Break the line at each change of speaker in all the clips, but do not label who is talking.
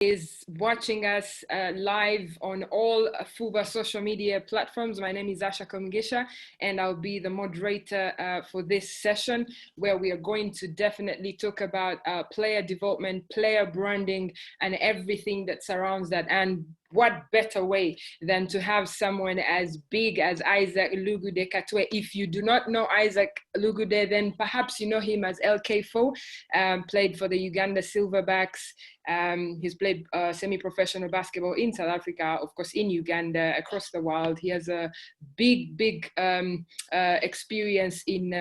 Is watching us live on all FUBA social media platforms. My name is KOMUGISHA, and I'll be the moderator for this session, where we are going to definitely talk about player development, player branding, and everything that surrounds that. And what better way than to have someone as big as Isaac LUGUDDE Katwe? If you do not know Isaac LUGUDDE, then perhaps you know him as LK4, played for the Uganda Silverbacks. He's played semi-professional basketball in South Africa, of course, in Uganda, across the world. He has a big experience in,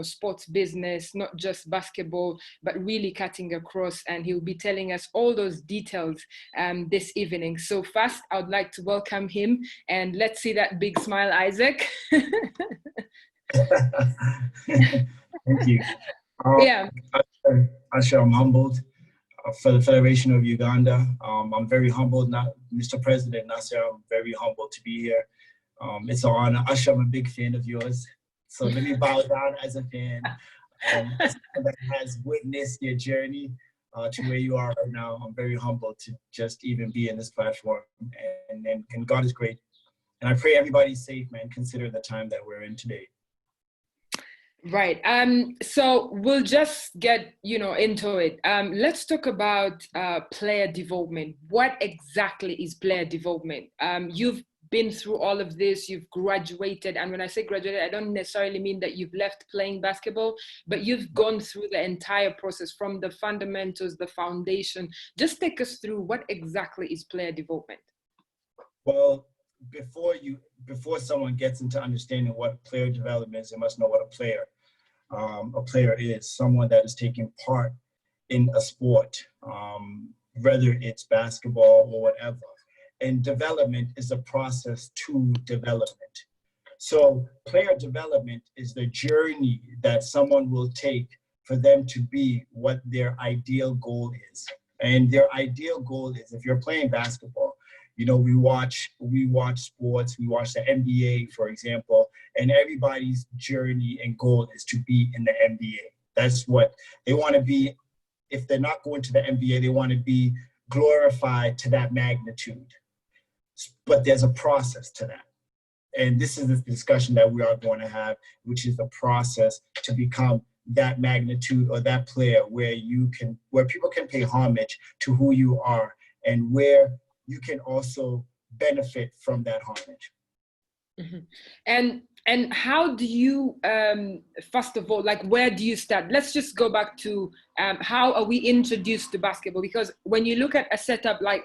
sports business, not just basketball, but really cutting across. And he'll be telling us all those details this evening. So first, I would like to welcome him, and let's see that big smile, Isaac.
Thank you.
Yeah.
Usher, I'm humbled. For the Federation of Uganda, I'm very humbled. Mr. President Nasser, I'm very humbled to be here. It's an honor. Usher, I'm a big fan of yours. So let me bow down as a fan. That has witnessed your journey to where you are right now. I'm very humbled to just even be in this platform. And God is great. And I pray everybody's safe, man. Consider the time that we're in today.
Right. So we'll just get, into it. Let's talk about player development. What exactly is player development? You've been through all of this, you've graduated. And when I say graduated, I don't necessarily mean that you've left playing basketball, but you've gone through the entire process from the fundamentals, the foundation. Just take us through what exactly is player development.
Well, before someone gets into understanding what player development is, they must know what a player is. Someone that is taking part in a sport, whether it's basketball or whatever. And development is a process to development. So player development is the journey that someone will take for them to be what their ideal goal is. And their ideal goal is, if you're playing basketball, we watch sports, we watch the NBA, for example, and everybody's journey and goal is to be in the NBA. That's what they want to be. If they're not going to the NBA, they want to be glorified to that magnitude. But there's a process to that. And this is the discussion that we are going to have, which is the process to become that magnitude or that player where people can pay homage to who you are, and where you can also benefit from that homage.
Mm-hmm. And how do you, first of all, where do you start? Let's just go back to how are we introduced to basketball? Because when you look at a setup like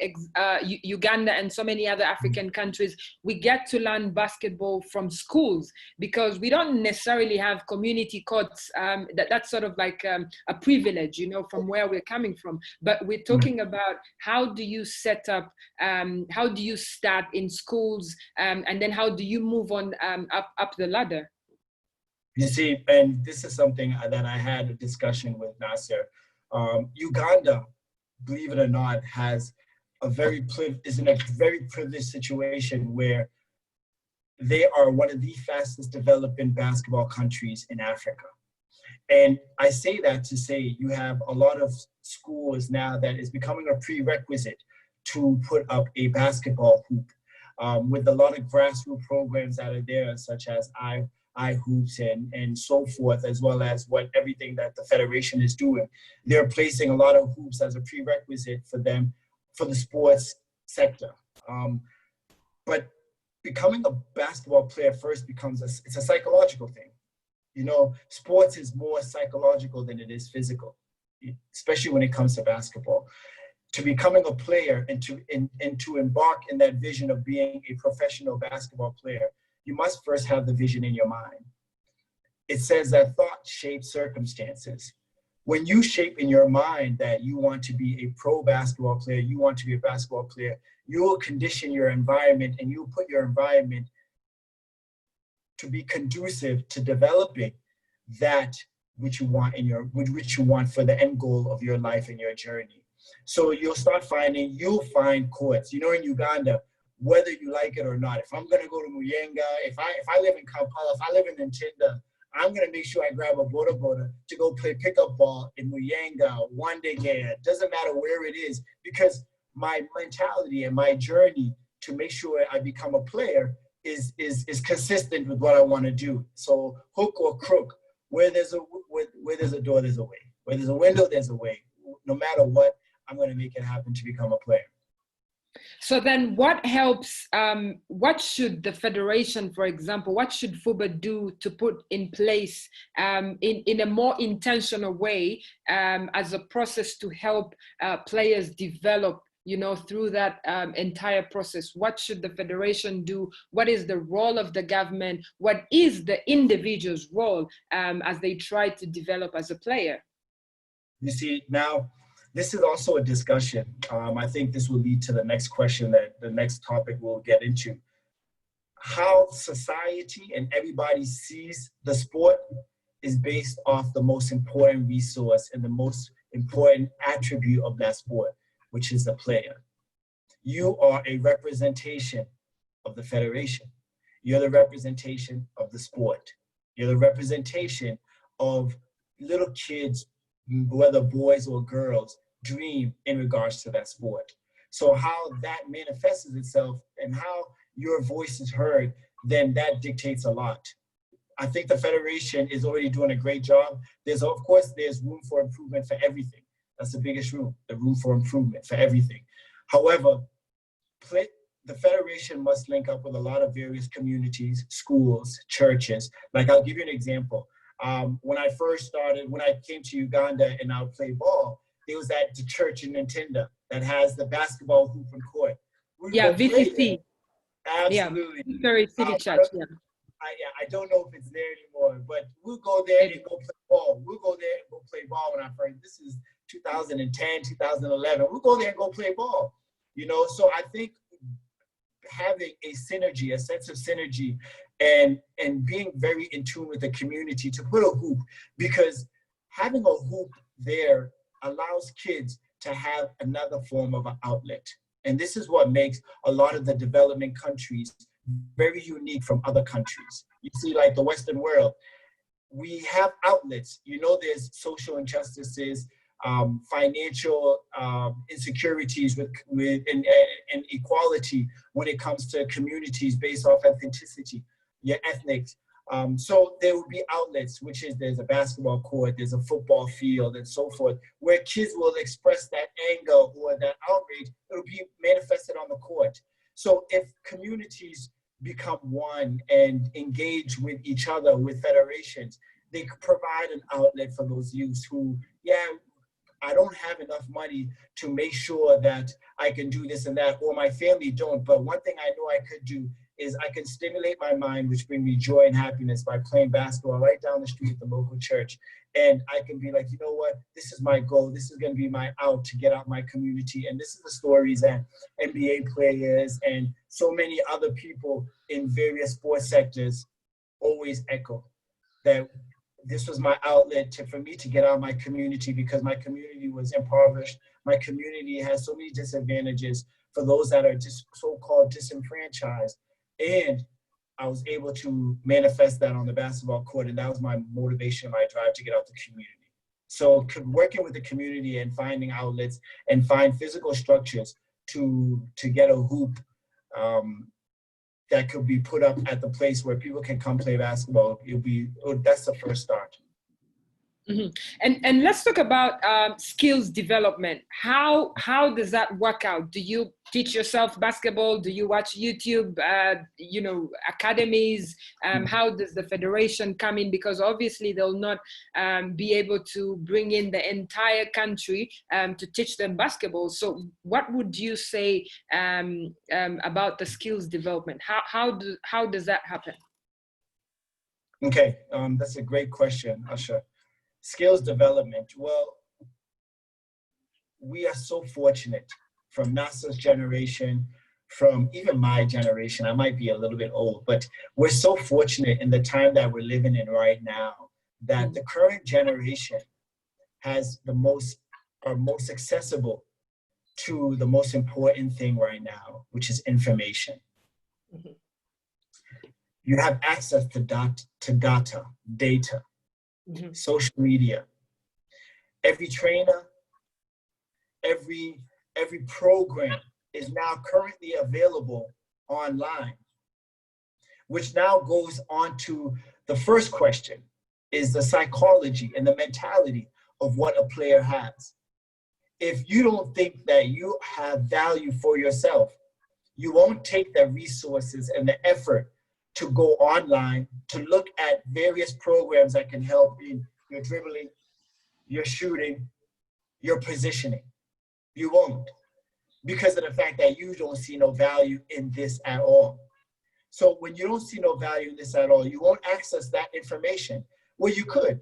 Uganda and so many other African countries, we get to learn basketball from schools, because we don't necessarily have community courts. That's sort of like a privilege, from where we're coming from. But we're talking about how do you set up, how do you start in schools, and then how do you move on up the ladder?
You see, and this is something that I had a discussion with Nasser. Uganda, believe it or not, is in a very privileged situation where they are one of the fastest developing basketball countries in Africa. And I say that to say you have a lot of schools now that is becoming a prerequisite to put up a basketball hoop, with a lot of grassroots programs that are there, such as hoops and so forth, as well as everything that the Federation is doing. They're placing a lot of hoops as a prerequisite for them, for the sports sector. But becoming a basketball player first it's a psychological thing. Sports is more psychological than it is physical, especially when it comes to basketball. To becoming a player and to embark in that vision of being a professional basketball player, you must first have the vision in your mind. It says that thought shapes circumstances. When you shape in your mind that you want to be a pro basketball player, you want to be a basketball player, you will condition your environment, and you will put your environment to be conducive to developing that which you want for the end goal of your life and your journey. So you'll find courts, in Uganda, whether you like it or not. If I'm gonna go to Muyenga, if I live in Kampala, if I live in Ntinda, I'm gonna make sure I grab a boda to go play pickup ball in Muyenga, Wandegea. Doesn't matter where it is, because my mentality and my journey to make sure I become a player is consistent with what I want to do. So hook or crook, where there's a door, there's a way. Where there's a window, there's a way. No matter what, I'm going to make it happen to become a player.
So then what helps, what should the federation, for example, what should FUBA do to put in place in a more intentional way as a process to help players develop, you know, through that entire process? What should the federation do? What is the role of the government? What is the individual's role as they try to develop as a player?
You see, now, this is also a discussion. I think this will lead to the next question, that the next topic we'll get into. How society and everybody sees the sport is based off the most important resource and the most important attribute of that sport, which is the player. You are a representation of the federation. You're the representation of the sport. You're the representation of little kids, whether boys or girls, dream in regards to that sport. So how that manifests itself and how your voice is heard, then that dictates a lot. I think the federation is already doing a great job. Of course, there's room for improvement for everything. That's the biggest room, the room for improvement for everything. However, the federation must link up with a lot of various communities, schools, churches. Like, I'll give you an example. When I first started, when I came to Uganda and I would play ball, there was the church in Ntinda that has the basketball hoop and court.
Yeah, VCC.
Absolutely.
Yeah, very city church, yeah.
I don't know if it's there anymore, but we'll go there and go play ball. We'll go there and go play ball when I first, this is 2010, 2011. We'll go there and go play ball. You know, so I think having a synergy, a sense of synergy, and being very in tune with the community to put a hoop, because having a hoop there allows kids to have another form of an outlet. And this is what makes a lot of the developing countries very unique from other countries. You see, like the Western world, we have outlets. You know, there's social injustices, financial insecurities and equality when it comes to communities based off ethnicity, your ethnic. So there will be outlets, which is there's a basketball court, there's a football field, and so forth, where kids will express that anger or that outrage. It'll be manifested on the court. So if communities become one and engage with each other, with federations, they could provide an outlet for those youths who, I don't have enough money to make sure that I can do this and that, or my family don't. But one thing I know I could do is I can stimulate my mind, which brings me joy and happiness, by playing basketball right down the street at the local church. And I can be like, you know what, this is my goal. This is going to be my out to get out my community. And this is the stories that NBA players and so many other people in various sports sectors always echo, that this was my outlet for me to get out of my community, because my community was impoverished. My community has so many disadvantages for those that are just so-called disenfranchised. And I was able to manifest that on the basketball court, and that was my motivation, my drive to get out the community. So working with the community and finding outlets and find physical structures to get a hoop that could be put up at the place where people can come play basketball, that's the first start.
Mm-hmm. And let's talk about skills development. How does that work out? Do you teach yourself basketball? Do you watch YouTube, academies? How does the federation come in? Because obviously they'll not be able to bring in the entire country to teach them basketball. So what would you say about the skills development? How does that happen?
Okay, that's a great question, Usher. Skills development. Well, we are so fortunate from Nasser's generation, from even my generation. I might be a little bit old, but we're so fortunate in the time that we're living in right now that the current generation has are most accessible to the most important thing right now, which is information. Mm-hmm. You have access to data. Mm-hmm. Social media. Every trainer, every every program is now currently available online, which now goes on to the first question, is the psychology and the mentality of what a player has. If you don't think that you have value for yourself, you won't take the resources and the effort to go online to look at various programs that can help in your dribbling, your shooting, your positioning. You won't, because of the fact that you don't see no value in this at all. So when you don't see no value in this at all, you won't access that information. Well, you could.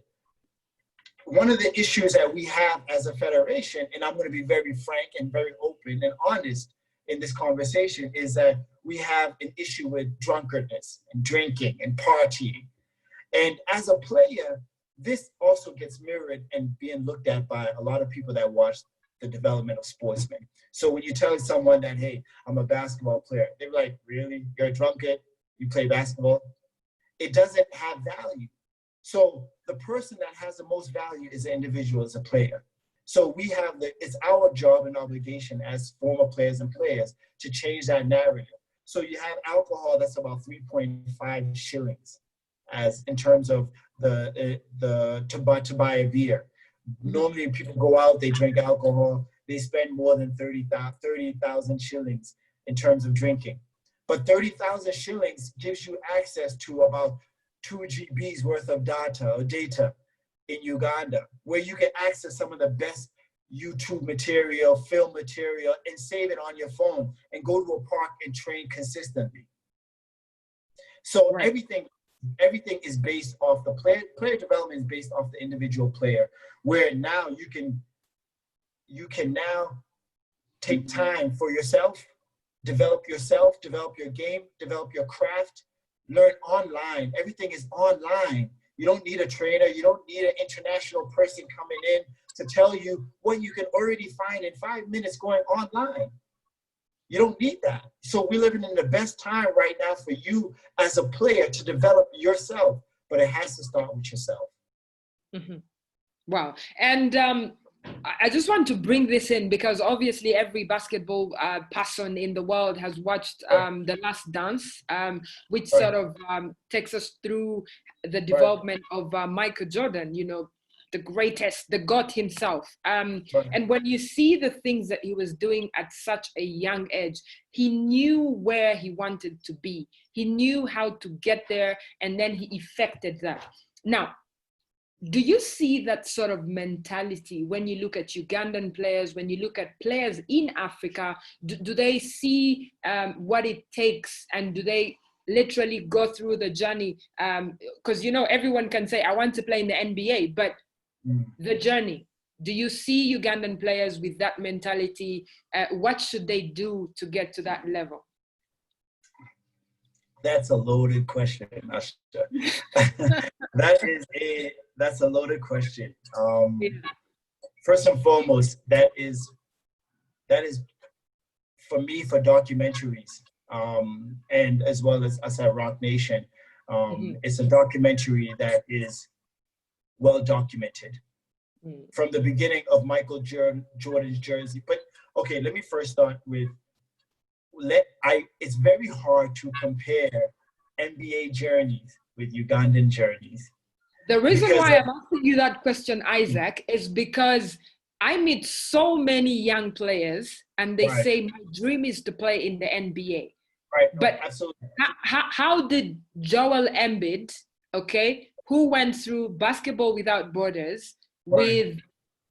One of the issues that we have as a federation, and I'm going to be very frank and very open and honest in this conversation, is that we have an issue with drunkenness and drinking and partying. And as a player, this also gets mirrored and being looked at by a lot of people that watch the development of sportsmen. So when you tell someone that, hey, I'm a basketball player, they're like, really? You're a drunkard? You play basketball? It doesn't have value. So the person that has the most value is the individual, as a player. So we have it's our job and obligation as former players and players to change that narrative. So you have alcohol that's about 3.5 shillings as in terms of to buy a beer. Normally people go out, they drink alcohol, they spend more than 30,000 shillings in terms of drinking. But 30,000 shillings gives you access to about 2 GBs worth of data in Uganda, where you can access some of the best YouTube material, film material, and save it on your phone and go to a park and train consistently. So
right.
everything is based off the player development is based off the individual player, where now you can now take time for yourself, develop your game, develop your craft, learn online. Everything is online. You don't need a trainer. You don't need an international person coming in to tell you what you can already find in 5 minutes going online. You don't need that. So we're living in the best time right now for you as a player to develop yourself, but it has to start with yourself.
Mm-hmm. Wow. And I just want to bring this in because obviously every basketball person in the world has watched The Last Dance, which sort of takes us through the development of Michael Jordan, you know, the greatest, the God himself. And when you see the things that he was doing at such a young age, he knew where he wanted to be. He knew how to get there, and then he effected that. Now, do you see that sort of mentality when you look at Ugandan players, when you look at players in Africa? Do they see what it takes, and do they literally go through the journey? Because, you know, everyone can say, I want to play in the NBA, but the journey, do you see Ugandan players with that mentality? What should they do to get to that level?
That's a loaded question, Asha. That's a loaded question. First and foremost, that is for me, for documentaries, and as well as us at Rock Nation, it's a documentary that is well documented from the beginning of Michael Jordan's jersey. But okay, let me first start with, it's very hard to compare NBA journeys with Ugandan journeys.
The reason why I'm asking you that question, Isaac, is because I meet so many young players and they say, my dream is to play in the NBA.
Right. No,
but
absolutely.
How did Joel Embiid, okay, who went through Basketball Without Borders with,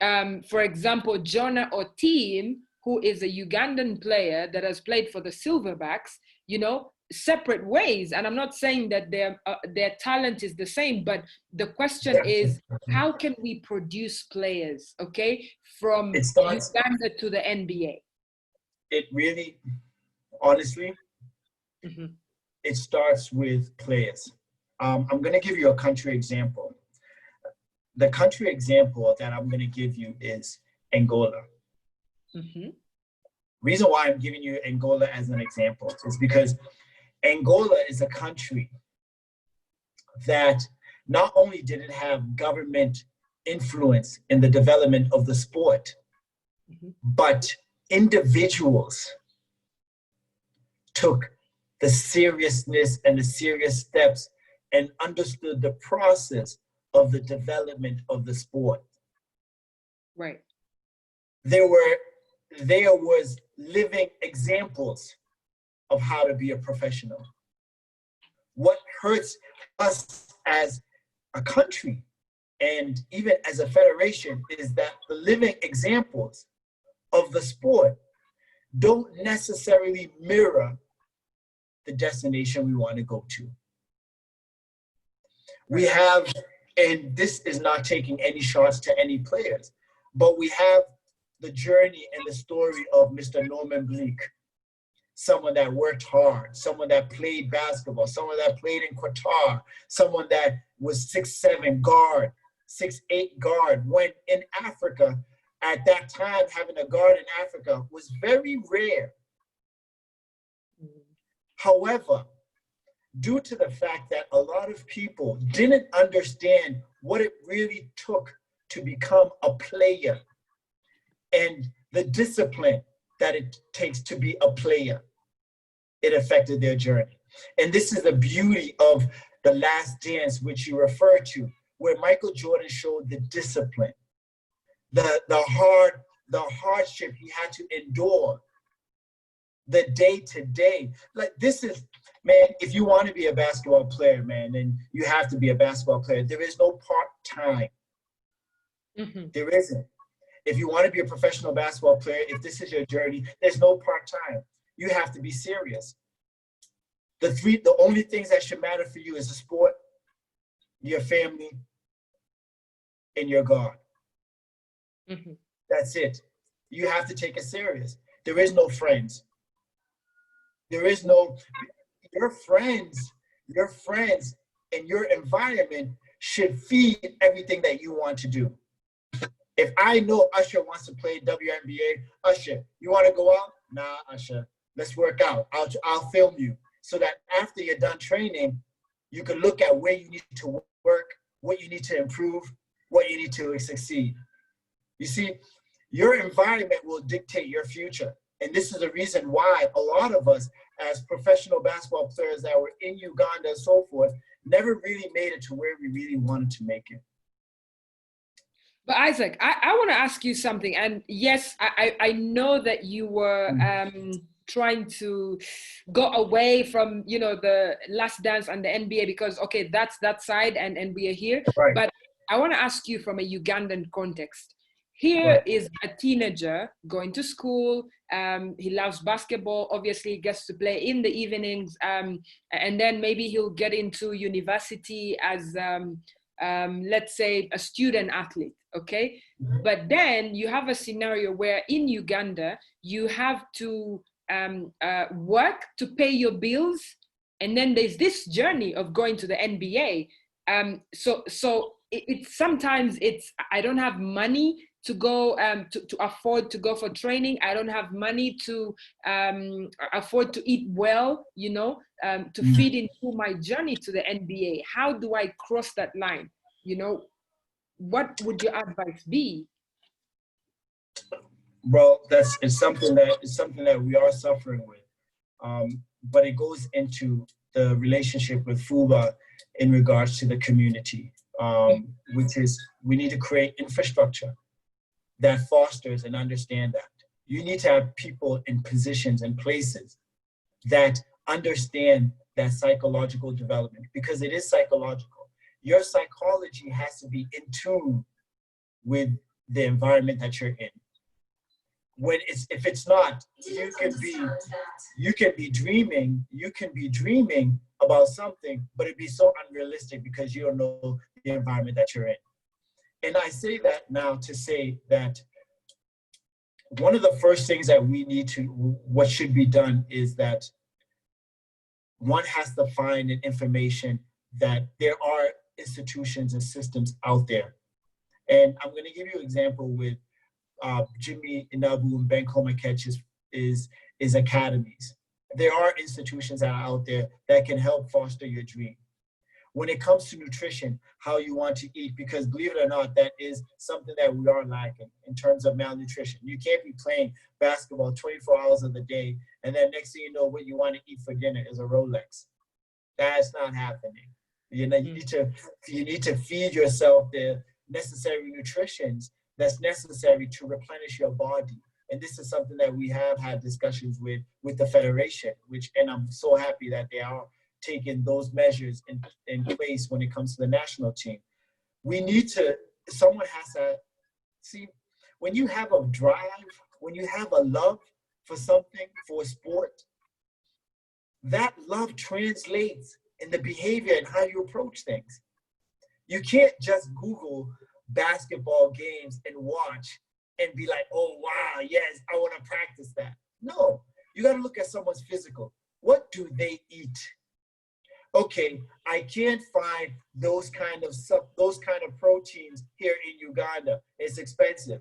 for example, Jonah Otim, who is a Ugandan player that has played for the Silverbacks, you know, separate ways. And I'm not saying that their talent is the same, but the question is, how can we produce players, okay, from Uganda to the NBA?
It really, honestly, it starts with players. I'm going to give you a country example. The country example that I'm going to give you is Angola. Reason why I'm giving you Angola as an example is because Angola is a country that not only did it have government influence in the development of the sport, but individuals took the seriousness and the serious steps and understood the process of the development of the sport.
Right.
There was living examples of how to be a professional. What hurts us as a country and even as a federation is that the living examples of the sport don't necessarily mirror the destination we want to go to. We have, and this is not taking any shots to any players, but we have the journey and the story of Mr. Norman Bleak, someone that worked hard, someone that played basketball, someone that played in Qatar, someone that was 6'7" guard, 6'8" guard, when in Africa, at that time, having a guard in Africa was very rare. However, due to the fact that a lot of people didn't understand what it really took to become a player and the discipline that it takes to be a player, it affected their journey. And this is the beauty of The Last Dance, which you refer to, where Michael Jordan showed the discipline, the hardship he had to endure, the day-to-day. Like, this is, man, if you want to be a basketball player, man, then you have to be a basketball player. There is no part-time. There isn't. If you want to be a professional basketball player, if this is your journey, there's no part-time. You have to be serious. The only things that should matter for you is the sport, your family, and your God. That's it. You have to take it serious. There is no friends. There is no, your friends and your environment should feed everything that you want to do. If I know Usher wants to play WNBA, Usher, you want to go out? Nah, Usher, let's work out. I'll film you so that after you're done training, you can look at where you need to work, what you need to improve, what you need to succeed. You see, your environment will dictate your future. And this is the reason why a lot of us as professional basketball players that were in Uganda and so forth never really made it to where we really wanted to make it.
But Isaac, I want to ask you something. And yes, I know that you were trying to go away from, you know, the Last Dance and the NBA because, okay, that's that side and we are here.
Right.
But I want to ask you from a Ugandan context. Here is a teenager going to school. He loves basketball. Obviously, he gets to play in the evenings. And then maybe he'll get into university as, let's say, a student athlete. Okay. But then you have a scenario where in Uganda, you have to work to pay your bills. And then there's this journey of going to the NBA. So sometimes it's, I don't have money to go to afford to go for training. I don't have money to afford to eat well, you know, to feed into my journey to the NBA. How do I cross that line? You know, what would your advice be?
Well, it's something that we are suffering with, but it goes into the relationship with FUBA in regards to the community, which is we need to create infrastructure that fosters and understand that. You need to have people in positions and places that understand that psychological development, because it is psychological. Your psychology has to be in tune with the environment that you're in. If it's not, you can be dreaming about something, but it'd be so unrealistic because you don't know the environment that you're in. And I say that now to say that one of the first things that what should be done is that one has to find an information that there are institutions and systems out there. And I'm going to give you an example with Jimmy Inabu and Ben Comaketch is academies. There are institutions that are out there that can help foster your dream. when it comes to nutrition, how you want to eat, because believe it or not, that is something that we are lacking in terms of malnutrition. You can't be playing basketball 24 hours of the day, and then next thing you know, what you want to eat for dinner is a Rolex. That's not happening. You know, you need to feed yourself the necessary nutritions that's necessary to replenish your body. And this is something that we have had discussions with the federation, and I'm so happy that they are taking those measures in place when it comes to the national team. Someone has to see, when you have a drive, when you have a love for something, for a sport, that love translates in the behavior and how you approach things. You can't just Google basketball games and watch and be like, oh, wow, yes, I want to practice that. No, you got to look at someone's physical. What do they eat? Okay, I can't find those kind of proteins here in Uganda. It's expensive.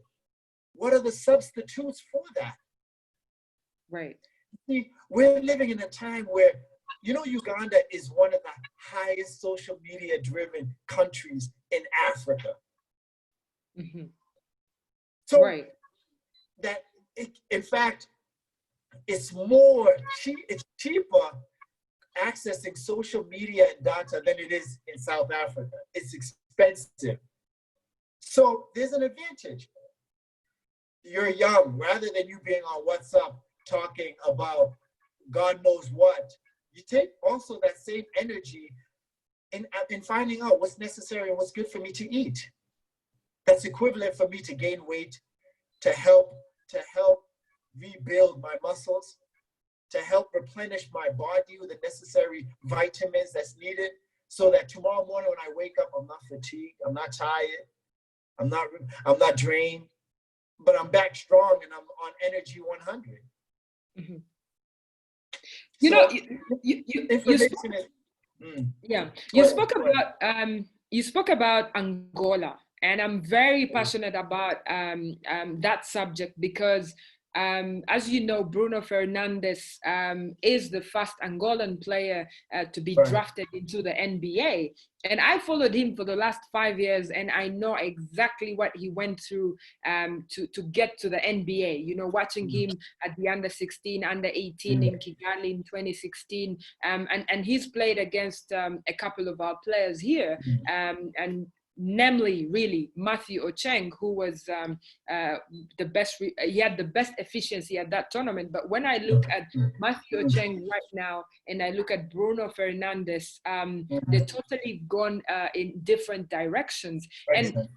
What are the substitutes for that?
Right.
See, we're living in a time where, you know, Uganda is one of the highest social media driven countries in Africa.
Mm-hmm.
So
right.
In fact, it's cheaper accessing social media and data than it is in South Africa. It's expensive. So there's an advantage. You're young, rather than you being on WhatsApp talking about God knows what, you take also that same energy in finding out what's necessary and what's good for me to eat. That's equivalent for me to gain weight, to help rebuild my muscles, to help replenish my body with the necessary vitamins that's needed, so that tomorrow morning when I wake up, I'm not fatigued, I'm not tired, I'm not drained, but I'm back strong and I'm on energy 100.
Mm-hmm. You spoke about Angola, and I'm very passionate about that subject because, as you know, Bruno Fernandes is the first Angolan player to be drafted into the NBA. And I followed him for the last 5 years, and I know exactly what he went through to get to the NBA. You know, watching him at the under 16, under 18 in Kigali in 2016. And he's played against a couple of our players here. And namely, really, Matthew Ocheng, who was the best, he had the best efficiency at that tournament. But when I look at Matthew Ocheng right now, and I look at Bruno Fernandes, they're totally gone in different directions. And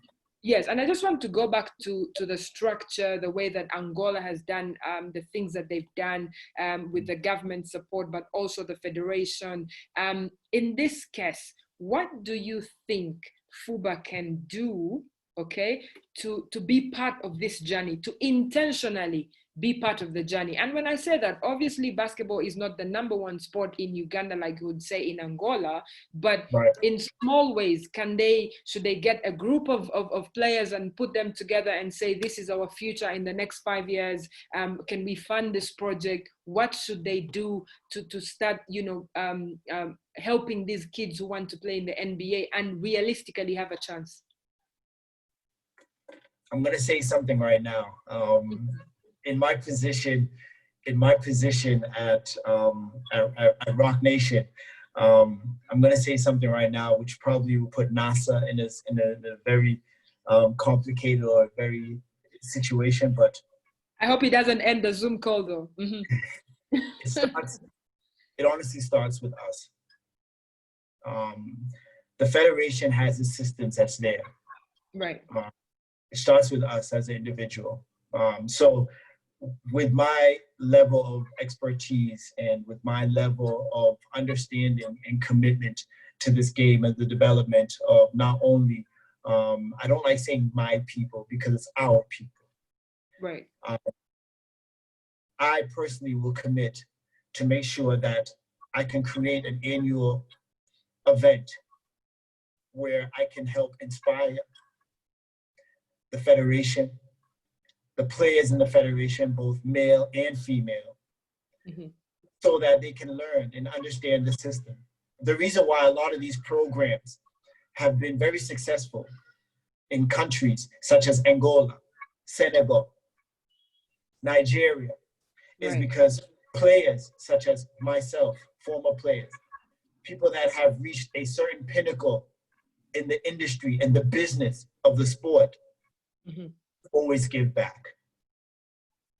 yes, and I just want to go back to the structure, the way that Angola has done the things that they've done with the government support, but also the federation. In this case, what do you think FUBA can do, okay, to be part of this journey, to intentionally be part of the journey? And when I say that, obviously basketball is not the #1 sport in Uganda, like you would say in Angola, but in small ways, should they get a group of players and put them together and say, this is our future in the next 5 years, can we fund this project? What should they do to start, helping these kids who want to play in the NBA and realistically have a chance?
I'm going to say something right now. In my position at Rock Nation, I'm going to say something right now, which probably will put NASA in a very complicated or very situation. But
I hope it doesn't end the Zoom call, though.
It honestly starts with us. The federation has a system that's there.
Right.
It starts with us as an individual. So with my level of expertise and with my level of understanding and commitment to this game and the development of not only, I don't like saying my people because it's our people.
Right.
I personally will commit to make sure that I can create an annual event where I can help inspire the federation, the players in the federation, both male and female, so that they can learn and understand the system. the reason why a lot of these programs have been very successful in countries such as Angola, Senegal, Nigeria, is because players such as myself, former players, people that have reached a certain pinnacle in the industry and the business of the sport, always give back.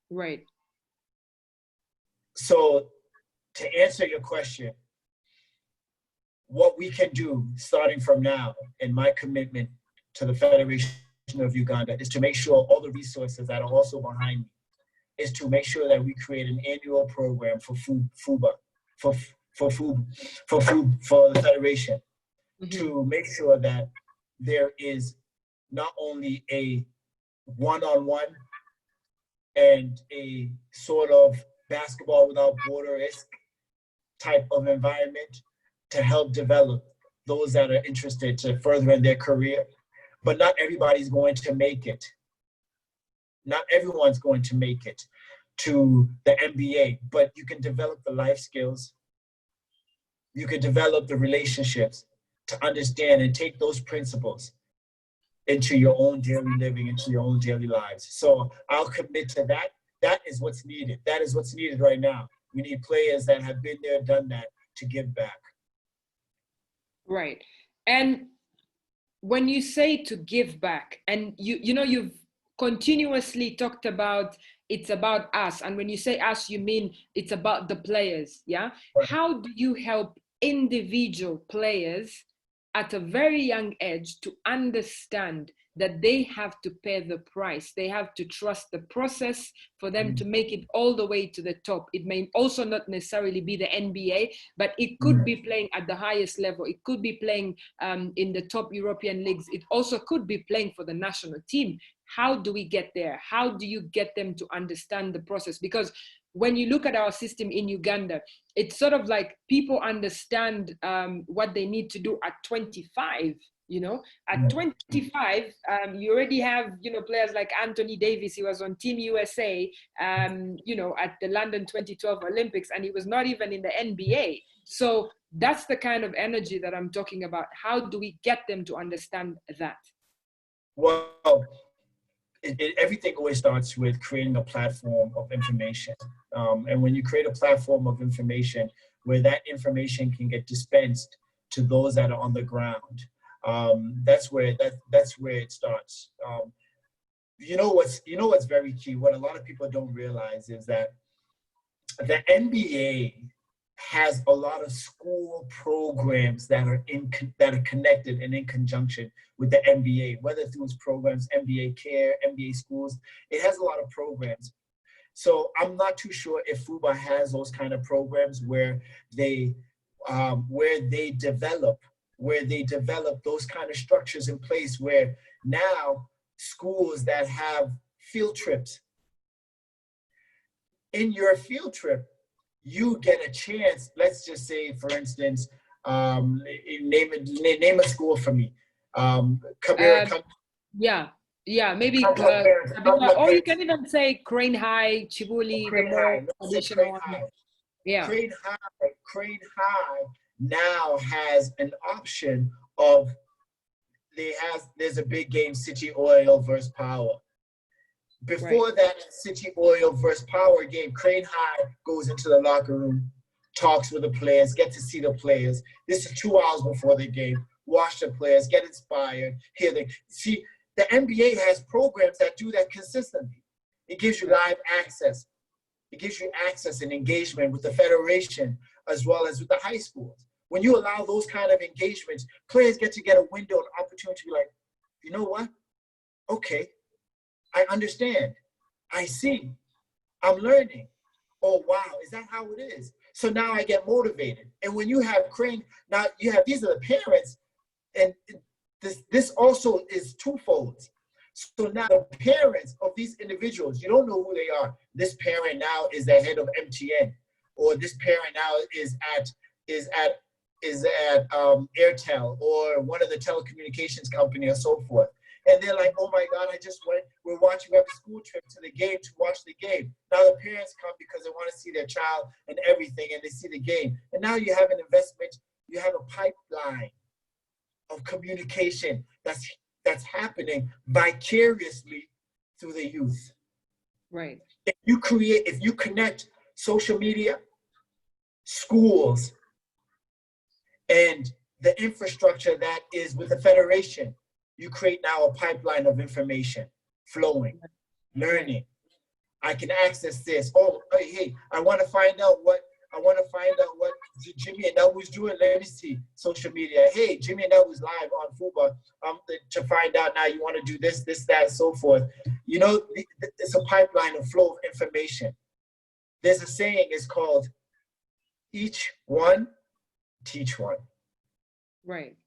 Right.
So to answer your question, what we can do starting from now, and my commitment to the Federation of Uganda, is to make sure all the resources that are also behind me, is to make sure that we create an annual program for FUBA, for the Federation, to make sure that there is not only a one-on-one and a sort of basketball without border-esque type of environment to help develop those that are interested to further in their career. But not everybody's going to make it. Not everyone's going to make it to the NBA, but you can develop the life skills. You can develop the relationships to understand and take those principles into your own daily living, into your own daily lives. So I'll commit to that. That is what's needed. That is what's needed right now. We need players that have been there, done that, to give back.
Right. And when you say to give back, and you know, you've continuously talked about it's about us. And when you say us, you mean it's about the players, yeah? Right. How do you help individual players at a very young age to understand that they have to pay the price? They have to trust the process for them to make it all the way to the top. It may also not necessarily be the NBA, but it could be playing at the highest level. It could be playing in the top European leagues. It also could be playing for the national team. How do we get there? How do you get them to understand the process? Because when you look at our system in Uganda, it's sort of like people understand what they need to do at 25. You know, at 25, you already have, you know, players like Anthony Davis. He was on Team USA, you know, at the London 2012 Olympics, and he was not even in the NBA. So that's the kind of energy that I'm talking about. How do we get them to understand that?
Well, everything always starts with creating a platform of information. And when you create a platform of information where that information can get dispensed to those that are on the ground, that's where it starts. You know what's very key. What a lot of people don't realize is that the NBA has a lot of school programs that are connected and in conjunction with the NBA, whether through its programs, NBA Care, NBA Schools. It has a lot of programs. So I'm not too sure if FUBA has those kind of programs where they develop those kind of structures in place where now schools that have field trips, in your field trip, you get a chance. Let's just say, for instance, name a school for me.
Yeah, maybe. Or you can even say Crane High, Chibuli, the more traditional one. Yeah.
Crane High now has an option of there's a big game, City Oil versus Power. Before that City Oil versus Power game, Crane High goes into the locker room, talks with the players, get to see the players. This is 2 hours before the game. Watch the players, get inspired, hear them. See, the NBA has programs that do that consistently. It gives you live access. It gives you access and engagement with the federation as well as with the high schools. When you allow those kind of engagements, players get a window, an opportunity to be like, you know what? Okay. I understand. I see. I'm learning. Oh, wow. Is that how it is? So now I get motivated. And when you have Crane, now you have, these are the parents. And this also is twofold. So now the parents of these individuals, you don't know who they are. This parent now is the head of MTN, or this parent now is at Airtel or one of the telecommunications company or so forth. And they're like, oh my God, we have a school trip to the game to watch the game. Now the parents come because they want to see their child and everything, and they see the game. And now you have an investment you have a pipeline of communication that's happening vicariously through the youth.
Right.
If you connect social media, schools, and the infrastructure that is with the federation, you create now a pipeline of information flowing, learning. I can access this. Oh, hey, I want to find out what Jimmy and El was doing. Let me see social media. Hey, Jimmy and El was live on Fuba. To find out now you want to do this, that, and so forth. You know, it's a pipeline of flow of information. There's a saying, it's called each one, teach one.
Right.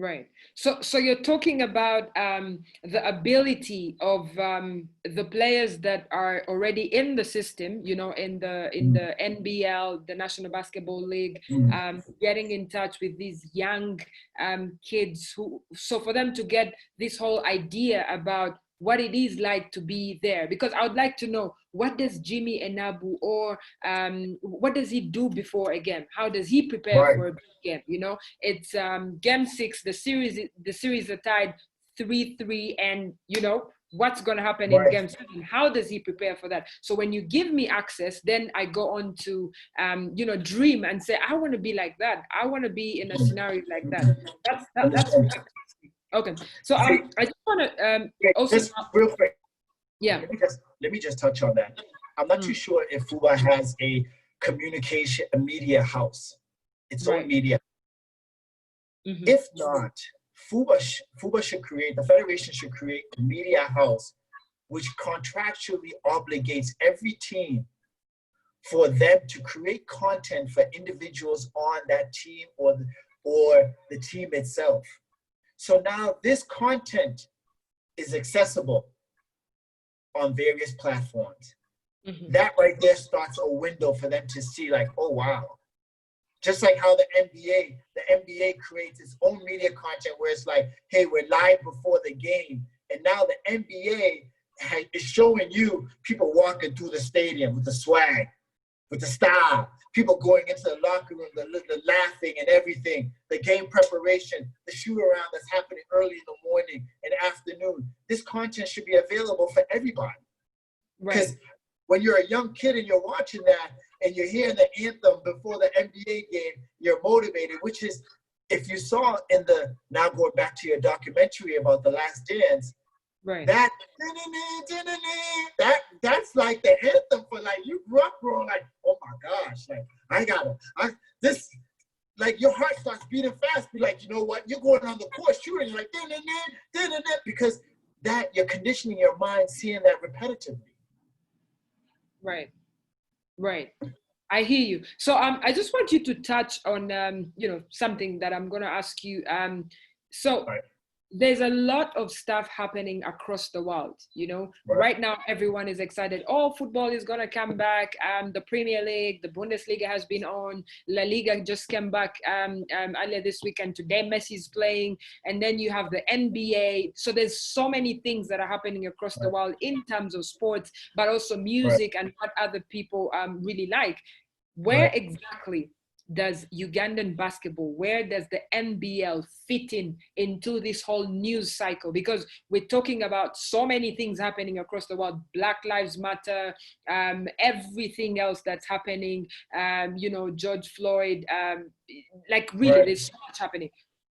Right. So you're talking about the ability of the players that are already in the system, you know, in the NBL, the National Basketball League, getting in touch with these young kids so for them to get this whole idea about what it is like to be there. Because I would like to know, what does Jimmy Enabu, or what does he do before a game? How does he prepare for a big game? You know, it's game 6, the series are tied 3-3, and you know what's going to happen in game 7. How does he prepare for that? So when you give me access, then I go on to you know, dream and say, I want to be like that. I want to be in a scenario like that. That's okay. So I just want to also
just real quick.
Yeah.
Let me just touch on that. I'm not too sure if FUBA has a media house, its own media. If not, FUBA should create, the federation should create a media house which contractually obligates every team for them to create content for individuals on that team or the team itself. So now this content is accessible on various platforms. That right there starts a window for them to see, like, oh wow. Just like how the NBA creates its own media content where it's like, hey, we're live before the game. And now the NBA is showing you people walking through the stadium with the swag, with the style, people going into the locker room, the laughing and everything, the game preparation, the shoot around that's happening early in the morning and afternoon. This content should be available for everybody. Because when you're a young kid and you're watching that and you're hearing the anthem before the NBA game, you're motivated, which is, if you saw in the, now going back to your documentary about The Last Dance, that's like the anthem for, like, you grew up growing like, oh my gosh, like this, like your heart starts beating fast. Be like, you know what? You're going on the court shooting, you're like because that you're conditioning your mind, seeing that repetitively.
Right. I hear you. So I just want you to touch on you know, something that I'm going to ask you. There's a lot of stuff happening across the world, you know. Right now everyone is excited. Oh, football is going to come back. The Premier League, the Bundesliga has been on. La Liga just came back earlier this weekend. Today Messi is playing, and then you have the NBA. So there's so many things that are happening across the world in terms of sports, but also music and what other people really like. Where exactly does Ugandan basketball, where does the NBL fit into this whole news cycle? Because we're talking about so many things happening across the world. Black Lives Matter, everything else that's happening, you know, George Floyd, like really there's so much happening.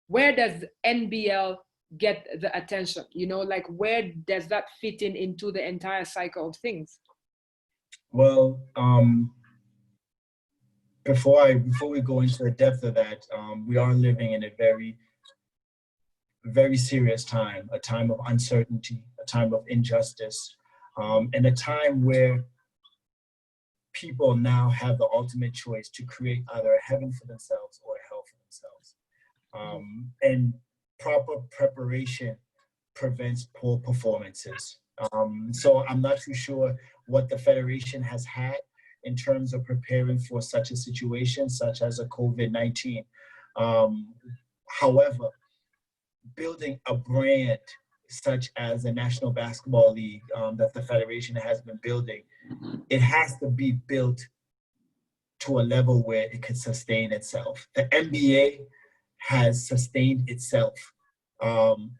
Where does NBL get the attention? You know, like where does that fit into the entire cycle of things?
Well, before we go into the depth of that, we are living in a very, very serious time, a time of uncertainty, a time of injustice, and a time where people now have the ultimate choice to create either a heaven for themselves or a hell for themselves. And proper preparation prevents poor performances. So I'm not too sure what the Federation has had in terms of preparing for such a situation, such as a COVID-19. However, building a brand such as the National Basketball League that the Federation has been building, it has to be built to a level where it could sustain itself. The NBA has sustained itself.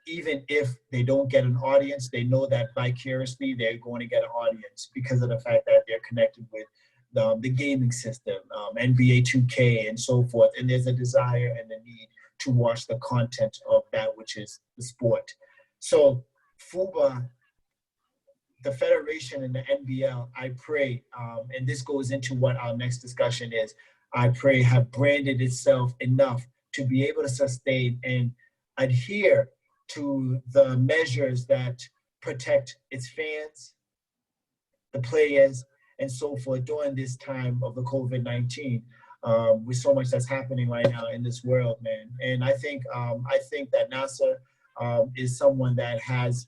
Even if they don't get an audience, they know that vicariously they're going to get an audience because of the fact that they're connected with the gaming system, NBA 2K and so forth. And there's a desire and a need to watch the content of that which is the sport. So FUBA, the federation and the NBL, I pray, and this goes into what our next discussion is, I pray have branded itself enough to be able to sustain and adhere to the measures that protect its fans, the players, and so forth during this time of the COVID-19, with so much that's happening right now in this world, man. And I think that Nasser is someone that has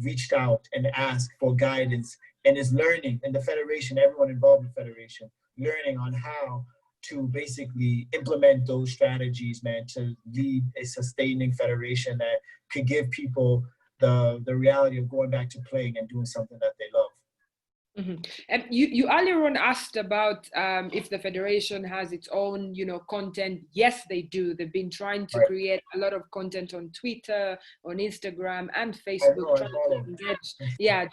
reached out and asked for guidance and is learning, and the federation, everyone involved in the federation, learning on how to basically implement those strategies, man, to lead a sustaining federation that could give people the reality of going back to playing and doing something that they love.
Mm-hmm. And you earlier on asked about if the federation has its own, content. Yes, they do. They've been trying to create a lot of content on Twitter, on Instagram, and Facebook,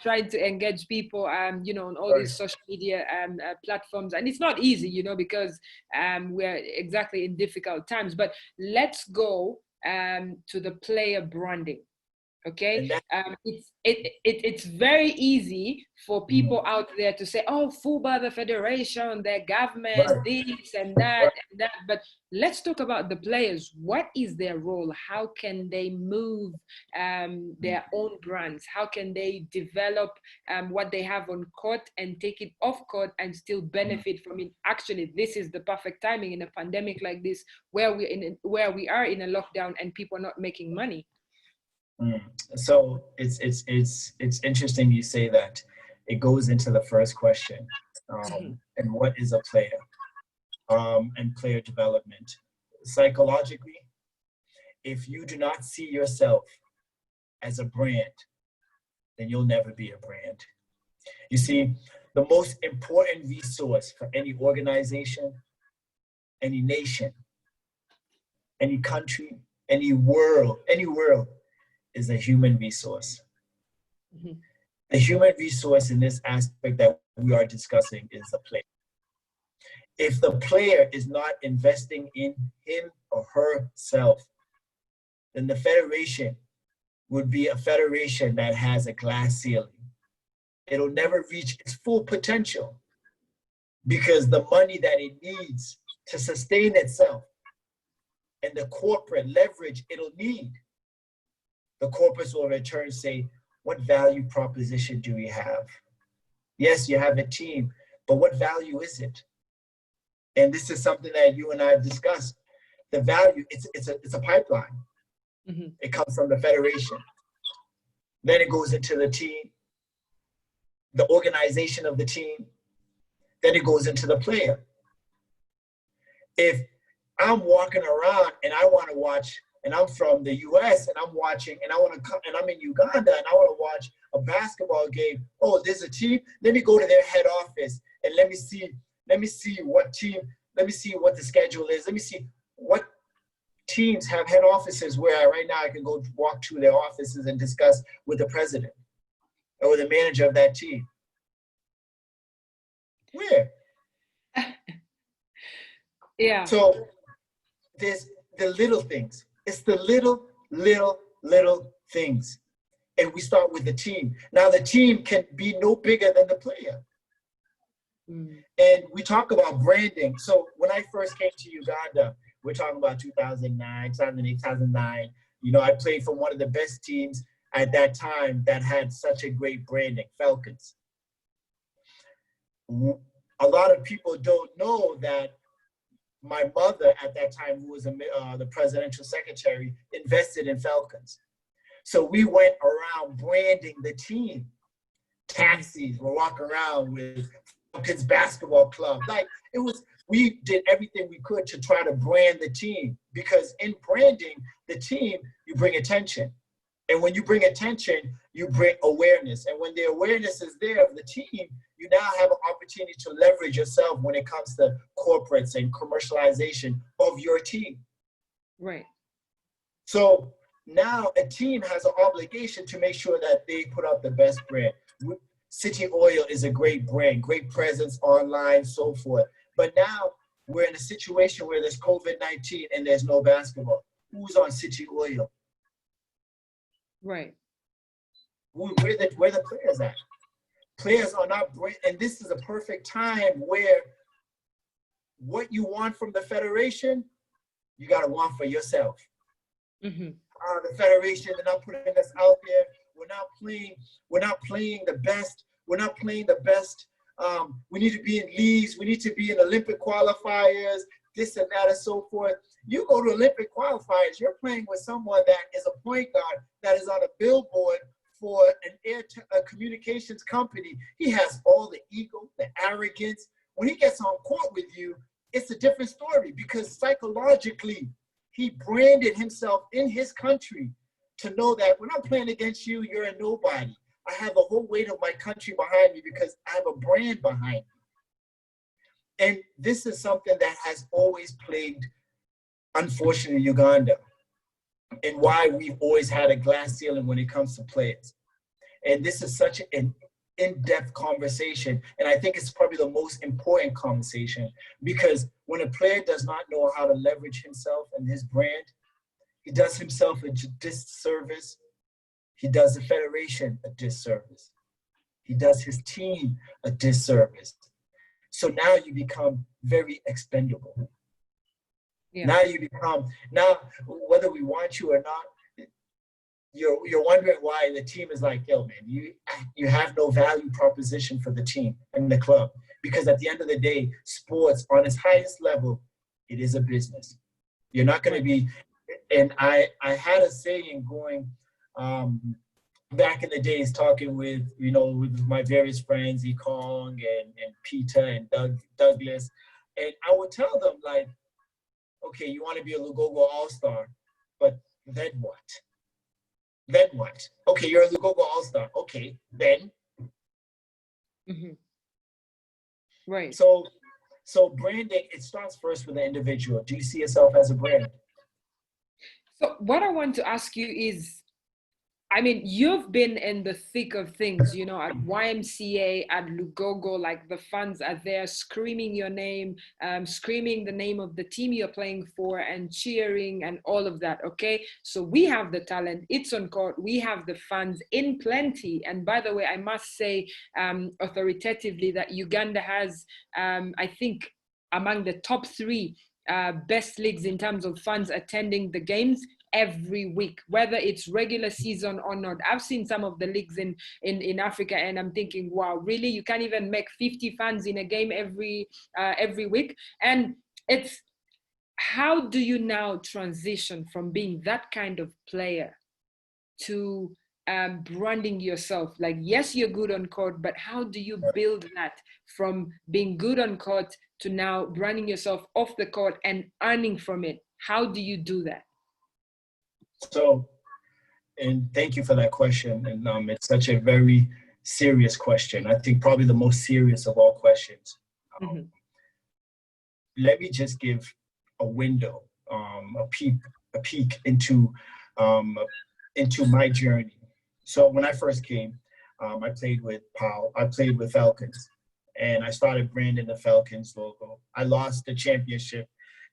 trying to engage people, on all these social media platforms. And it's not easy, because we're exactly in difficult times. But let's go to the player branding. Okay, it's very easy for people out there to say, oh, FUBA, the federation, their government, this and that and that. But let's talk about the players. What is their role? How can they move their own brands? How can they develop what they have on court and take it off court and still benefit from it? Actually, this is the perfect timing in a pandemic like this, where we are in a lockdown and people are not making money.
So it's interesting you say that. It goes into the first question, and what is a player, and player development. Psychologically, if you do not see yourself as a brand, then you'll never be a brand. You see, the most important resource for any organization, any nation, any country, any world, is a human resource. The human resource in this aspect that we are discussing is the player. If the player is not investing in him or herself, then the federation would be a federation that has a glass ceiling. It'll never reach its full potential because the money that it needs to sustain itself and the corporate leverage it'll need, the corporates will in turn say, what value proposition do we have? Yes, you have a team, but what value is it? And this is something that you and I have discussed. The value, it's a pipeline. It comes from the federation. Then it goes into the team, the organization of the team. Then it goes into the player. If I'm walking around and I want to watch, and I'm from the US and I'm watching, and I want to come, and I'm in Uganda and I want to watch a basketball game. Oh, there's a team. Let me go to their head office and let me see what team, let me see what the schedule is. Let me see what teams have head offices where right now I can go walk to their offices and discuss with the president or the manager of that team. Where?
Yeah.
So there's the little things. It's the little things. And we start with the team. Now the team can be no bigger than the player. And we talk about branding. So when I first came to Uganda, we're talking about 2009, 2008, 2009. I played for one of the best teams at that time that had such a great branding, Falcons. A lot of people don't know that my mother at that time, who was the presidential secretary, invested in Falcons. So we went around branding the team. Taxis, we're walking around with Falcons basketball club. We did everything we could to try to brand the team, because in branding the team, you bring attention. And when you bring attention, you bring awareness. And when the awareness is there of the team, you now have an opportunity to leverage yourself when it comes to corporates and commercialization of your team.
Right.
So now a team has an obligation to make sure that they put out the best brand. City Oil is a great brand, great presence online, so forth. But now we're in a situation where there's COVID-19 and there's no basketball. Who's on City Oil?
Right.
Where the players at? Players are not, and this is a perfect time where what you want from the federation, you got to want for yourself.
Mm-hmm.
The federation, they're not putting us out there. We're not playing the best. We're not playing the best. We need to be in leagues. We need to be in Olympic qualifiers, this and that and so forth. You go to Olympic qualifiers, you're playing with someone that is a point guard that is on a billboard for a communications company. He has all the ego, the arrogance. When he gets on court with you, it's a different story because psychologically, he branded himself in his country to know that when I'm playing against you, you're a nobody. I have the whole weight of my country behind me because I have a brand behind me. And this is something that has always plagued, unfortunately, Uganda, and why we've always had a glass ceiling when it comes to players. And this is such an in-depth conversation. And I think it's probably the most important conversation because when a player does not know how to leverage himself and his brand, he does himself a disservice. He does the federation a disservice. He does his team a disservice. So now you become very expendable. Yeah. Now whether we want you or not, you're wondering why the team is like, yo, man, you have no value proposition for the team and the club. Because at the end of the day, sports on its highest level, it is a business. You're not going to be, and I had a saying going back in the days talking with my various friends, Ekong and Peter and Douglas. And I would tell them like, okay, you want to be a Lugogo All-Star, but then what? Then what? Okay, you're a Lugogo All-Star. Okay, then?
Mm-hmm. Right.
So branding, it starts first with the individual. Do you see yourself as a brand?
So what I want to ask you is, I mean, you've been in the thick of things, at YMCA, at Lugogo, like the fans are there screaming your name, screaming the name of the team you're playing for and cheering and all of that, okay? So we have the talent, it's on court, we have the fans in plenty. And by the way, I must say authoritatively that Uganda has, I think, among the top 3 best leagues in terms of fans attending the games every week, whether it's regular season or not. I've seen some of the leagues in Africa and I'm thinking, wow, really? You can't even make 50 fans in a game every week? And it's, how do you now transition from being that kind of player to branding yourself? Like, yes, you're good on court, but how do you build that from being good on court to now branding yourself off the court and earning from it? How do you do that?
So, and thank you for that question. And it's such a very serious question. I think probably the most serious of all questions.
Mm-hmm.
Let me just give a window, a peek into my journey. So when I first came, I played with Powell. I played with Falcons, and I started branding the Falcons logo. I lost the championship.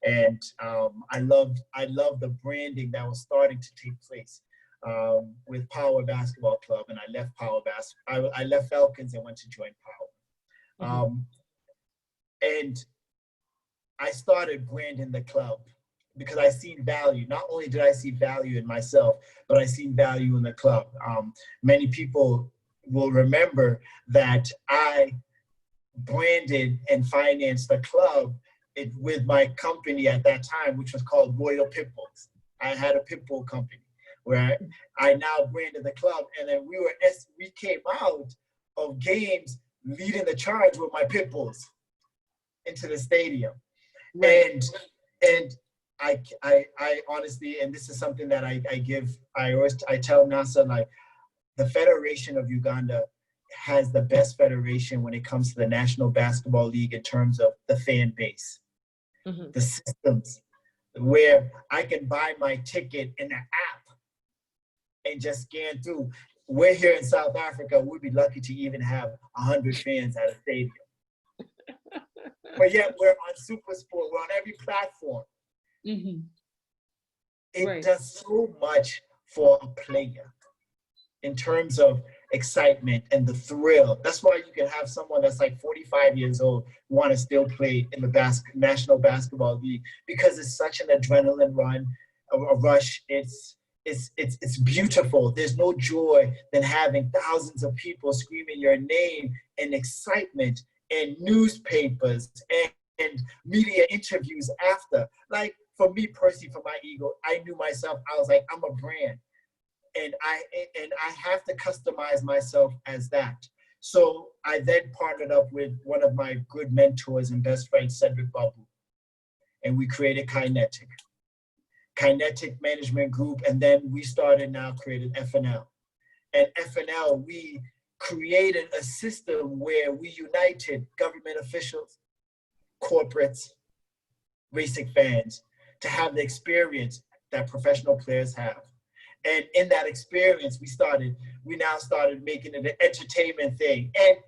And I loved the branding that was starting to take place with Power Basketball Club, and I left I left Falcons and went to join Power. Mm-hmm. And I started branding the club because I seen value. Not only did I see value in myself, but I seen value in the club. Many people will remember that I branded and financed the club with my company at that time, which was called Royal Pitbulls. I had a pitbull company where I now branded the club, and then we came out of games leading the charge with my pitbulls into the stadium. Right. And I honestly, and this is something that I tell NASA, like, the Federation of Uganda has the best federation when it comes to the National Basketball League in terms of the fan base, the systems, where I can buy my ticket in the app and just scan through. We're here in South Africa. We'd be lucky to even have 100 fans at a stadium. But yet we're on SuperSport. We're on every platform. It does so much for a player in terms of excitement and the thrill. That's why you can have someone that's like 45 years old want to still play in the National Basketball League because it's such an adrenaline run, a rush. It's beautiful. There's no joy than having thousands of people screaming your name and excitement and newspapers and media interviews after. Like for me personally, for my ego, I knew myself. I was like, I'm a brand. And I have to customize myself as that. So I then partnered up with one of my good mentors and best friends, Cedric Babu, and we created Kinetic Management Group, and then we created FNL. And FNL, we created a system where we united government officials, corporates, racing fans to have the experience that professional players have. And in that experience, we now started making it an entertainment thing. And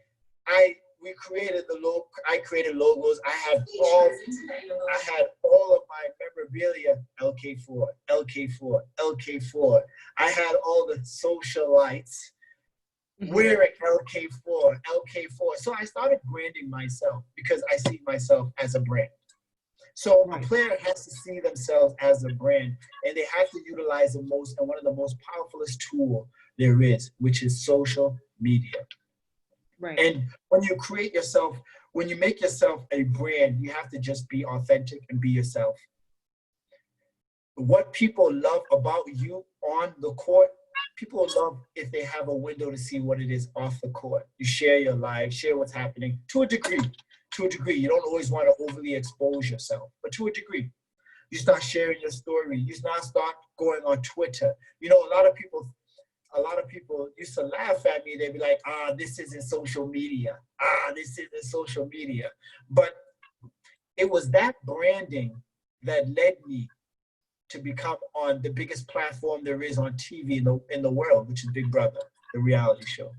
I created logos. I had all of my memorabilia, LK4, LK4, LK4. I had all the socialites wearing LK4, LK4. So I started branding myself because I see myself as a brand. So a player has to see themselves as a brand, and they have to utilize one of the most powerfulest tool there is, which is social media. Right. And when you make yourself a brand, you have to just be authentic and be yourself. What people love about you on the court, people love if they have a window to see what it is off the court. You share your life, share what's happening to a degree. You don't always want to overly expose yourself, but to a degree. You start sharing your story. You start going on Twitter. You know, a lot of people used to laugh at me. They'd be like, this isn't social media. This isn't social media. But it was that branding that led me to become on the biggest platform there is on TV in the world, which is Big Brother, the reality show.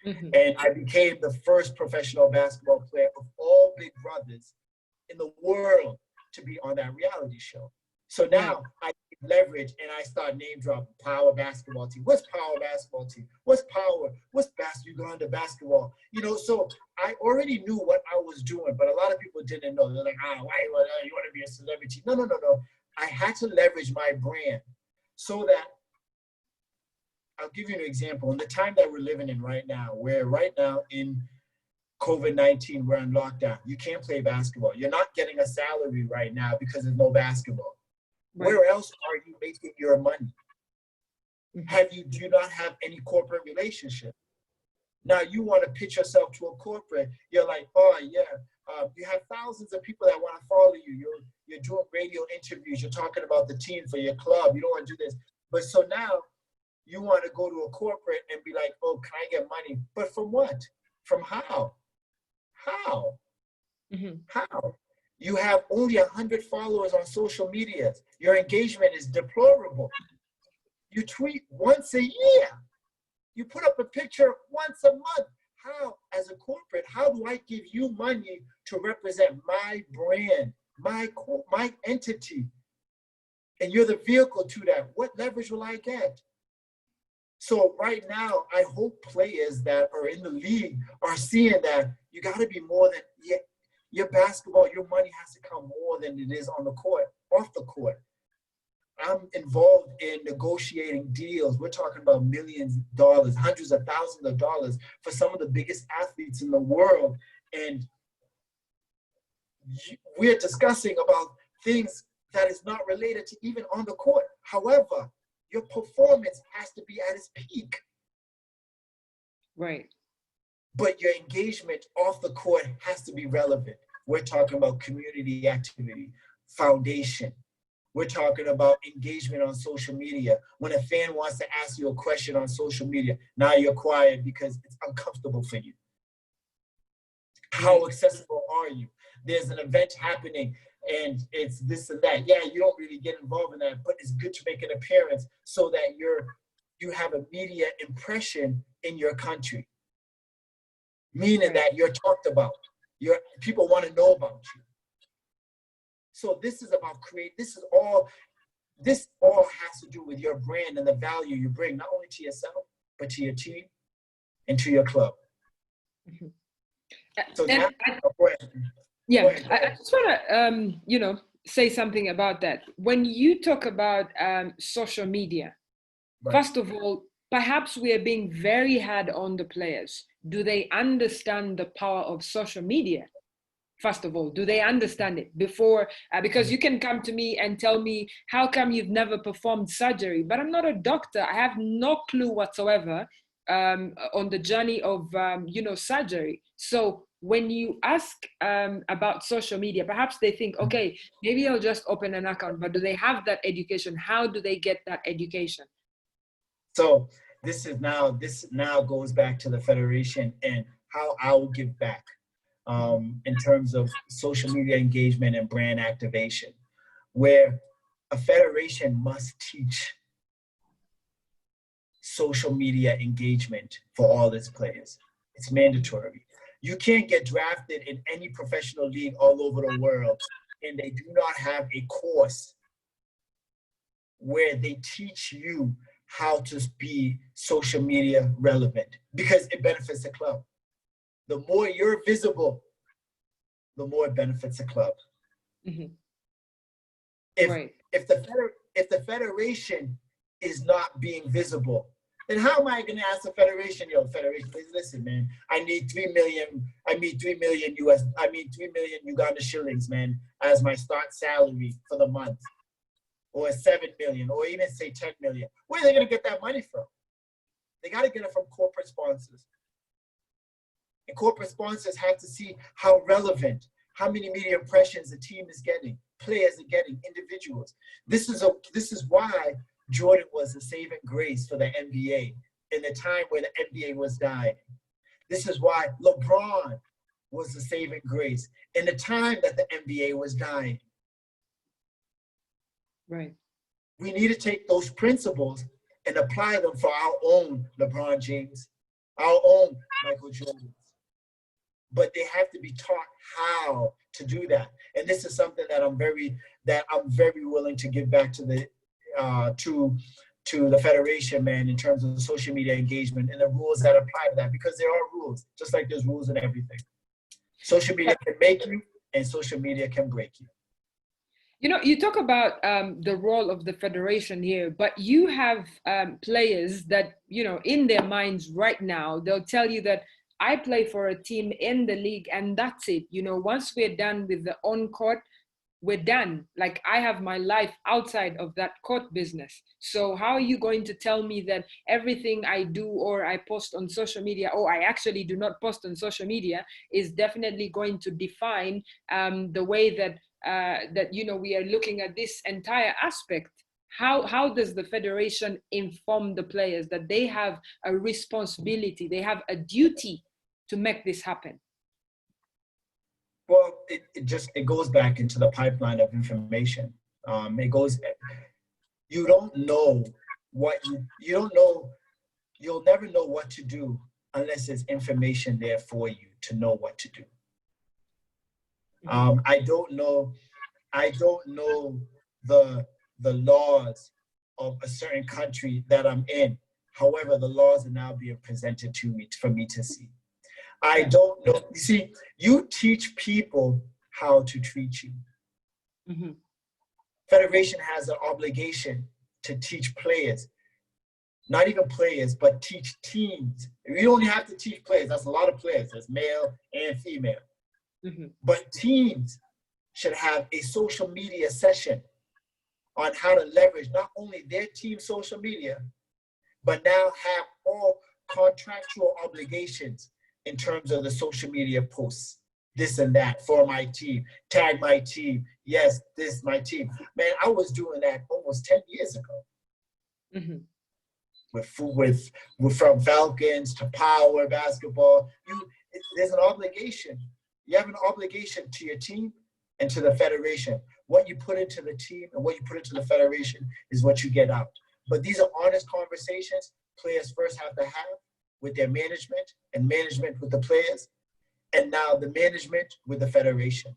And I became the first professional basketball player of all Big Brothers in the world to be on that reality show. So now I leverage and I start name dropping Power Basketball Team. What's Power Basketball Team? What's Power? What's Uganda Basketball? You know, so I already knew what I was doing, but a lot of people didn't know. They're like, why you want to be a celebrity? No. I had to leverage my brand so that I'll give you an example. In the time that we're living in right now, where right now in COVID-19, we're in lockdown. You can't play basketball. You're not getting a salary right now because there's no basketball. Right. Where else are you making your money? Do you not have any corporate relationship? Now you want to pitch yourself to a corporate. You're like, you have thousands of people that want to follow you. You're doing radio interviews. You're talking about the team for your club. You don't want to do this. But so now, you want to go to a corporate and be like, oh, can I get money? But from what? From how? How? How? You have only 100 followers on social media. Your engagement is deplorable. You tweet once a year. You put up a picture once a month. How, as a corporate, how do I give you money to represent my brand, my entity? And you're the vehicle to that. What leverage will I get? So right now, I hope players that are in the league are seeing that you got to be more than your basketball. Your money has to come more than it is on the court, off the court. I'm involved in negotiating deals. We're talking about millions of dollars, hundreds of thousands of dollars for some of the biggest athletes in the world. And we're discussing about things that is not related to even on the court. However, your performance has to be at its peak.
Right.
But your engagement off the court has to be relevant. We're talking about community activity, foundation. We're talking about engagement on social media. When a fan wants to ask you a question on social media, now you're quiet because it's uncomfortable for you. How accessible are you? There's an event happening and it's this and that. Yeah, you don't really get involved in that, but it's good to make an appearance so that you have a media impression in your country. Meaning that you're talked about. People want to know about you. So this is about this all has to do with your brand and the value you bring, not only to yourself, but to your team and to your club.
Mm-hmm.
So now, go ahead.
I just want to, say something about that. When you talk about social media, first of all, perhaps we are being very hard on the players. Do they understand the power of social media? First of all, do they understand it before? Because you can come to me and tell me, how come you've never performed surgery? But I'm not a doctor. I have no clue whatsoever on the journey of, surgery. So when you ask about social media, perhaps they think, okay, maybe I'll just open an account, but do they have that education? How do they get that education?
So this now goes back to the federation and how I will give back. In terms of social media engagement and brand activation, where a federation must teach social media engagement for all its players. It's mandatory. You can't get drafted in any professional league all over the world and they do not have a course where they teach you how to be social media relevant, because it benefits the club. The more you're visible, the more it benefits the club. Mm-hmm. If the federation is not being visible, then how am I going to ask the federation, federation, please listen, man, I need 3 million Uganda shillings, man, as my start salary for the month, or 7 million, or even say 10 million. Where are they going to get that money from? They got to get it from corporate sponsors. And corporate sponsors have to see how relevant, how many media impressions the team is getting, players are getting, individuals. This is why Jordan was the saving grace for the NBA in the time where the NBA was dying. This is why LeBron was the saving grace in the time that the NBA was dying.
Right.
We need to take those principles and apply them for our own LeBron James, our own Michael Jordan. But they have to be taught how to do that. And this is something that I'm very willing to give back to the federation, man, in terms of social media engagement and the rules that apply to that, because there are rules, just like there's rules in everything. Social media can make you and social media can break you.
You talk about the role of the federation here, but you have players that, in their minds right now, they'll tell you that I play for a team in the league and that's it. Once we're done with the on-court, we're done. Like, I have my life outside of that court business. So how are you going to tell me that everything I do or I post on social media, or I actually do not post on social media, is definitely going to define the way that we are looking at this entire aspect? How does the federation inform the players that they have a responsibility, they have a duty to make this happen?
Well, it goes back into the pipeline of information. You don't know you'll never know what to do unless there's information there for you to know what to do. I don't know the laws of a certain country that I'm in. However, the laws are now being presented to me for me to see. I don't know. You see, you teach people how to treat you. Mm-hmm. Federation has an obligation to teach players, not even players, but teach teams. You only have to teach players. That's a lot of players. That's male and female. Mm-hmm. But teams should have a social media session on how to leverage not only their team social media, but now have all contractual obligations in terms of the social media posts. this and that for my team, tag my team. Yes, this is my team. Man, I was doing that almost 10 years ago.
Mm-hmm.
With from Falcons to Power Basketball, there's an obligation. You have an obligation to your team and to the federation. What you put into the team and what you put into the federation is what you get out. But these are honest conversations players first have to have with their management, and management with the players, and now the management with the federation.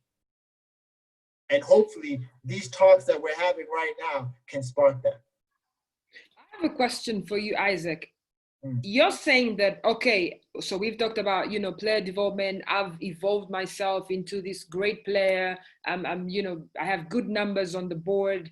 And hopefully these talks that we're having right now can spark that.
I have a question for you, Isaac. You're saying that, okay, so we've talked about, player development. I've evolved myself into this great player. I have good numbers on the board.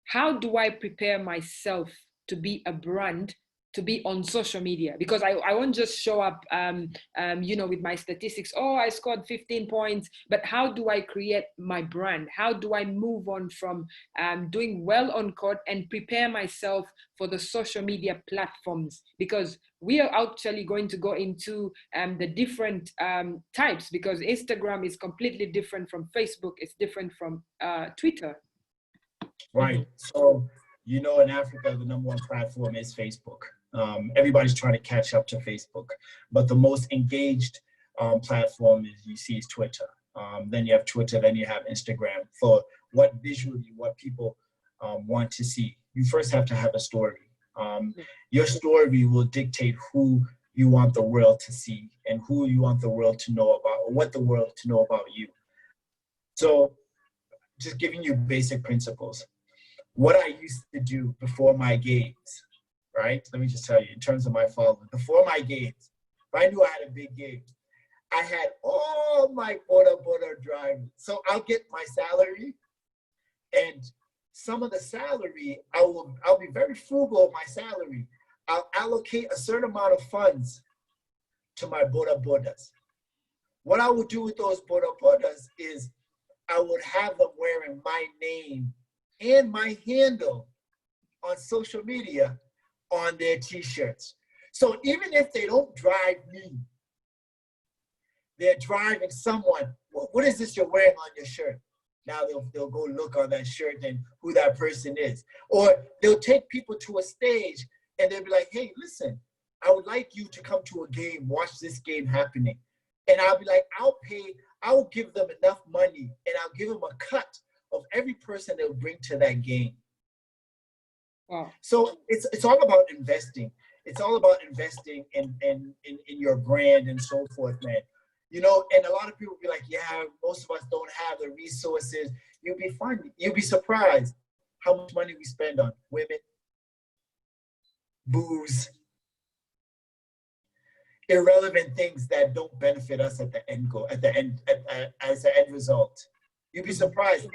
How do I prepare myself to be a brand, to be on social media? Because I won't just show up, with my statistics. Oh, I scored 15 points. But how do I create my brand? How do I move on from doing well on court and prepare myself for the social media platforms? Because we are actually going to go into the different types, because Instagram is completely different from Facebook. It's different from Twitter.
Right. So, in Africa, the #1 platform is Facebook. Everybody's trying to catch up to Facebook, but the most engaged platform you see is Twitter. Then you have Twitter, then you have Instagram for what people want to see. You first have to have a story. Your story will dictate who you want the world to see and who you want the world to know about, or what the world to know about you. So just giving you basic principles. What I used to do before my games, right? Let me just tell you, in terms of my following, before my games, if I knew I had a big game, I had all my border driving. So I'll get my salary, and some of the salary, I'll be very frugal of my salary. I'll allocate a certain amount of funds to my borders. What I would do with those borders is I would have them wearing my name and my handle on social media on their t-shirts. So even if they don't drive me, they're driving someone. What is this you're wearing on your shirt? Now they'll go look on that shirt and who that person is. Or they'll take people to a stage and they'll be like, hey, listen, I would like you to come to a game, watch this game happening. And I'll be like, I'll give them enough money and I'll give them a cut of every person they'll bring to that game.
Wow.
So it's all about investing. It's all about investing in your brand and so forth, man. And a lot of people be like, yeah, most of us don't have the resources. You'll be surprised how much money we spend on women, booze, irrelevant things that don't benefit us at the end goal, as the end result. You'd be surprised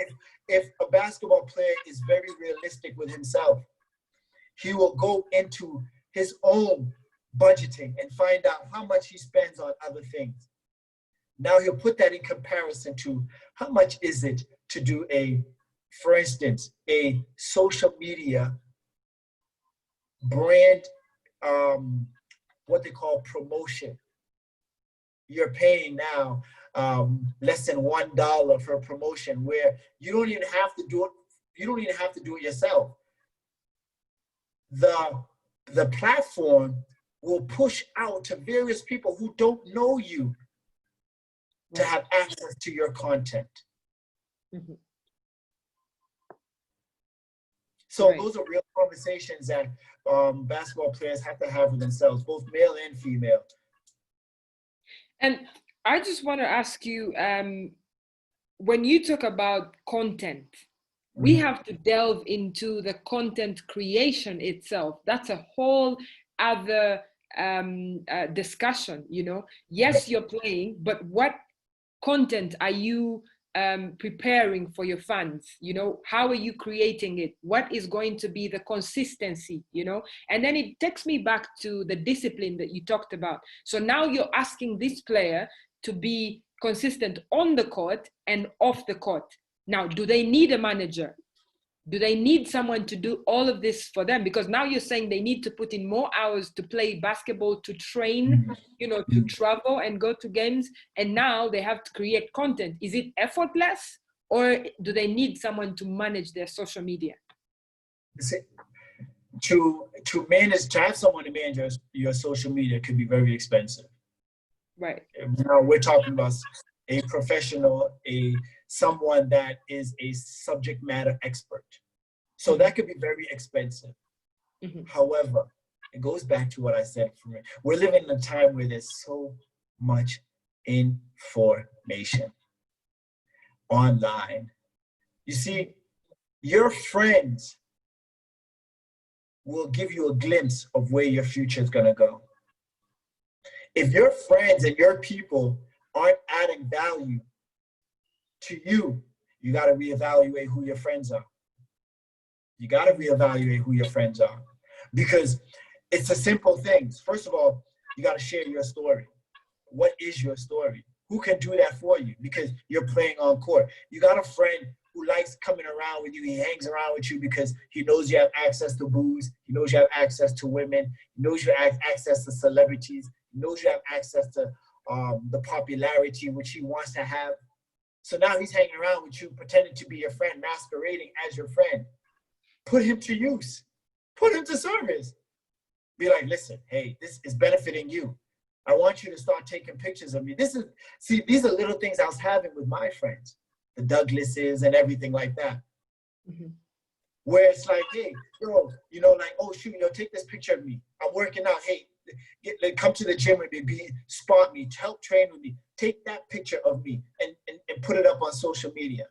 if a basketball player is very realistic with himself. He will go into his own budgeting and find out how much he spends on other things. Now he'll put that in comparison to how much is it to do for instance, a social media brand, what they call promotion. You're paying now less than $1 for a promotion where you don't even have to do it. You don't even have to do it yourself. The platform will push out to various people who don't know you to have access to your content.
Mm-hmm.
So those are real conversations that basketball players have to have with themselves, both male and female.
And I just want to ask you, when you talk about content, we have to delve into the content creation itself. That's a whole other discussion, Yes, you're playing, but what content are you preparing for your fans? How are you creating it? What is going to be the consistency? And then it takes me back to the discipline that you talked about. So now you're asking this player to be consistent on the court and off the court. Now, do they need a manager? Do they need someone to do all of this for them? Because now you're saying they need to put in more hours to play basketball, to train, you know, to travel and go to games. And now they have to create content. Is it effortless, or do they need someone to manage their social media?
To have someone to manage your social media could be very expensive.
Right.
Now we're talking about a professional, someone that is a subject matter expert. So that could be very expensive. However, it goes back to what I said. We're living in a time where there's so much information online. You see, your friends will give you a glimpse of where your future is going to go. If your friends and your people aren't adding value to you, you got to reevaluate who your friends are. You got to reevaluate who your friends are, because it's the simple things. First of all, you got to share your story. What is your story? Who can do that for you? Because you're playing on court. You got a friend who likes coming around with you. He hangs around with you because he knows you have access to booze. He knows you have access to women. He knows you have access to celebrities. He knows you have access to the popularity which he wants to have. So now he's hanging around with you, pretending to be your friend, masquerading as your friend. Put him to use. Put him to service. Be like, listen, hey, this is benefiting you. I want you to start taking pictures of me. These are little things I was having with my friends, the Douglases and everything like that. Where it's like, hey, like, oh, shoot, take this picture of me. I'm working out. Hey, come to the gym with me, spot me, help train with me. Take that picture of me and put it up on social media.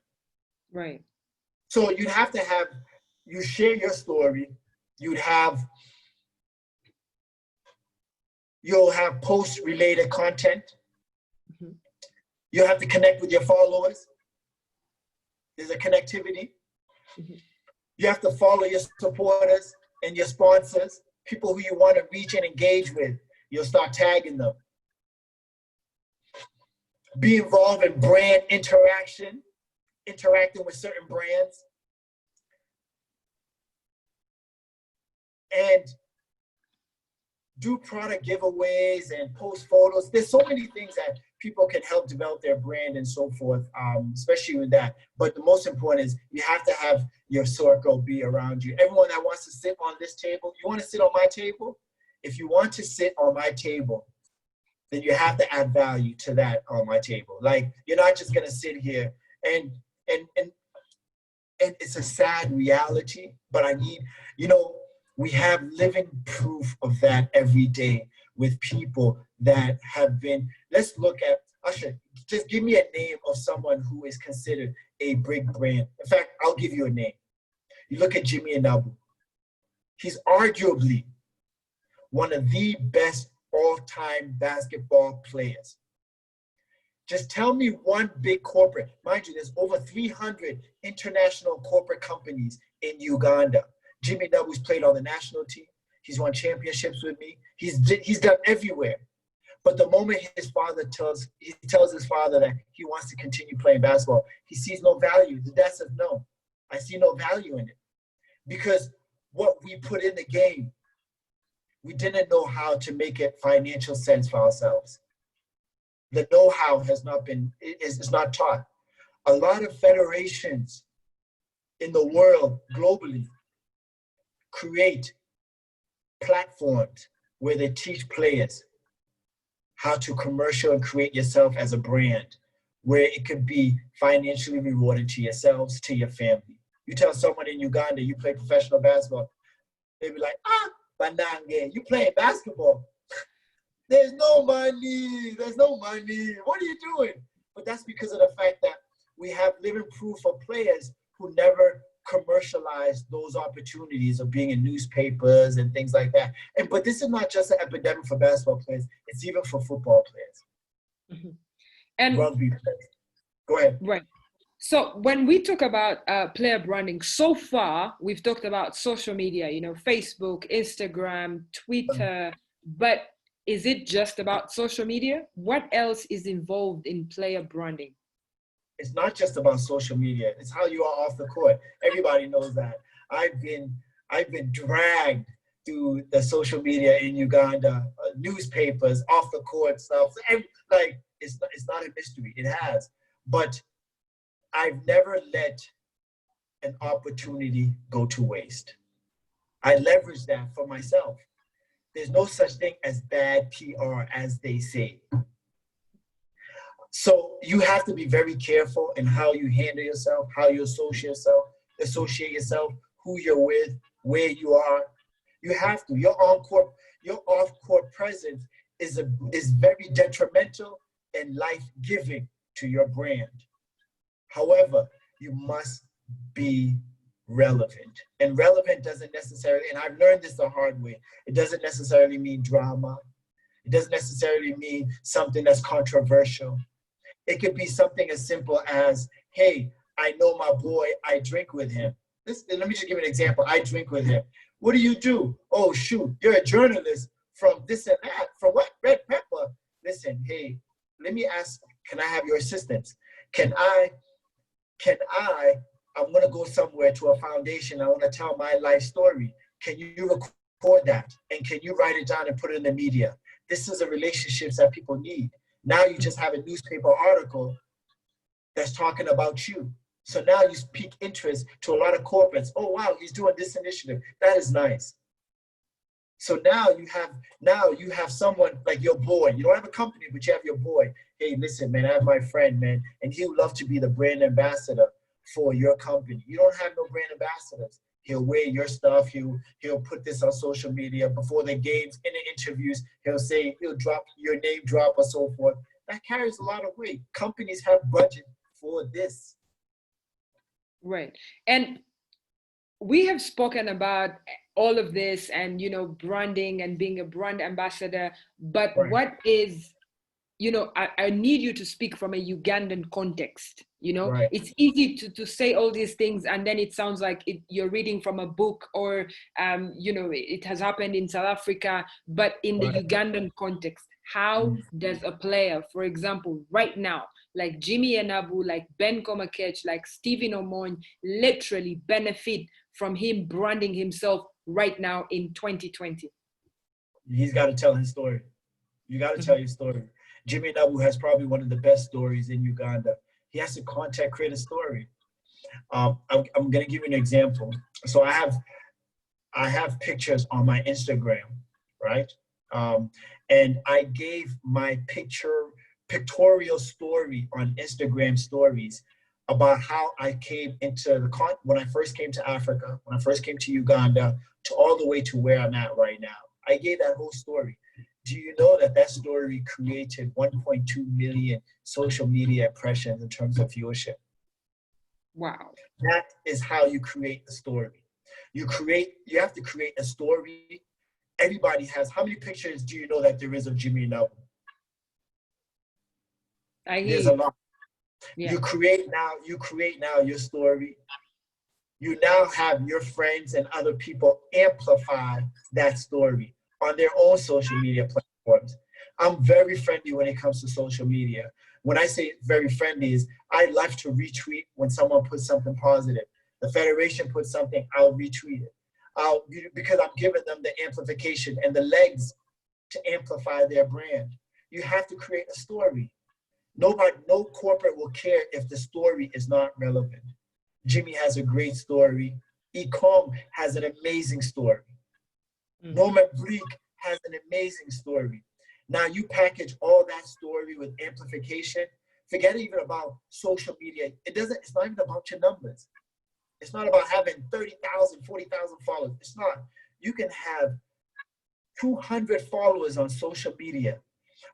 Right.
So you'd have to have, you share your story. You'll have post-related content. You'll have to connect with your followers. There's a connectivity. You have to follow your supporters and your sponsors, people who you want to reach and engage with. You'll start tagging them. Be involved in brand interaction, interacting with certain brands. And do product giveaways and post photos. There's so many things that people can help develop their brand and so forth, especially with that. But the most important is you have to have your circle be around you. Everyone that wants to sit on this table, you want to sit on my table? If you want to sit on my table, then you have to add value to that on my table. Like, you're not just gonna sit here and it's a sad reality, but we have living proof of that every day with people that have been, let's look at, Usher, just give me a name of someone who is considered a big brand. In fact, I'll give you a name. You look at Jimmy Nabu. He's arguably one of the best all-time basketball players. Just tell me one big corporate. Mind you, there's over 300 international corporate companies in Uganda. Jimmy Nabu's played on the national team. He's won championships with me. He's done everywhere. But the moment his father tells his father that he wants to continue playing basketball, he sees no value. The dad says, no, I see no value in it. Because what we put in the game, we didn't know how to make it financial sense for ourselves. The know-how is not taught. A lot of federations in the world globally create platforms where they teach players how to commercial and create yourself as a brand, where it could be financially rewarding to yourselves, to your family. You tell someone in Uganda you play professional basketball, they'd be like, Banange, you playing basketball? There's no money, what are you doing? But that's because of the fact that we have living proof of players who never commercialize those opportunities of being in newspapers and things like that. But this is not just an epidemic for basketball players, it's even for football players.
And
rugby players. Go ahead.
Right. So when we talk about player branding, so far we've talked about social media, Facebook, Instagram, Twitter, but is it just about social media? What else is involved in player branding?
It's not just about social media. It's how you are off the court. Everybody knows that. I've been dragged through the social media in Uganda, newspapers, off the court stuff. And like it's not a mystery. It has, but I've never let an opportunity go to waste. I leverage that for myself. There's no such thing as bad PR, as they say. So you have to be very careful in how you handle yourself, how you associate yourself, who you're with, where you are. You have to. Your off-court presence is very detrimental and life-giving to your brand. However, you must be relevant. And relevant doesn't necessarily, and I've learned this the hard way, it doesn't necessarily mean drama. It doesn't necessarily mean something that's controversial. It could be something as simple as, hey, I know my boy, I drink with him. Let me just give you an example. I drink with him. What do you do? Oh, shoot, you're a journalist from this and that. From what? Red Pepper. Listen, hey, let me ask, can I have your assistance? I'm going to go somewhere to a foundation. I want to tell my life story. Can you record that? And can you write it down and put it in the media? This is the relationships that people need. Now you just have a newspaper article that's talking about you. So now you pique interest to a lot of corporates. Oh, wow, he's doing this initiative. That is nice. So now you have someone like your boy. You don't have a company, but you have your boy. Hey, listen, man, I have my friend, man, and he would love to be the brand ambassador for your company. You don't have no brand ambassadors. He'll wear your stuff. He'll put this on social media before the games, in the interviews. He'll drop your name drop or so forth. That carries a lot of weight. Companies have budget for this.
Right. And we have spoken about all of this and, you know, branding and being a brand ambassador, but
right.
What is, you know, I need you to speak from a Ugandan context. You know,
right.
It's easy to say all these things and then it sounds like you're reading from a book or, you know, it has happened in South Africa, but in the
right.
Ugandan context, how does a player, for example, right now, like Jimmy Enabu, like Ben Komakech, like Stephen Omon, literally benefit from him branding himself right now in 2020?
He's got to tell his story. You got to tell your story. Jimmy Enabu has probably one of the best stories in Uganda. He has to create a story. I'm going to give you an example. So I have pictures on my Instagram, right? And I gave my pictorial story on Instagram stories about how I came into when I first came to Africa, when I first came to Uganda, to all the way to where I'm at right now. I gave that whole story. Do you know that story created 1.2 million social media impressions in terms of viewership?
Wow.
That is how you create a story. You have to create a story. Everybody has, how many pictures do you know that there is of Jimmy Enabu? There's a lot. Yeah. You create now your story. You now have your friends and other people amplify that story on their own social media platforms. I'm very friendly when it comes to social media. When I say very friendly is I like to retweet when someone puts something positive. The Federation puts something, I'll retweet it. Because I'm giving them the amplification and the legs to amplify their brand. You have to create a story. No corporate will care if the story is not relevant. Jimmy has a great story. Ecom has an amazing story. Norman Bleak has an amazing story. Now you package all that story with amplification. Forget even about social media. It's not even about your numbers. It's not about having 30,000, 40,000 followers. It's not. You can have 200 followers on social media,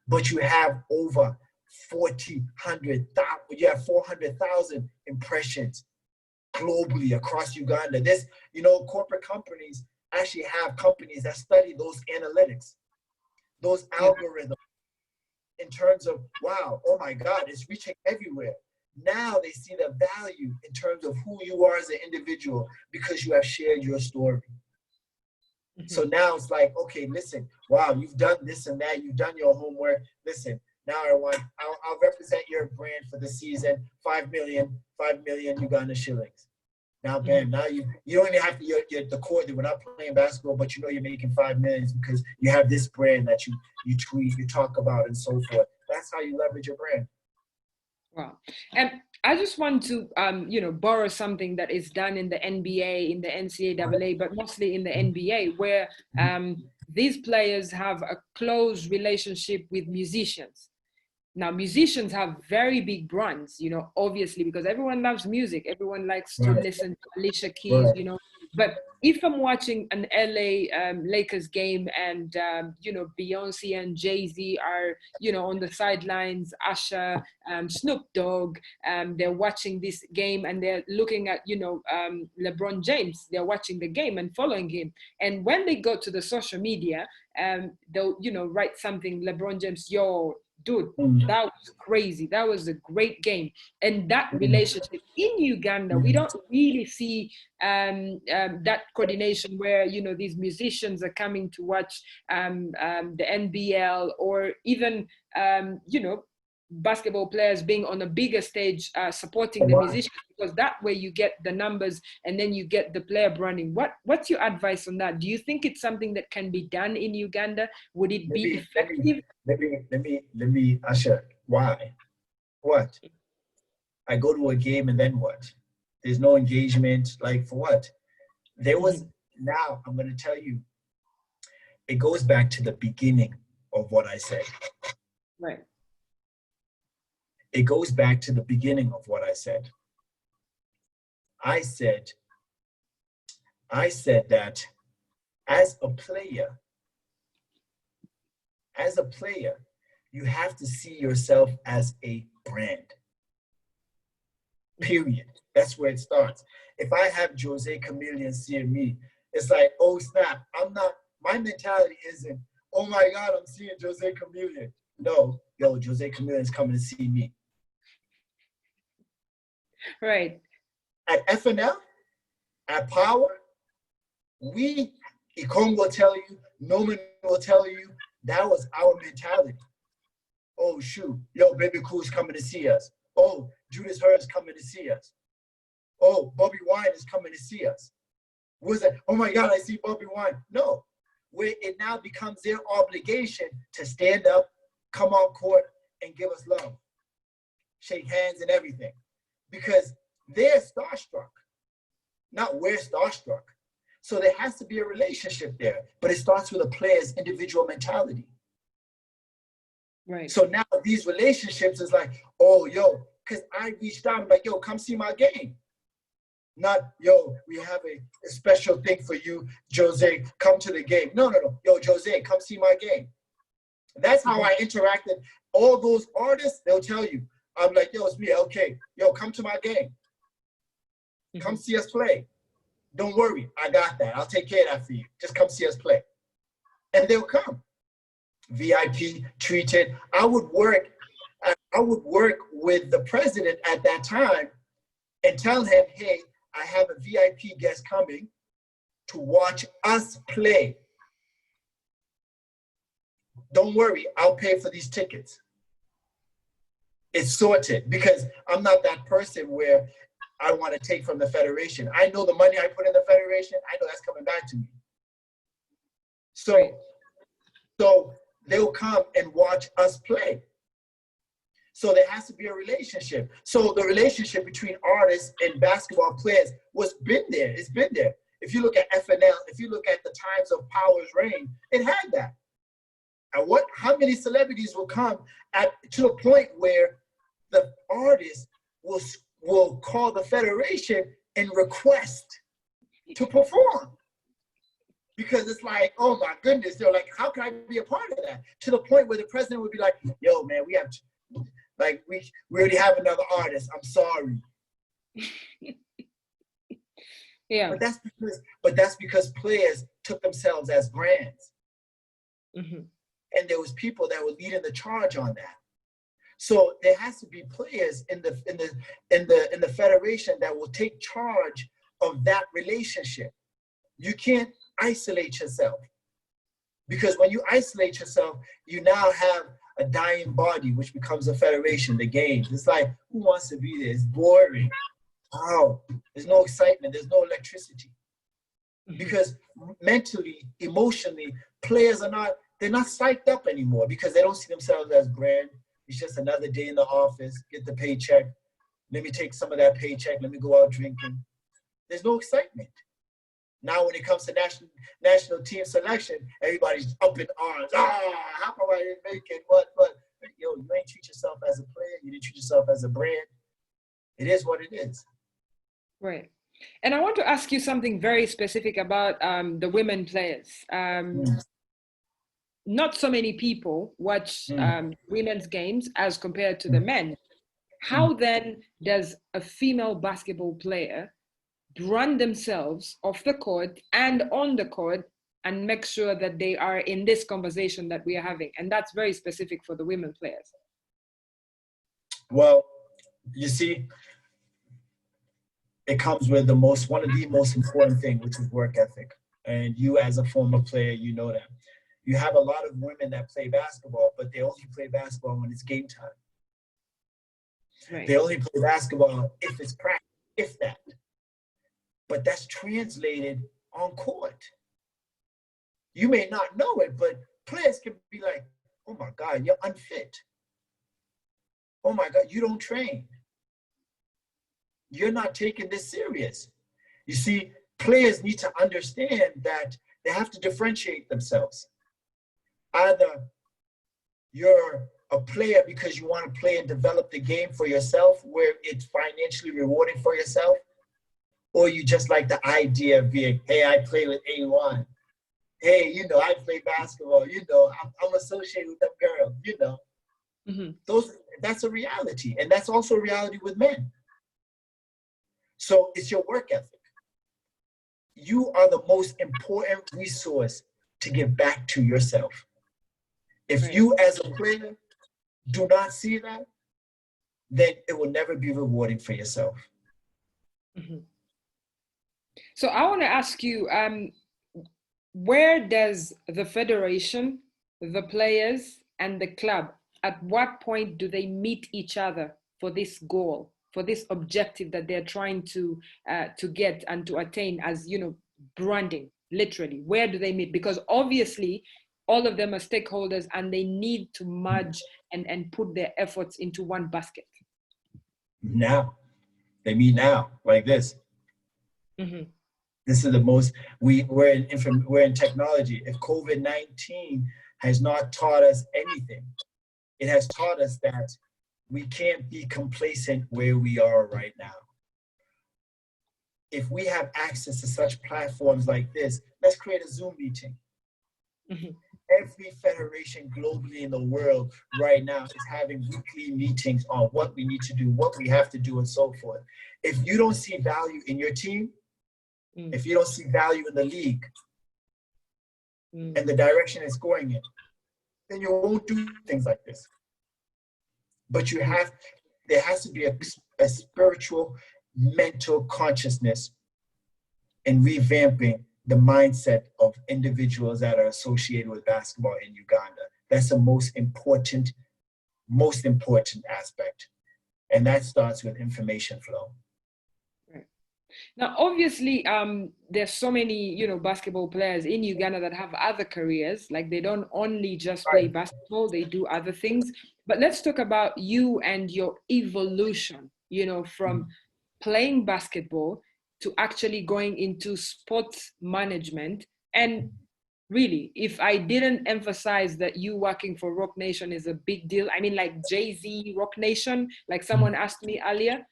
but you have over 400,000 impressions globally across Uganda. Corporate companies actually have companies that study those analytics, those algorithms in terms of, wow, oh my God, it's reaching everywhere. Now they see the value in terms of who you are as an individual because you have shared your story. So now it's like, okay, listen, wow, you've done this and that, you've done your homework. Listen, Now I'll represent your brand for the season, 5 million Uganda shillings. Now, bam, now you don't even have to, you're the court, we're not playing basketball, but you know you're making 5 million because you have this brand that you tweet, you talk about, and so forth. That's how you leverage your brand.
Wow. And I just want to, borrow something that is done in the NBA, in the NCAA, but mostly in the NBA, where these players have a close relationship with musicians. Now, musicians have very big brands, obviously, because everyone loves music. Everyone likes to listen to Alicia Keys, But if I'm watching an LA Lakers game and, Beyonce and Jay-Z are, on the sidelines, Usher, Snoop Dogg, they're watching this game and they're looking at, LeBron James, they're watching the game and following him. And when they go to the social media, they'll, write something, LeBron James, yo, dude, that was crazy. That was a great game. And that relationship in Uganda, we don't really see that coordination where, these musicians are coming to watch the NBL or even, basketball players being on a bigger stage supporting the musicians, because that way you get the numbers and then you get the player branding. What's your advice on that? Do you think it's something that can be done in Uganda? Would it be effective?
Let me Usher. Why? What? I go to a game and then what? There's no engagement. Like, for what? There was, now I'm going to tell you, it goes back to the beginning of what I said.
Right.
It goes back to the beginning of what I said. I said that as a player, you have to see yourself as a brand. Period. That's where it starts. If I have Jose Chameleon seeing me, it's like, oh snap, my mentality isn't, oh my God, I'm seeing Jose Chameleon. No, yo, Jose Chameleon's coming to see me.
Right.
At FNL, at Power, Ikong will tell you, Norman will tell you, that was our mentality. Oh shoot, yo, Baby Cool's coming to see us. Oh, Judas Hurd's coming to see us. Oh, Bobby Wine is coming to see us. Was it, oh my God, I see Bobby Wine. No, where it now becomes their obligation to stand up, come on court, and give us love. Shake hands and everything. Because they're starstruck, not we're starstruck. So there has to be a relationship there, but it starts with a player's individual mentality.
Right.
So now these relationships is like, oh, yo, because I reached out, I'm like, yo, come see my game. Not, yo, we have a special thing for you, Jose, come to the game. No. Yo, Jose, come see my game. That's how I interacted. All those artists, they'll tell you. I'm like, yo, it's me, okay. Yo, come to my game. Come see us play. Don't worry, I got that. I'll take care of that for you. Just come see us play. And they'll come. VIP, treated. I would work with the president at that time and tell him, hey, I have a VIP guest coming to watch us play. Don't worry, I'll pay for these tickets. It's sorted, because I'm not that person where I want to take from the federation. I know the money I put in the federation, I know that's coming back to me. So they'll come and watch us play. So there has to be a relationship. So the relationship between artists and basketball players was been there. It's been there. If you look at FNL, if you look at the times of Power's reign, it had that. And how many celebrities will come to the point where the artist will call the federation and request to perform? Because it's like, oh my goodness, they're like, how can I be a part of that? To the point where the president would be like, yo, man, we already have another artist. I'm sorry.
Yeah.
But that's because players took themselves as brands.
Mm-hmm.
And there was people that were leading the charge on that. So there has to be players in the federation that will take charge of that relationship. You can't isolate yourself, because when you isolate yourself, you now have a dying body, which becomes a federation, the games. It's like, who wants to be there? It's boring. Wow. There's no excitement. There's no electricity. Because mentally, emotionally, players they're not psyched up anymore because they don't see themselves as brand. It's just another day in the office, get the paycheck. Let me take some of that paycheck. Let me go out drinking. There's no excitement. Now, when it comes to national team selection, everybody's up in arms. How come I didn't make it? What? Yo, you ain't treat yourself as a player. You didn't treat yourself as a brand. It is what it is.
Right. And I want to ask you something very specific about the women players. Not so many people watch women's games as compared to the men. How then does a female basketball player brand themselves off the court and on the court and make sure that they are in this conversation that we are having? And that's very specific for the women players.
Well, you see, it comes with one of the most important things, which is work ethic. And you as a former player, you know that. You have a lot of women that play basketball, but they only play basketball when it's game time. Right. They only play basketball if it's practice, if that. But that's translated on court. You may not know it, but players can be like, oh my God, you're unfit. Oh my God, you don't train. You're not taking this serious. You see, players need to understand that they have to differentiate themselves. Either you're a player because you want to play and develop the game for yourself where it's financially rewarding for yourself, or you just like the idea of being, hey, I play with A1. Hey, I play basketball. I'm associated with them girls, That's a reality. And that's also a reality with men. So it's your work ethic. You are the most important resource to give back to yourself. If you as a player do not see that, then it will never be rewarding for yourself.
So I want to ask you, where does the federation, the players, and the club, at what point do they meet each other for this goal, for this objective that they're trying to get and to attain as, branding, literally? Where do they meet? Because obviously, all of them are stakeholders and they need to merge and put their efforts into one basket.
Now, they meet now, like this. This is the most, we're in technology. If COVID-19 has not taught us anything, it has taught us that we can't be complacent where we are right now. If we have access to such platforms like this, let's create a Zoom meeting. Every federation globally in the world right now is having weekly meetings on what we need to do, what we have to do, and so forth. If you don't see value in your team, if you don't see value in the league and the direction it's going in, then you won't do things like this. But there has to be a spiritual, mental consciousness in revamping the mindset of individuals that are associated with basketball in Uganda. That's the most important aspect. And that starts with information flow.
Now, obviously, there's so many, basketball players in Uganda that have other careers. Like, they don't only just play basketball, they do other things. But let's talk about you and your evolution, from playing basketball to actually going into sports management. And really, if I didn't emphasize that you working for Rock Nation is a big deal, I mean, like Jay-Z, Rock Nation, like someone asked me earlier,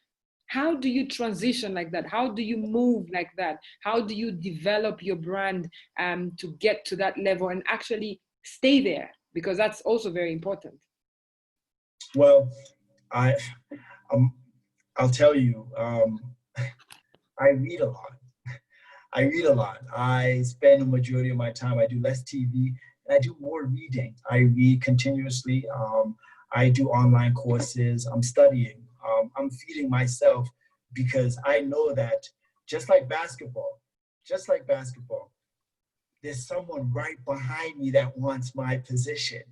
how do you transition like that? How do you move like that? How do you develop your brand to get to that level and actually stay there? Because that's also very important.
Well, I'll tell you, I read a lot. I spend the majority of my time, I do less TV, and I do more reading. I read continuously. I do online courses. I'm studying. I'm feeding myself because I know that just like basketball, there's someone right behind me that wants my position.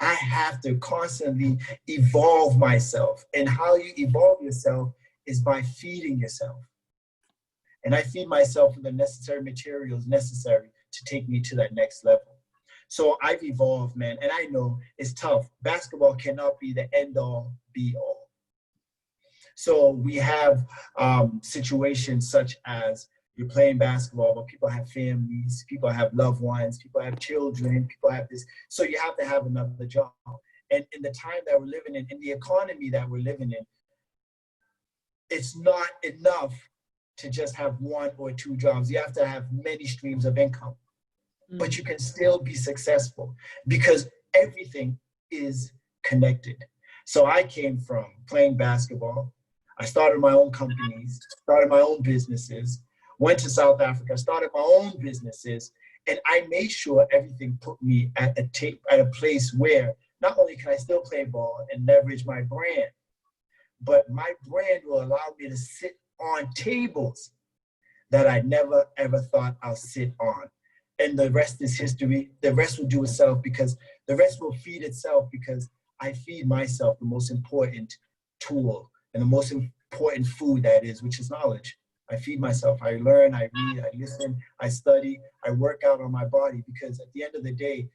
I have to constantly evolve myself. And how you evolve yourself is by feeding yourself. And I feed myself with the necessary materials necessary to take me to that next level. So I've evolved, man, and I know it's tough. Basketball cannot be the end all, be all. So we have situations such as you're playing basketball, but people have families, people have loved ones, people have children, people have this. So you have to have another job. And in the time that we're living in the economy that we're living in, it's not enough to just have one or two jobs. You have to have many streams of income, but you can still be successful because everything is connected. So I came from playing basketball. I started my own companies, started my own businesses, went to South Africa, started my own businesses, and I made sure everything put me at a place where not only can I still play ball and leverage my brand, but my brand will allow me to sit on tables that I never ever thought I'll sit on. And the rest is history. The rest will do itself because the rest will feed itself because I feed myself the most important tool and the most important food that is, which is knowledge. I feed myself. I learn, I read, I listen, I study, I work out on my body because at the end of the day,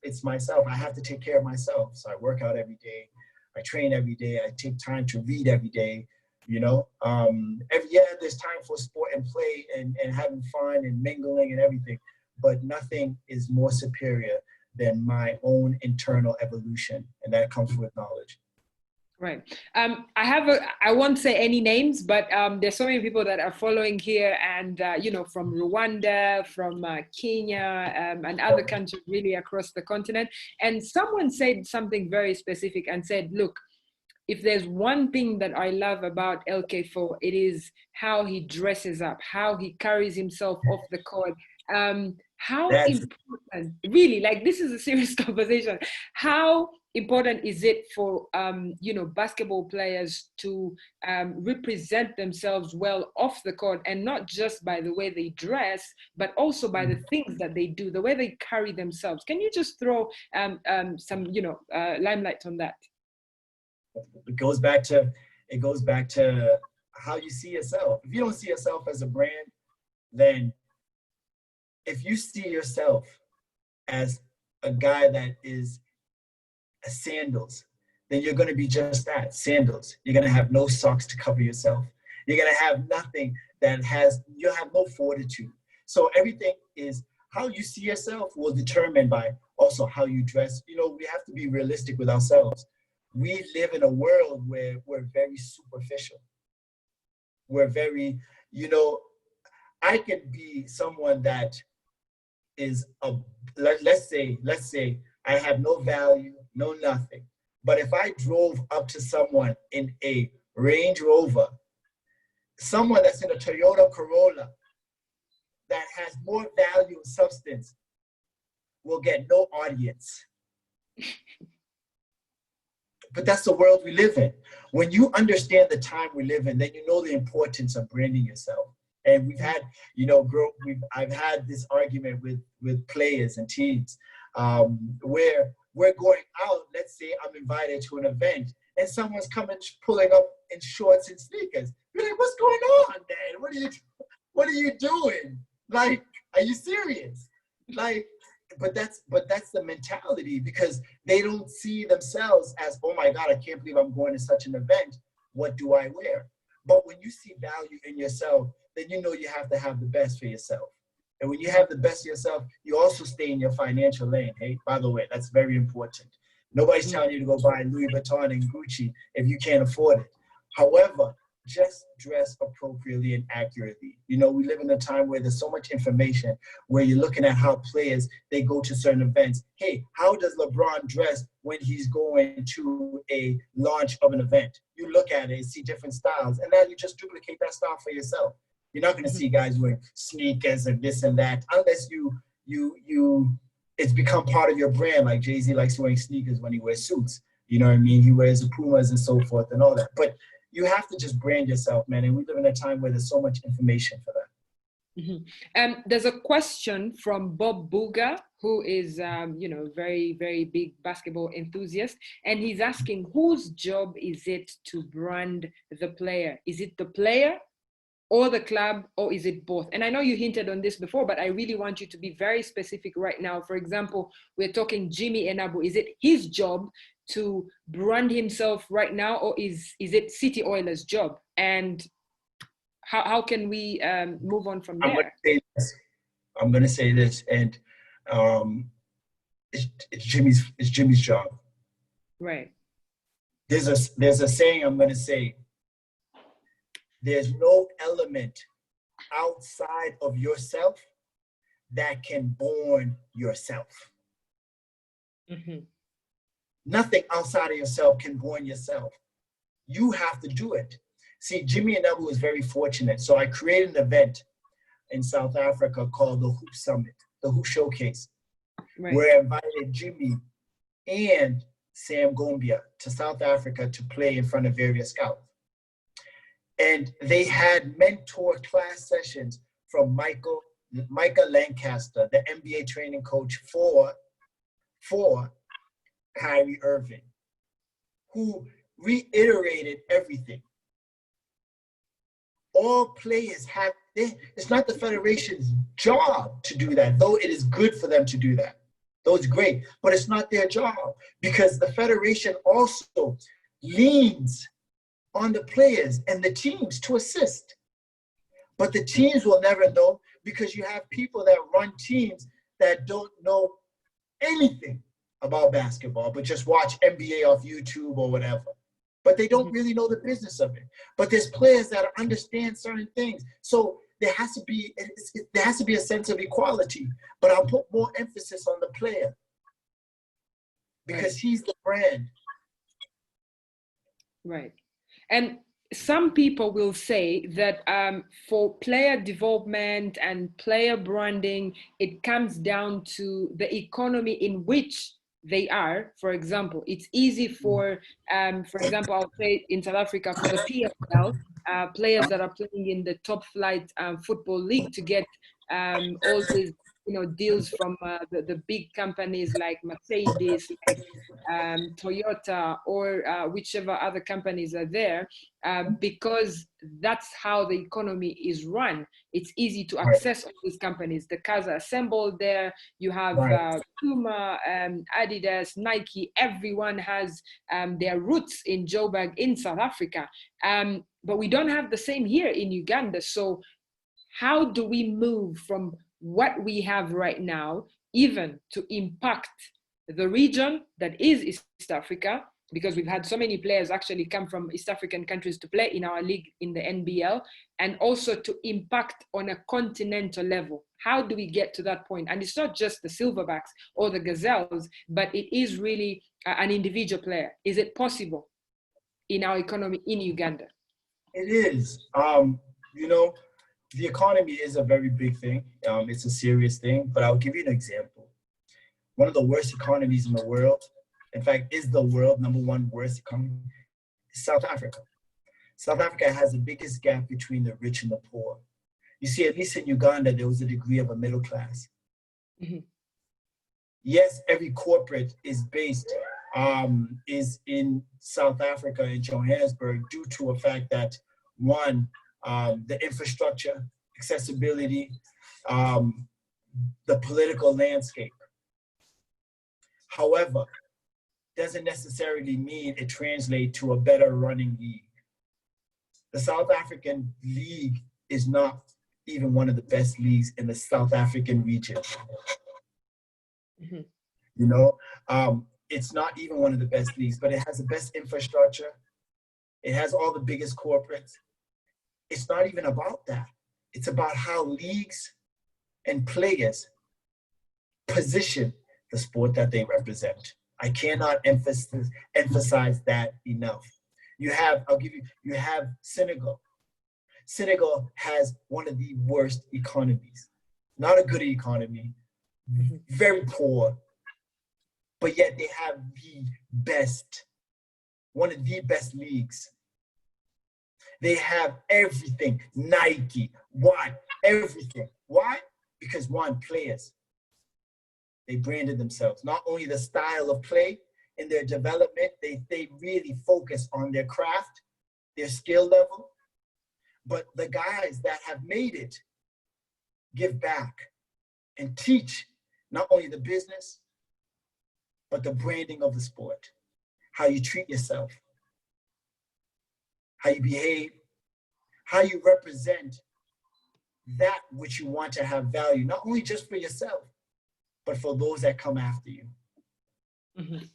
it's myself. I have to take care of myself. So I work out every day. I train every day. I take time to read every day. You know, there's time for sport and play and having fun and mingling and everything, but nothing is more superior than my own internal evolution, and that comes with knowledge.
Right. I won't say any names, but there's so many people that are following here and, from Rwanda, from Kenya, and other countries really across the continent. And someone said something very specific and said, look, if there's one thing that I love about LK4, it is how he dresses up, how he carries himself off the court. How important, really, like this is a serious conversation. How important is it for, basketball players to represent themselves well off the court, and not just by the way they dress, but also by the things that they do, the way they carry themselves? Can you just throw some, limelight on that?
It goes back to how you see yourself. If you don't see yourself as a brand, then if you see yourself as a guy that is sandals, then you're going to be just that, sandals. You're going to have no socks to cover yourself. You're going to have nothing you'll have no fortitude. So everything is how you see yourself will determine by also how you dress. You know, we have to be realistic with ourselves. We live in a world where we're very superficial. We're very, I could be someone that is let's say I have no value, no nothing. But if I drove up to someone in a Range Rover, someone that's in a Toyota Corolla that has more value and substance will get no audience. But that's the world we live in. When you understand the time we live in, then you know the importance of branding yourself. And we've had, I've had this argument with players and teams where we're going out. Let's say I'm invited to an event and someone's coming, pulling up in shorts and sneakers. You're like, what's going on, man? What are you doing? Like, are you serious? Like, but that's the mentality, because they don't see themselves as, oh my God, I can't believe I'm going to such an event. What do I wear? But when you see value in yourself, then you know you have to have the best for yourself. And when you have the best of yourself, you also stay in your financial lane. Hey, by the way, that's very important. Nobody's telling you to go buy Louis Vuitton and Gucci if you can't afford it. However, just dress appropriately and accurately. We live in a time where there's so much information, where you're looking at how players, they go to certain events. Hey, how does LeBron dress when he's going to a launch of an event? You look at it and see different styles, and then you just duplicate that style for yourself. You're not going to see guys wearing sneakers and this and that, unless it's become part of your brand. Like Jay-Z likes wearing sneakers when he wears suits. You know what I mean? He wears the Pumas and so forth and all that. But you have to just brand yourself, man. And we live in a time where there's so much information for that.
There's a question from Bob Booger, who is, very, very big basketball enthusiast. And he's asking, whose job is it to brand the player? Is it the player or the club, or is it both? And I know you hinted on this before, but I really want you to be very specific right now. For example, we're talking Jimmy Enabu. Is it his job to brand himself right now, or is it City Oilers' job? And how can we move on from there?
I'm going to say this, and it's Jimmy's job.
Right.
There's a saying I'm going to say. There's no element outside of yourself that can born yourself.
Mm-hmm.
Nothing outside of yourself can born yourself. You have to do it. See, Jimmy and Ebu was very fortunate. So I created an event in South Africa called the Hoop Summit, the Hoop Showcase,
right.
where I invited Jimmy and Sam Gombia to South Africa to play in front of various scouts. And they had mentor class sessions from Micah Lancaster, the NBA training coach for Kyrie Irving, who reiterated everything. All players have, it's not the federation's job to do that, though it is good for them to do that. Though it's great, but it's not their job, because the federation also leans on the players and the teams to assist. But the teams will never know, because you have people that run teams that don't know anything about basketball, but just watch NBA off YouTube or whatever. But they don't really know the business of it. But there's players that understand certain things. So there has to be a sense of equality. But I'll put more emphasis on the player, because he's the brand.
Right. And some people will say that for player development and player branding, it comes down to the economy in which they are. For example, it's easy for example, I'll say in South Africa for the PSL, players that are playing in the top flight football league to get all these deals from the big companies like Mercedes, like Toyota, or whichever other companies are there, because that's how the economy is run. It's easy to access all these companies. The cars are assembled there. You have Puma, Adidas, Nike. Everyone has their roots in Joburg in South Africa. But we don't have the same here in Uganda. So how do we move from what we have right now, even to impact the region that is East Africa, because we've had so many players actually come from East African countries to play in our league in the NBL, and also to impact on a continental level? How do we get to that point? And it's not just the Silverbacks or the Gazelles, but it is really an individual player. Is it possible in our economy in Uganda?
It is. The economy is a very big thing. It's a serious thing, but I'll give you an example. One of the worst economies in the world, in fact, is the world number one worst economy, is South Africa. South Africa has the biggest gap between the rich and the poor. You see, at least in Uganda, there was a degree of a middle class. Mm-hmm. Yes, every corporate is based, is in South Africa, in Johannesburg, due to a fact that, one, the infrastructure, accessibility, the political landscape. However, doesn't necessarily mean it translates to a better running league. The South African league is not even one of the best leagues in the South African region. Mm-hmm. It's not even one of the best leagues, but it has the best infrastructure. It has all the biggest corporates. It's not even about that. It's about how leagues and players position the sport that they represent. I cannot emphasize that enough. You have Senegal. Senegal has one of the worst economies. Not a good economy, very poor, but yet they have one of the best leagues. They have everything, Nike, everything. Why? Because one, players. They branded themselves. Not only the style of play in their development, they really focus on their craft, their skill level, but the guys that have made it give back and teach not only the business, but the branding of the sport, how you treat yourself, how you behave, how you represent that which you want to have value, not only just for yourself, but for those that come after you.
Mm-hmm.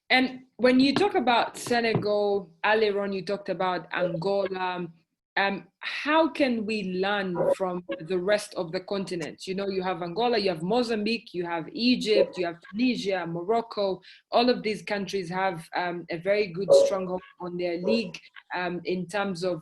And when you talk about Senegal, earlier on you talked about Angola, how can we learn from the rest of the continent? You know, you have Angola, you have Mozambique, you have Egypt, you have Tunisia, Morocco. All of these countries have a very good stronghold on their league in terms of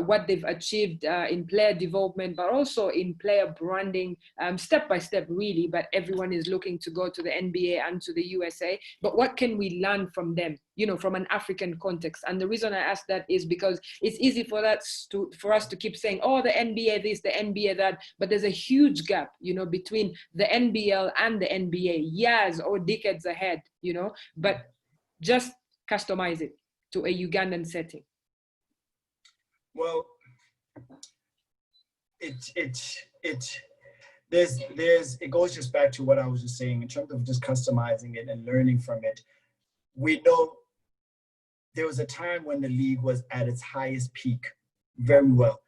what they've achieved in player development, but also in player branding, step by step, really. But everyone is looking to go to the NBA and to the USA. But what can we learn from them, you know, from an African context? And the reason I ask that is because it's easy for us to keep saying, oh, the NBA this, the NBA that, but there's a huge gap, you know, between the NBL and the NBA, years or decades ahead, you know, but just customize it to a Ugandan setting.
Well, it goes just back to what I was just saying in terms of just customizing it and learning from it. We know there was a time when the league was at its highest peak, very well.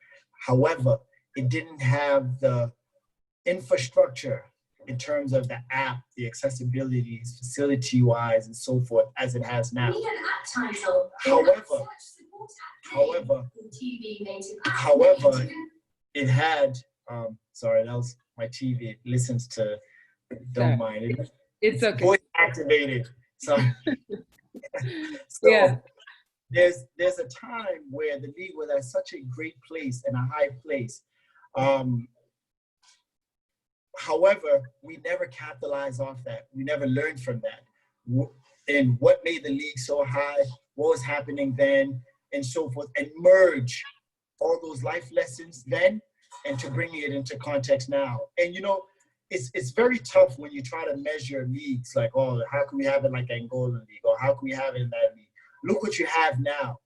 However, it didn't have the infrastructure in terms of the app, the accessibilities, facility-wise, and so forth, as it has now. However, it had, sorry, that was my TV. It listens to, don't mind it.
It's okay.
Voice activated. So,
yeah.
There's a time where the league was at such a great place and a high place. However, we never capitalized off that. We never learned from that. And what made the league so high, what was happening then, and so forth, and merge all those life lessons then and to bring it into context now. And you know, it's very tough when you try to measure leagues like, oh, how can we have it like Angola League, or how can we have it in that league? Look what you have now.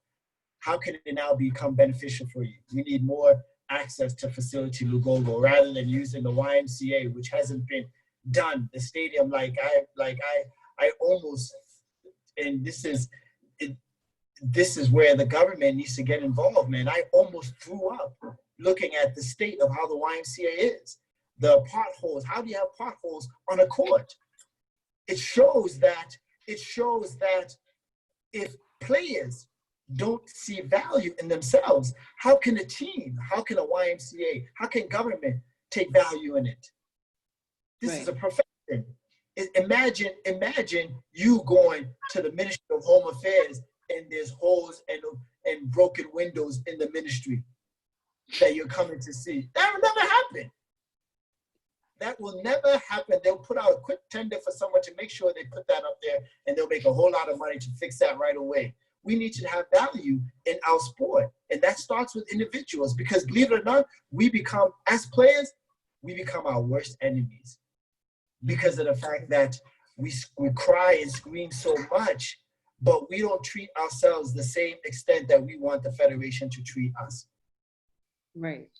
How can it now become beneficial for you? We need more access to facility Lugogo rather than using the YMCA, which hasn't been done. The stadium, I almost, and this is where the government needs to get involved, man. I almost threw up looking at the state of how the YMCA is. The potholes, how do you have potholes on a court? It shows that if players don't see value in themselves, how can a team, how can a YMCA, how can government take value in it? This is a profession. Imagine you going to the Ministry of Home Affairs and there's holes and broken windows in the ministry that you're coming to see. That will never happen. That will never happen. They'll put out a quick tender for someone to make sure they put that up there, and they'll make a whole lot of money to fix that right away. We need to have value in our sport. And that starts with individuals, because believe it or not, as players, we become our worst enemies because of the fact that we cry and scream so much, but we don't treat ourselves the same extent that we want the federation to treat us. Right.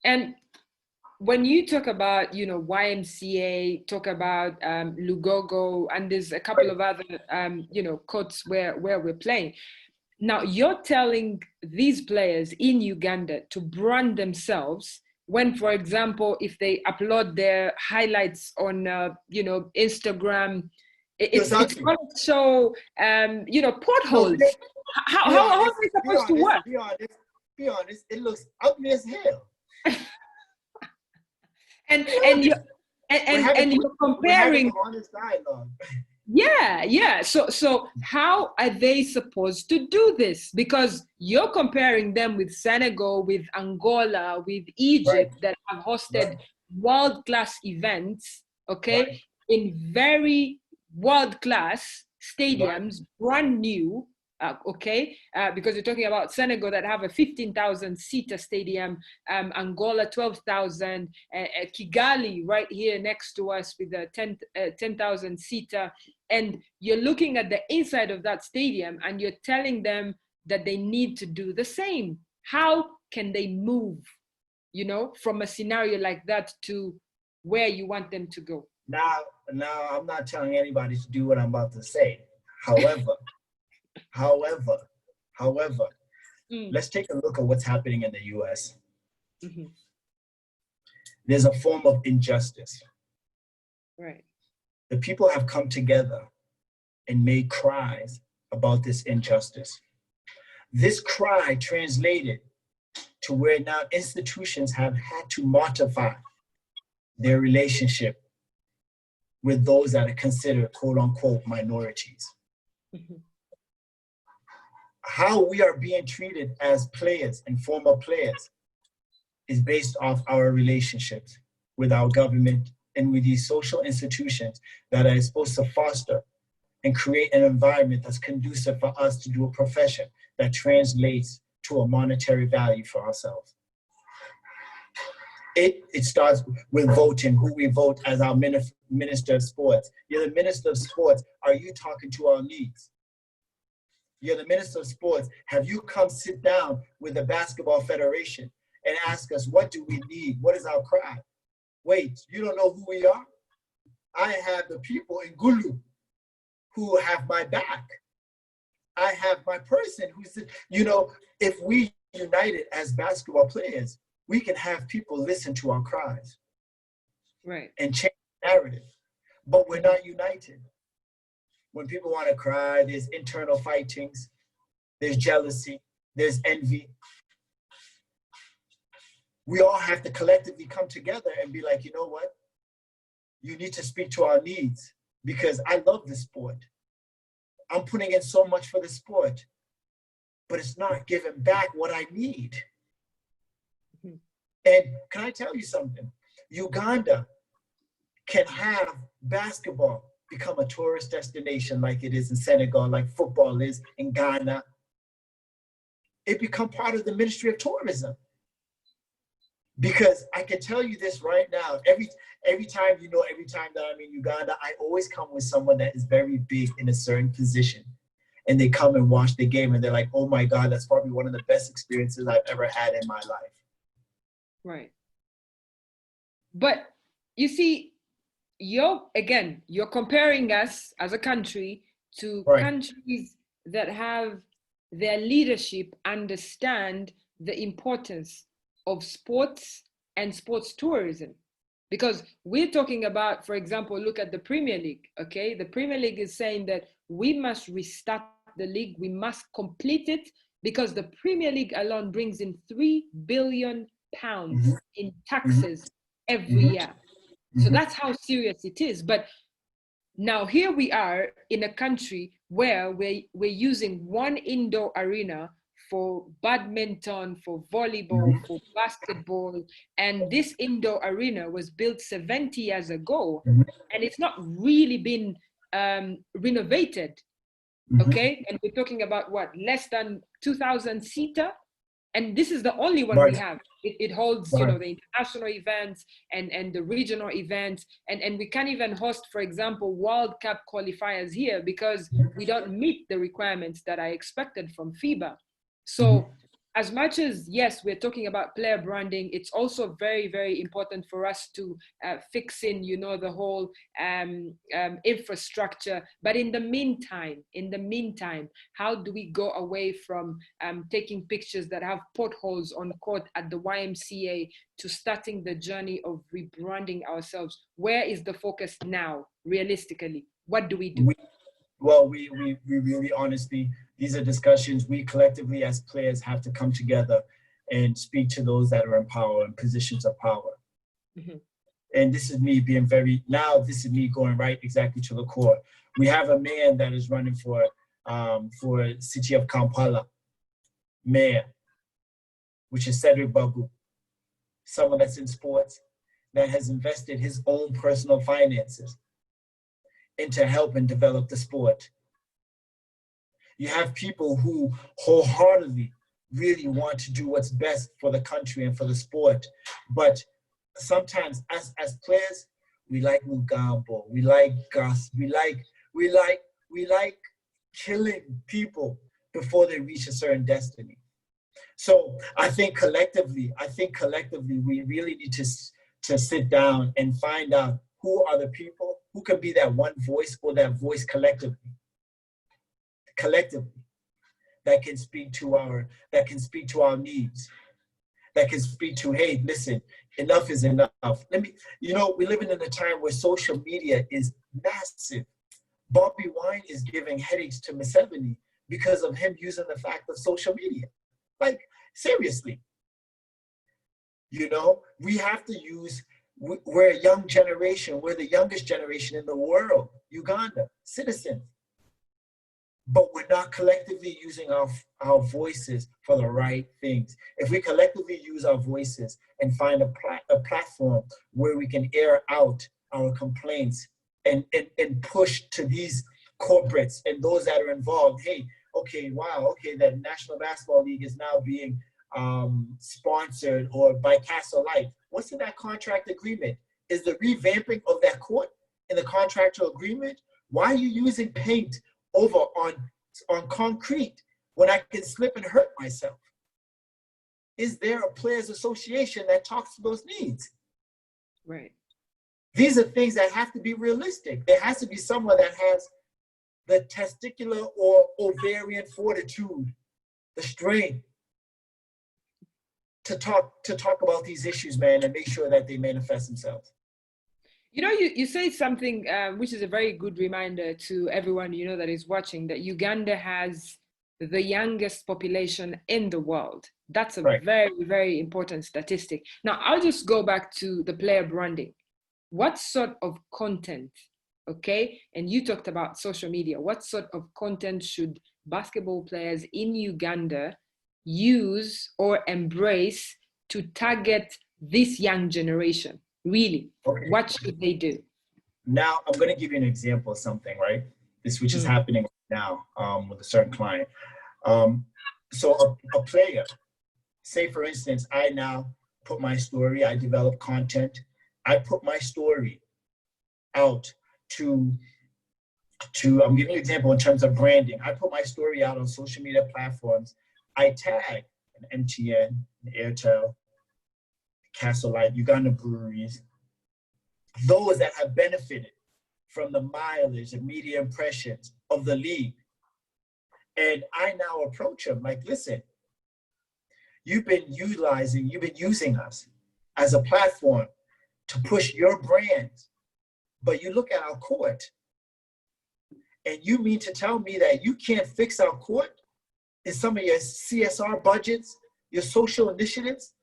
And when you talk about, you know, YMCA, talk about Lugogo, and there's a couple of other, you know, courts where we're playing. Now, you're telling these players in Uganda to brand themselves when, for example, if they upload their highlights on, you know, Instagram, it's going to show, you know, potholes. How are they supposed to work?
Be honest, it looks ugly as hell.
And you're comparing. Yeah. So how are they supposed to do this? Because you're comparing them with Senegal, with Angola, with Egypt, that have hosted world-class events, in very world-class stadiums, brand new, okay, because you're talking about Senegal that have a 15,000 seater stadium, Angola 12,000, Kigali right here next to us with a 10,000 seater, and you're looking at the inside of that stadium and you're telling them that they need to do the same. How can they move, you know, from a scenario like that to where you want them to go?
Now I'm not telling anybody to do what I'm about to say. However, let's take a look at what's happening in the US.
Mm-hmm.
There's a form of injustice.
Right.
The people have come together and made cries about this injustice. This cry translated to where now institutions have had to modify their relationship with those that are considered quote unquote minorities.
Mm-hmm.
How we are being treated as players and former players is based off our relationships with our government and with these social institutions that are supposed to foster and create an environment that's conducive for us to do a profession that translates to a monetary value for ourselves. It starts with voting, who we vote as our minister of sports. You're the minister of sports. Are you talking to our needs? You're the minister of sports. Have you come sit down with the basketball federation and ask us, what do we need? What is our cry? Wait, you don't know who we are? I have the people in Gulu who have my back. I have my person who's, you know, if we united as basketball players, we can have people listen to our cries.
Right.
And change the narrative. But we're not united. When people want to cry, there's internal fightings, there's jealousy, there's envy. We all have to collectively come together and be like, you know what? You need to speak to our needs because I love this sport. I'm putting in so much for the sport, but it's not giving back what I need.
Mm-hmm.
And can I tell you something? Uganda can have basketball become a tourist destination like it is in Senegal, like football is in Ghana. It become part of the Ministry of Tourism. Because I can tell you this right now, every time, you know, every time that I'm in Uganda, I always come with someone that is very big in a certain position. And they come and watch the game and they're like, oh my God, that's probably one of the best experiences I've ever had in my life.
Right. But you see, you're comparing us as a country to
Right.
countries that have their leadership understand the importance of sports and sports tourism. Because we're talking about, for example, look at the Premier League, okay? The Premier League is saying that we must restart the league, we must complete it, because the Premier League alone brings in £3 billion
Mm-hmm.
in taxes every
Mm-hmm.
year. So that's how serious it is. But now here we are in a country where we're using one indoor arena for badminton, for volleyball, for basketball. And this indoor arena was built 70 years ago, and it's not really been renovated, okay? And we're talking about what, less than 2,000 seater? And this is the only one we have. It holds, you know, the international events and the regional events. And we can't even host, for example, World Cup qualifiers here because we don't meet the requirements that are expected from FIBA. So as much as, yes, we're talking about player branding, it's also very, very important for us to fix in, you know, the whole infrastructure. But in the meantime, how do we go away from taking pictures that have potholes on court at the YMCA to starting the journey of rebranding ourselves? Where is the focus now, realistically? What do we do?
We really honestly, these are discussions we collectively as players have to come together and speak to those that are in power and positions of power. And this is me being this is me going right exactly to the core. We have a man that is running for city of Kampala, mayor, which is Cedric Babu, someone that's in sports, that has invested his own personal finances into help and develop the sport. You have people who wholeheartedly really want to do what's best for the country and for the sport. But sometimes as players, we like Mugambo, we like Gus, we like killing people before they reach a certain destiny. So I think collectively, we really need to sit down and find out who are the people who can be that one voice or that voice collectively, that can speak to our needs, that can speak to, hey, listen, enough is enough. We're living in a time where social media is massive. Bobby Wine is giving headaches to Museveni because of him using the fact of social media. Like, seriously. We have to use, we're a young generation, we're the youngest generation in the world, Uganda, citizens. But we're not collectively using our voices for the right things. If we collectively use our voices and find a platform where we can air out our complaints and push to these corporates and those that are involved, hey, okay, wow, okay, that National Basketball League is now being sponsored or by Castle Light. What's in that contract agreement? Is the revamping of that court in the contractual agreement? Why are you using paint over on concrete when I can slip and hurt myself? Is there a players association that talks to those needs?
Right.
These are things that have to be realistic. There has to be someone that has the testicular or ovarian fortitude, the strength to talk about these issues, man, and make sure that they manifest themselves.
You say something which is a very good reminder to everyone, that is watching, that Uganda has the youngest population in the world. That's a
right.
very, very important statistic. Now, I'll just go back to the player branding. What sort of content, okay? And you talked about social media. What sort of content should basketball players in Uganda use or embrace to target this young generation? Really,
okay.
What should they do?
Now, I'm going to give you an example of something, right? Which is happening now with a certain client. So a player, say for instance, I now put my story, I develop content, I put my story out to I'm giving you an example in terms of branding. I put my story out on social media platforms. I tag an MTN, an Airtel, Castle Light, Uganda Breweries, those that have benefited from the mileage and media impressions of the league. And I now approach them like, listen, you've been using us as a platform to push your brand, but you look at our court and you mean to tell me that you can't fix our court in some of your CSR budgets, your social initiatives?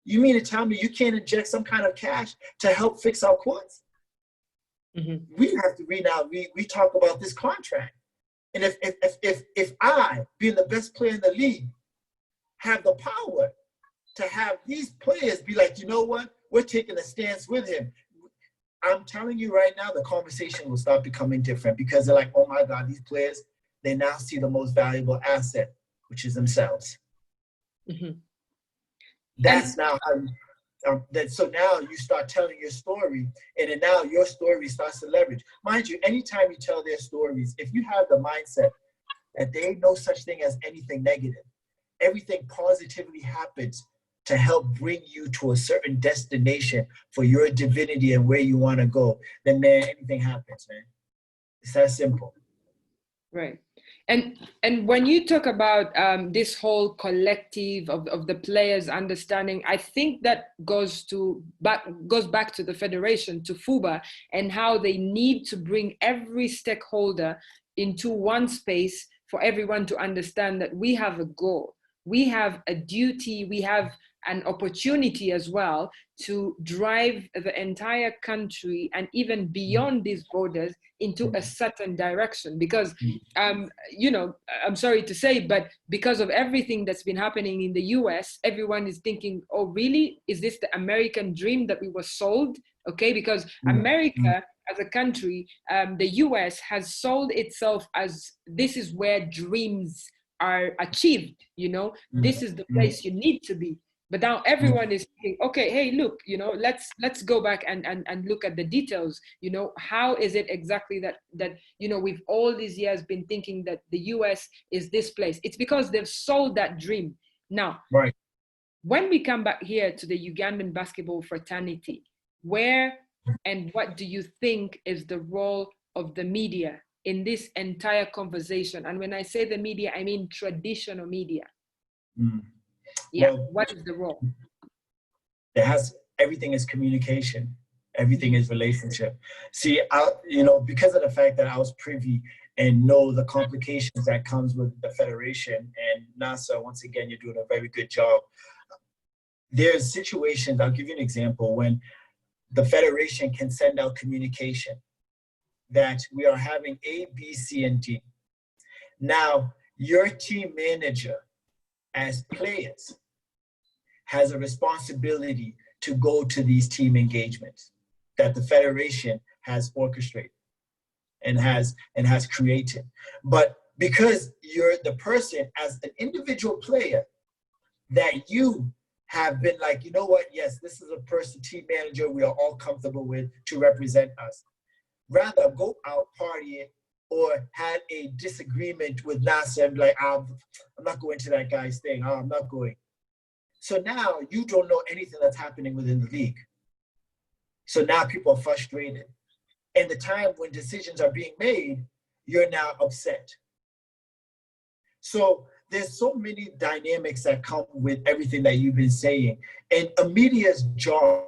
You mean to tell me you can't inject some kind of cash to help fix our courts? We have to we talk about this contract. And if I, being the best player in the league, have the power to have these players be like, you know what, we're taking a stance with him, I'm telling you right now, the conversation will start becoming different, because they're like, oh my God, these players, they now see the most valuable asset, which is themselves. That's now how so now you start telling your story, and then now your story starts to leverage. Mind you, anytime you tell their stories, if you have the mindset that there ain't no such thing as anything negative, everything positively happens to help bring you to a certain destination for your divinity and where you want to go, then man, anything happens, man. It's that simple.
Right. And when you talk about this whole collective of the players understanding, I think that goes back to the federation, to FUBA, and how they need to bring every stakeholder into one space for everyone to understand that we have a goal, we have a duty, we have an opportunity as well to drive the entire country and even beyond these borders into a certain direction. Because, I'm sorry to say, but because of everything that's been happening in the US, everyone is thinking, oh, really? Is this the American dream that we were sold? Okay, because America as a country, the US has sold itself as this is where dreams are achieved, you know, this is the place you need to be. But now everyone is thinking, okay, hey, look, you know, let's go back and look at the details. You know, how is it exactly that you know, we've all these years been thinking that the US is this place? It's because they've sold that dream. Now,
Right.
When we come back here to the Ugandan basketball fraternity, where and what do you think is the role of the media in this entire conversation? And when I say the media, I mean traditional media. Yeah,
Well,
what is the role?
Everything is communication. Everything is relationship. See, you know, because of the fact that I was privy and know the complications that comes with the federation, and NASA, once again, you're doing a very good job. There's situations, I'll give you an example, when the federation can send out communication that we are having A, B, C, and D. Now, your team manager, as players, has a responsibility to go to these team engagements that the federation has orchestrated and has created. But because you're the person as an individual player that you have been like, you know what, yes, this is a person, team manager we are all comfortable with to represent us. Rather go out partying or had a disagreement with NASA and be like, I'm not going to that guy's thing, I'm not going. So now you don't know anything that's happening within the league. So now people are frustrated. And the time when decisions are being made, you're now upset. So there's so many dynamics that come with everything that you've been saying. And a media's job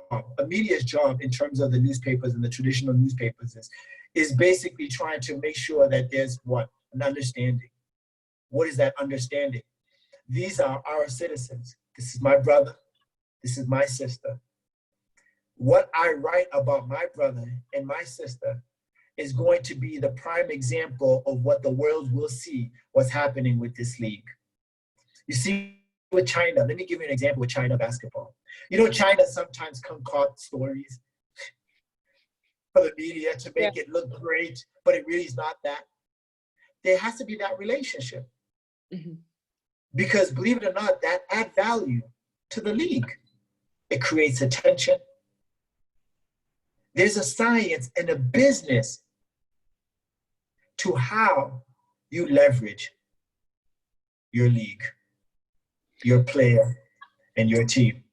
in terms of the newspapers and the traditional newspapers is basically trying to make sure that there's what? An understanding. What is that understanding? These are our citizens. This is my brother. This is my sister. What I write about my brother and my sister is going to be the prime example of what the world will see what's happening with this league. You see, with China, let me give you an example with China basketball. You know, China sometimes concoct stories for the media to make it look great, but it really is not that. There has to be that relationship. Because believe it or not, that adds value to the league. It creates attention. There's a science and a business to how you leverage your league, your player, and your team.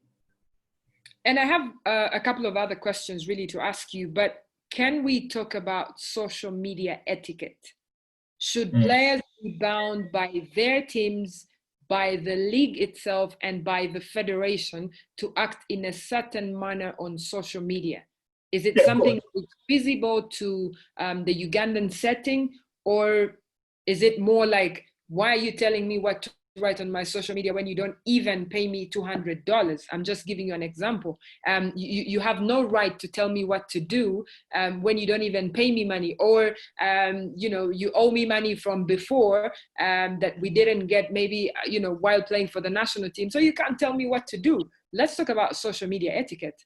And I have a couple of other questions really to ask you, but can we talk about social media etiquette? Should players be bound by their teams, by the league itself, and by the federation to act in a certain manner on social media? Is it something that's visible to the Ugandan setting, or is it more like, why are you telling me what to write on my social media when you don't even pay me $200? I'm just giving you an example. You have no right to tell me what to do when you don't even pay me money, or you know, you owe me money from before that we didn't get, maybe, you know, while playing for the national team. So you can't tell me what to do. Let's talk about social media etiquette.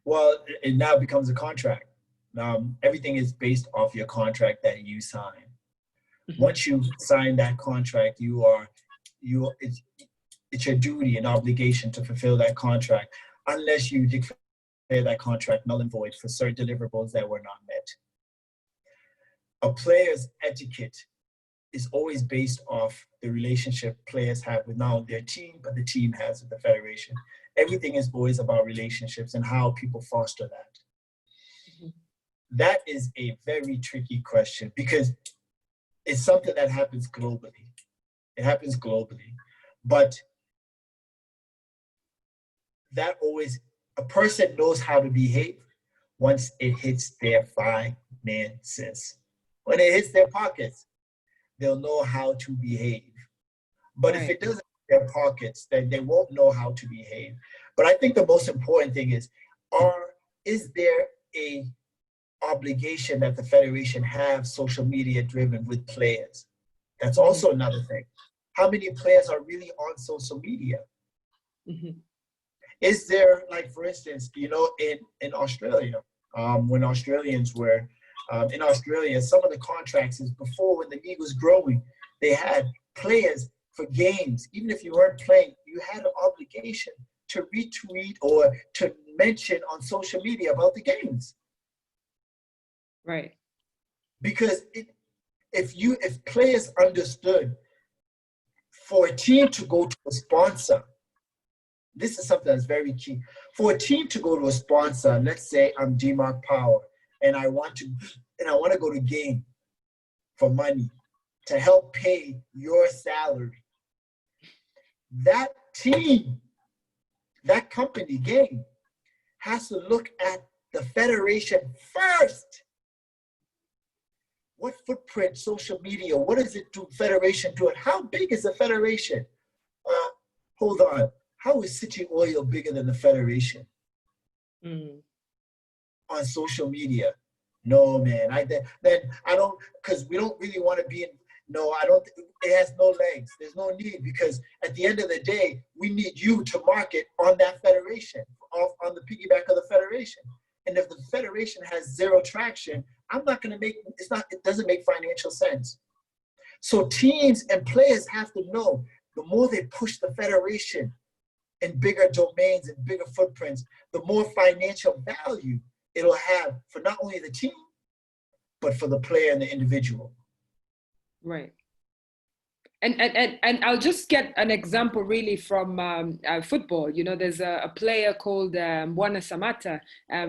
Well, it now becomes a contract. Everything is based off your contract that you sign. Once you sign that contract, it's your duty and obligation to fulfill that contract, unless you declare that contract null and void for certain deliverables that were not met. A player's etiquette is always based off the relationship players have with not only their team, but the team has with the federation. Everything is always about relationships and how people foster that. That is a very tricky question because it's something that happens globally. It happens globally. But that always, a person knows how to behave once it hits their finances. When it hits their pockets, they'll know how to behave. But if it doesn't hit their pockets, then they won't know how to behave. But I think the most important thing is there a obligation that the federation have social media driven with players? That's also another thing. How many players are really on social media? Is there, like, for instance, you know, in Australia, when Australians were in Australia. Some of the contracts is before, when the league was growing, they had players for games. Even if you weren't playing, you had an obligation to retweet or to mention on social media about the games.
Right.
Because if players understood, for a team to go to a sponsor, this is something that's very key. For a team to go to a sponsor, let's say I'm DMark Power, and I want to go to game for money to help pay your salary. That team, that company, game, has to look at the federation first. What footprint, social media, what does it do, federation do it? How big is the federation? Hold on. How is City Oil bigger than the federation? On social media? No, man. Then I don't, because we don't really want to be in, no, I don't, it has no legs. There's no need, because at the end of the day, we need you to market on that federation, on the piggyback of the federation. And if the federation has zero traction, I'm not going to make, it doesn't make financial sense. So teams and players have to know, the more they push the federation in bigger domains and bigger footprints, the more financial value it'll have for not only the team, but for the player and the individual.
Right. And I'll just get an example really from football. You know, there's a player called Mbwana Samata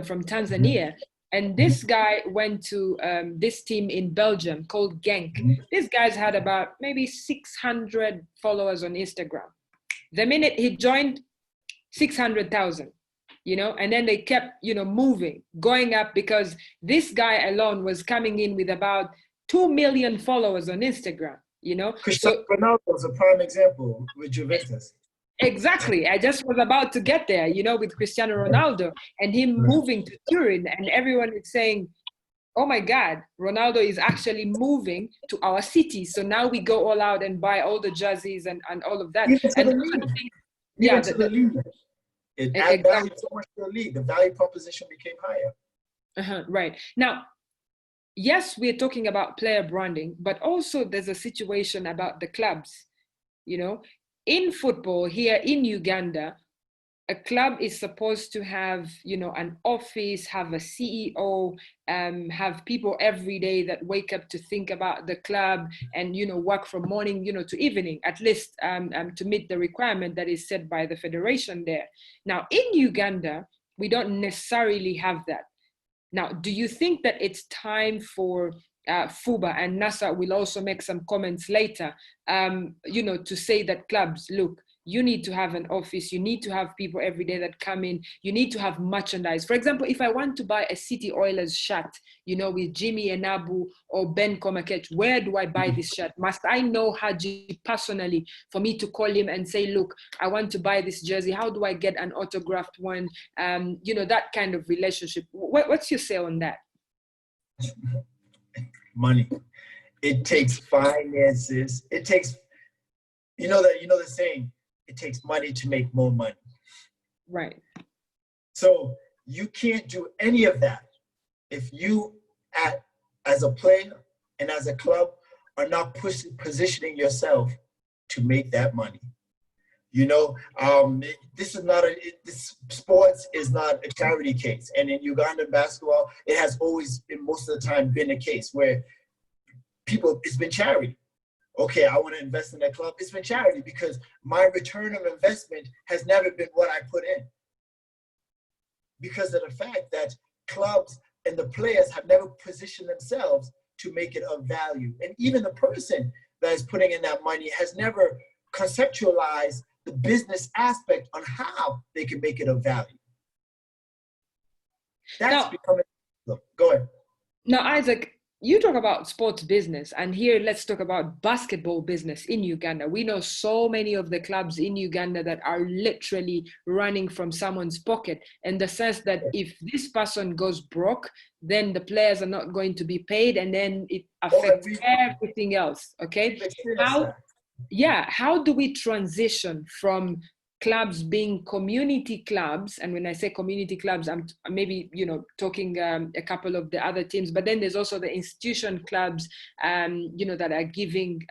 from Tanzania. And this guy went to this team in Belgium called Genk. This guy's had about maybe 600 followers on Instagram. The minute he joined, 600,000, you know, and then they kept, you know, moving, going up, because this guy alone was coming in with about 2 million followers on Instagram, you know.
Cristiano Ronaldo is a prime example with Juventus.
Exactly. I just was about to get there, you know, with Cristiano Ronaldo and him moving to Turin, and everyone is saying, oh my God, Ronaldo is actually moving to our city. So now we go all out and buy all the jerseys and all of that.
Even to
and
the league.
Yeah,
the league. It added value so much to the league. The value proposition became higher.
Right. Now, yes, we're talking about player branding, but also there's a situation about the clubs. You know, in football here in Uganda, a club is supposed to have, you know, an office, have a CEO, have people every day that wake up to think about the club and, you know, work from morning, you know, to evening, at least to meet the requirement that is set by the federation there. Now, in Uganda, we don't necessarily have that. Now, do you think that it's time for FUBA, and NASA will also make some comments later, you know, to say that clubs, look, you need to have an office, you need to have people every day that come in, you need to have merchandise. For example, if I want to buy a City Oilers shirt, you know, with Jimmy Enabu or Ben Komakech, where do I buy this shirt? Must I know Haji personally for me to call him and say, look, I want to buy this jersey. How do I get an autographed one? You know, that kind of relationship. What's your say on that?
Money. It takes finances. It takes, you know the saying, it takes money to make more money.
Right.
So you can't do any of that if you, as a player and as a club, are not positioning yourself to make that money. You know, this sports is not a charity case. And in Ugandan basketball, it has always been, most of the time, been a case where it's been charity. Okay, I want to invest in that club. It's been charity because my return of investment has never been what I put in. Because of the fact that clubs and the players have never positioned themselves to make it of value. And even the person that is putting in that money has never conceptualized the business aspect on how they can make it of value. That's becoming, go ahead.
Now, Isaac, you talk about sports business, and here let's talk about basketball business in Uganda. We know so many of the clubs in Uganda that are literally running from someone's pocket, in the sense that if this person goes broke, then the players are not going to be paid, and then it affects everything else, okay? How do we transition from clubs being community clubs, and when I say community clubs, I'm maybe, you know, talking a couple of the other teams, but then there's also the institution clubs, you know, that are giving,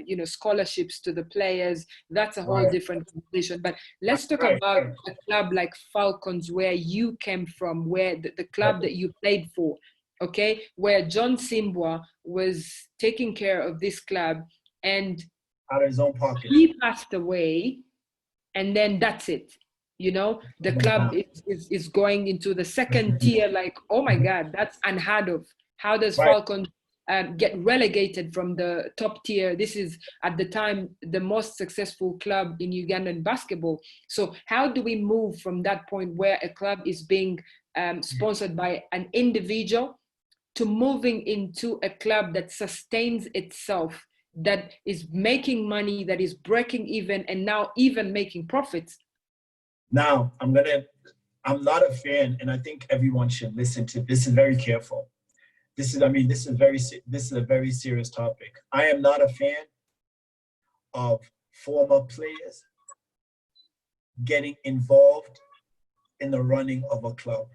you know, scholarships to the players. That's a whole different conversation. But let's talk about a club like Falcons, where you came from, where the club that you played for, okay, where John Simbwa was taking care of this club, and
out of his own pocket,
he passed away. And then that's it, you know, the club is going into the second tier. Like, oh my God, that's unheard of. How does Falcon get relegated from the top tier? This is at the time the most successful club in Ugandan basketball. So how do we move from that point where a club is being sponsored by an individual to moving into a club that sustains itself, that is making money, that is breaking even, and now even making profits?
Now, I'm not a fan, and I think everyone should listen to this. Is very careful. This is a very serious topic. I am not a fan of former players getting involved in the running of a club.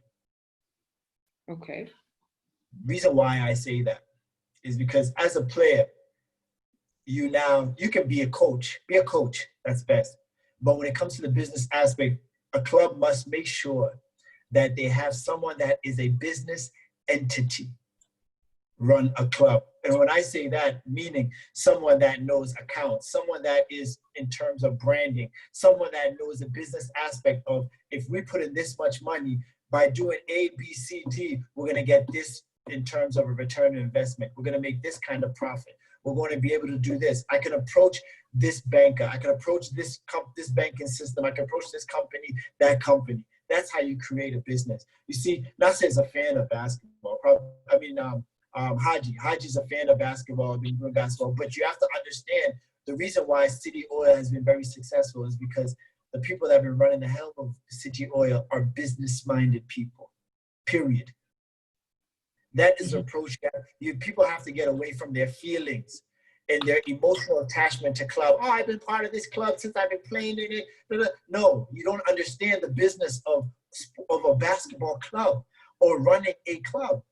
Okay.
Reason why I say that is because as a player, you can be a coach, that's best. But when it comes to the business aspect, a club must make sure that they have someone that is a business entity run a club. And when I say that, meaning someone that knows accounts, someone that is in terms of branding, someone that knows the business aspect of, if we put in this much money, by doing A, B, C, D, we're gonna get this in terms of a return on investment. We're gonna make this kind of profit. We're going to be able to do this. I can approach this banker. I can approach this banking system. I can approach this company, that company. That's how you create a business. You see, Nasser is a fan of basketball. Haji's a fan of basketball, but you have to understand the reason why City Oil has been very successful is because the people that have been running the helm of City Oil are business-minded people, period. That is the approach that people have to get away from their feelings and their emotional attachment to club. Oh, I've been part of this club since I've been playing in it. No, you don't understand the business of a basketball club or running a club.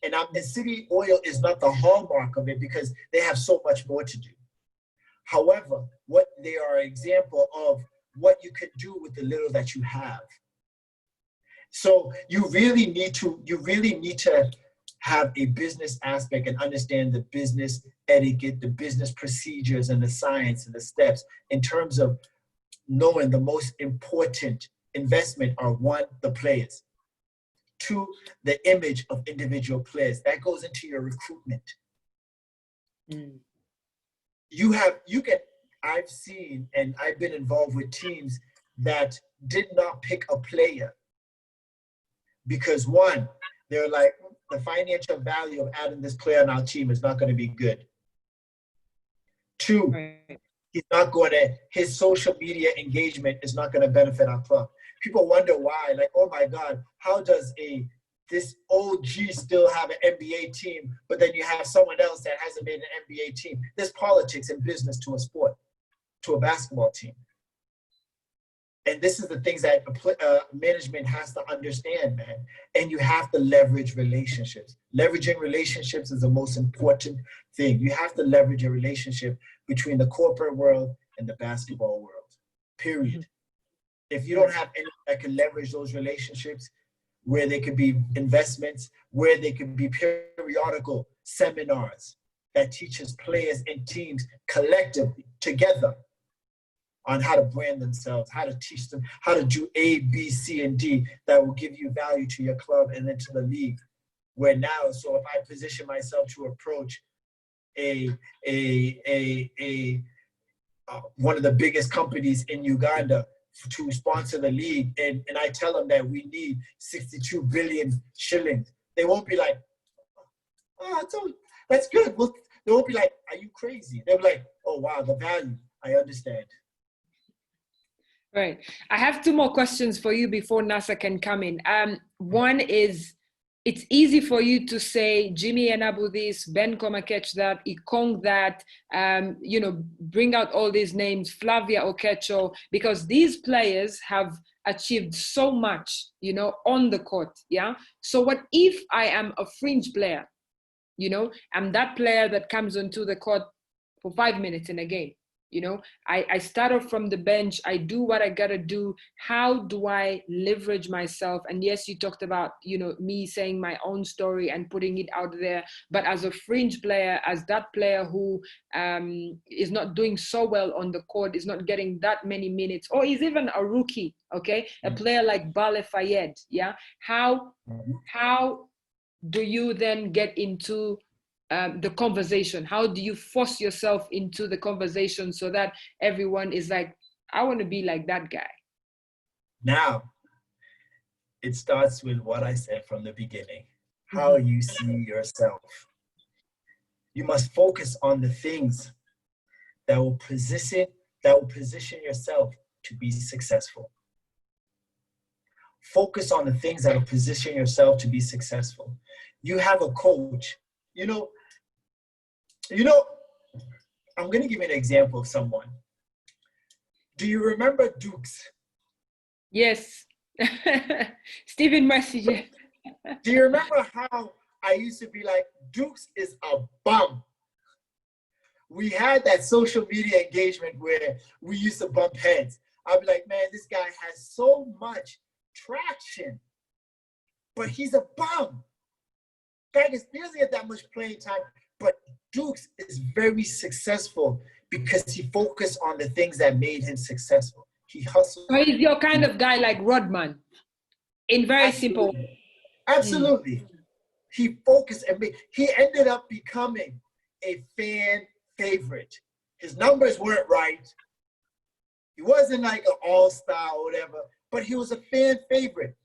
And City Oil is not the hallmark of it because they have so much more to do. However, what they are an example of what you can do with the little that you have. So you really need to have a business aspect and understand the business etiquette, the business procedures, and the science and the steps in terms of knowing the most important investment are, one, the players. Two, the image of individual players. That goes into your recruitment. I've seen and I've been involved with teams that did not pick a player because, one, they're like, the financial value of adding this player on our team is not going to be good. Two, his social media engagement is not going to benefit our club. People wonder why, like, oh my God, how does this OG still have an NBA team, but then you have someone else that hasn't made an NBA team? There's politics and business to a sport, to a basketball team. And this is the things that management has to understand, man. And you have to leverage relationships. Leveraging relationships is the most important thing. You have to leverage a relationship between the corporate world and the basketball world, period. If you don't have anyone that can leverage those relationships, where there could be investments, where there could be periodical seminars that teaches players and teams collectively, together, on how to brand themselves, how to teach them, how to do A, B, C, and D that will give you value to your club and then to the league. Where now, so if I position myself to approach one of the biggest companies in Uganda to sponsor the league, and I tell them that we need 62 billion shillings, they won't be like, oh, that's good. They won't be like, are you crazy? They'll be like, oh, wow, the value, I understand.
Right. I have two more questions for you before Nasser can come in. One is, it's easy for you to say Jimmy and Abu this, Ben Koma catch that, Ikong that, you know, bring out all these names, Flavia Okecho, because these players have achieved so much, you know, on the court. Yeah. So what if I am a fringe player? You know, I'm that player that comes onto the court for 5 minutes in a game. You know, I start off from the bench. I do what I gotta do. How do I leverage myself? And yes, you talked about, you know, me saying my own story and putting it out there. But as a fringe player, as that player who is not doing so well on the court, is not getting that many minutes, or is even a rookie, okay? A player like Bale Fayed, yeah? How do you then get into the conversation? How do you force yourself into the conversation so that everyone is like, I want to be like that guy?
Now, it starts with what I said from the beginning, how you see yourself. You must focus on the things that will position yourself to be successful. Focus on the things that will position yourself to be successful. You have a coach, you know, I'm going to give you an example of someone. Do you remember Dukes?
Yes. Stephen Messenger.
Do you remember how I used to be like, Dukes is a bum? We had that social media engagement where we used to bump heads. I'd be like, man, this guy has so much traction, but he's a bum. Guy doesn't get that much playing time, but Dukes is very successful because he focused on the things that made him successful. He hustled.
So he's your kind of guy like Rodman, in very simple.
Absolutely. He focused and he ended up becoming a fan favorite. His numbers weren't right. He wasn't like an all-star or whatever, but he was a fan favorite.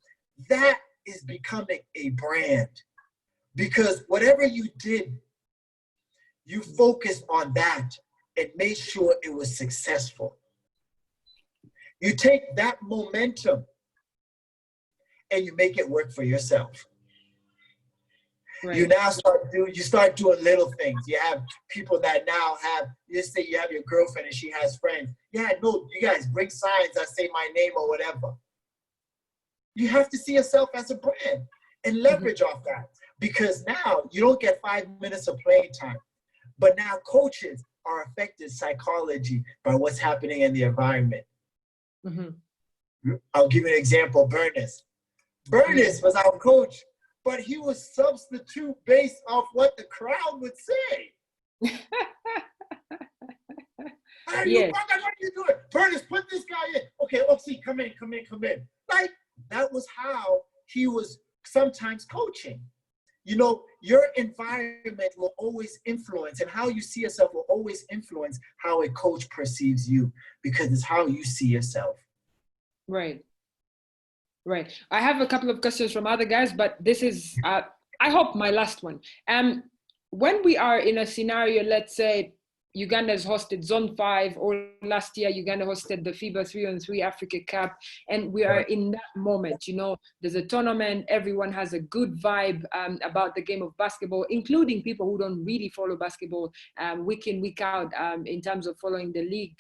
That is becoming a brand. Because whatever you did, you focused on that and made sure it was successful. You take that momentum and you make it work for yourself. Right. You now start doing little things. You have people that now have, let's say you have your girlfriend and she has friends. Yeah, no, you guys bring signs that say my name or whatever. You have to see yourself as a brand and leverage off that. Because now you don't get 5 minutes of playing time. But now coaches are affected psychologically by what's happening in the environment. I'll give you an example, Bernice. Bernice was our coach, but he was substitute based off what the crowd would say. Hey,
yes.
What are you doing? Bernice, put this guy in. Okay, see, come in. Like, that was how he was sometimes coaching. You know, your environment will always influence, and how you see yourself will always influence how a coach perceives you, because it's how you see yourself.
Right. Right. I have a couple of questions from other guys, but this is, I hope, my last one. When we are in a scenario, let's say Uganda has hosted Zone 5, or last year Uganda hosted the FIBA 3-on-3 Africa Cup, and we are in that moment, you know, there's a tournament, everyone has a good vibe about the game of basketball, including people who don't really follow basketball week in, week out in terms of following the league.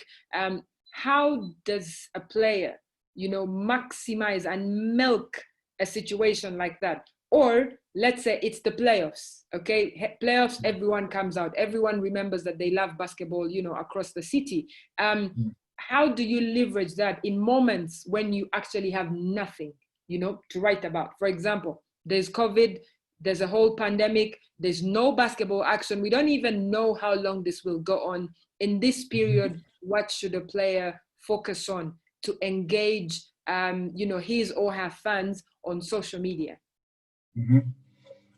How does a player, you know, maximize and milk a situation like that? Or let's say it's the playoffs, okay? Playoffs, everyone comes out. Everyone remembers that they love basketball, you know, across the city. How do you leverage that in moments when you actually have nothing, you know, to write about? For example, there's COVID, there's a whole pandemic, there's no basketball action. We don't even know how long this will go on. In this period, what should a player focus on to engage, you know, his or her fans on social media?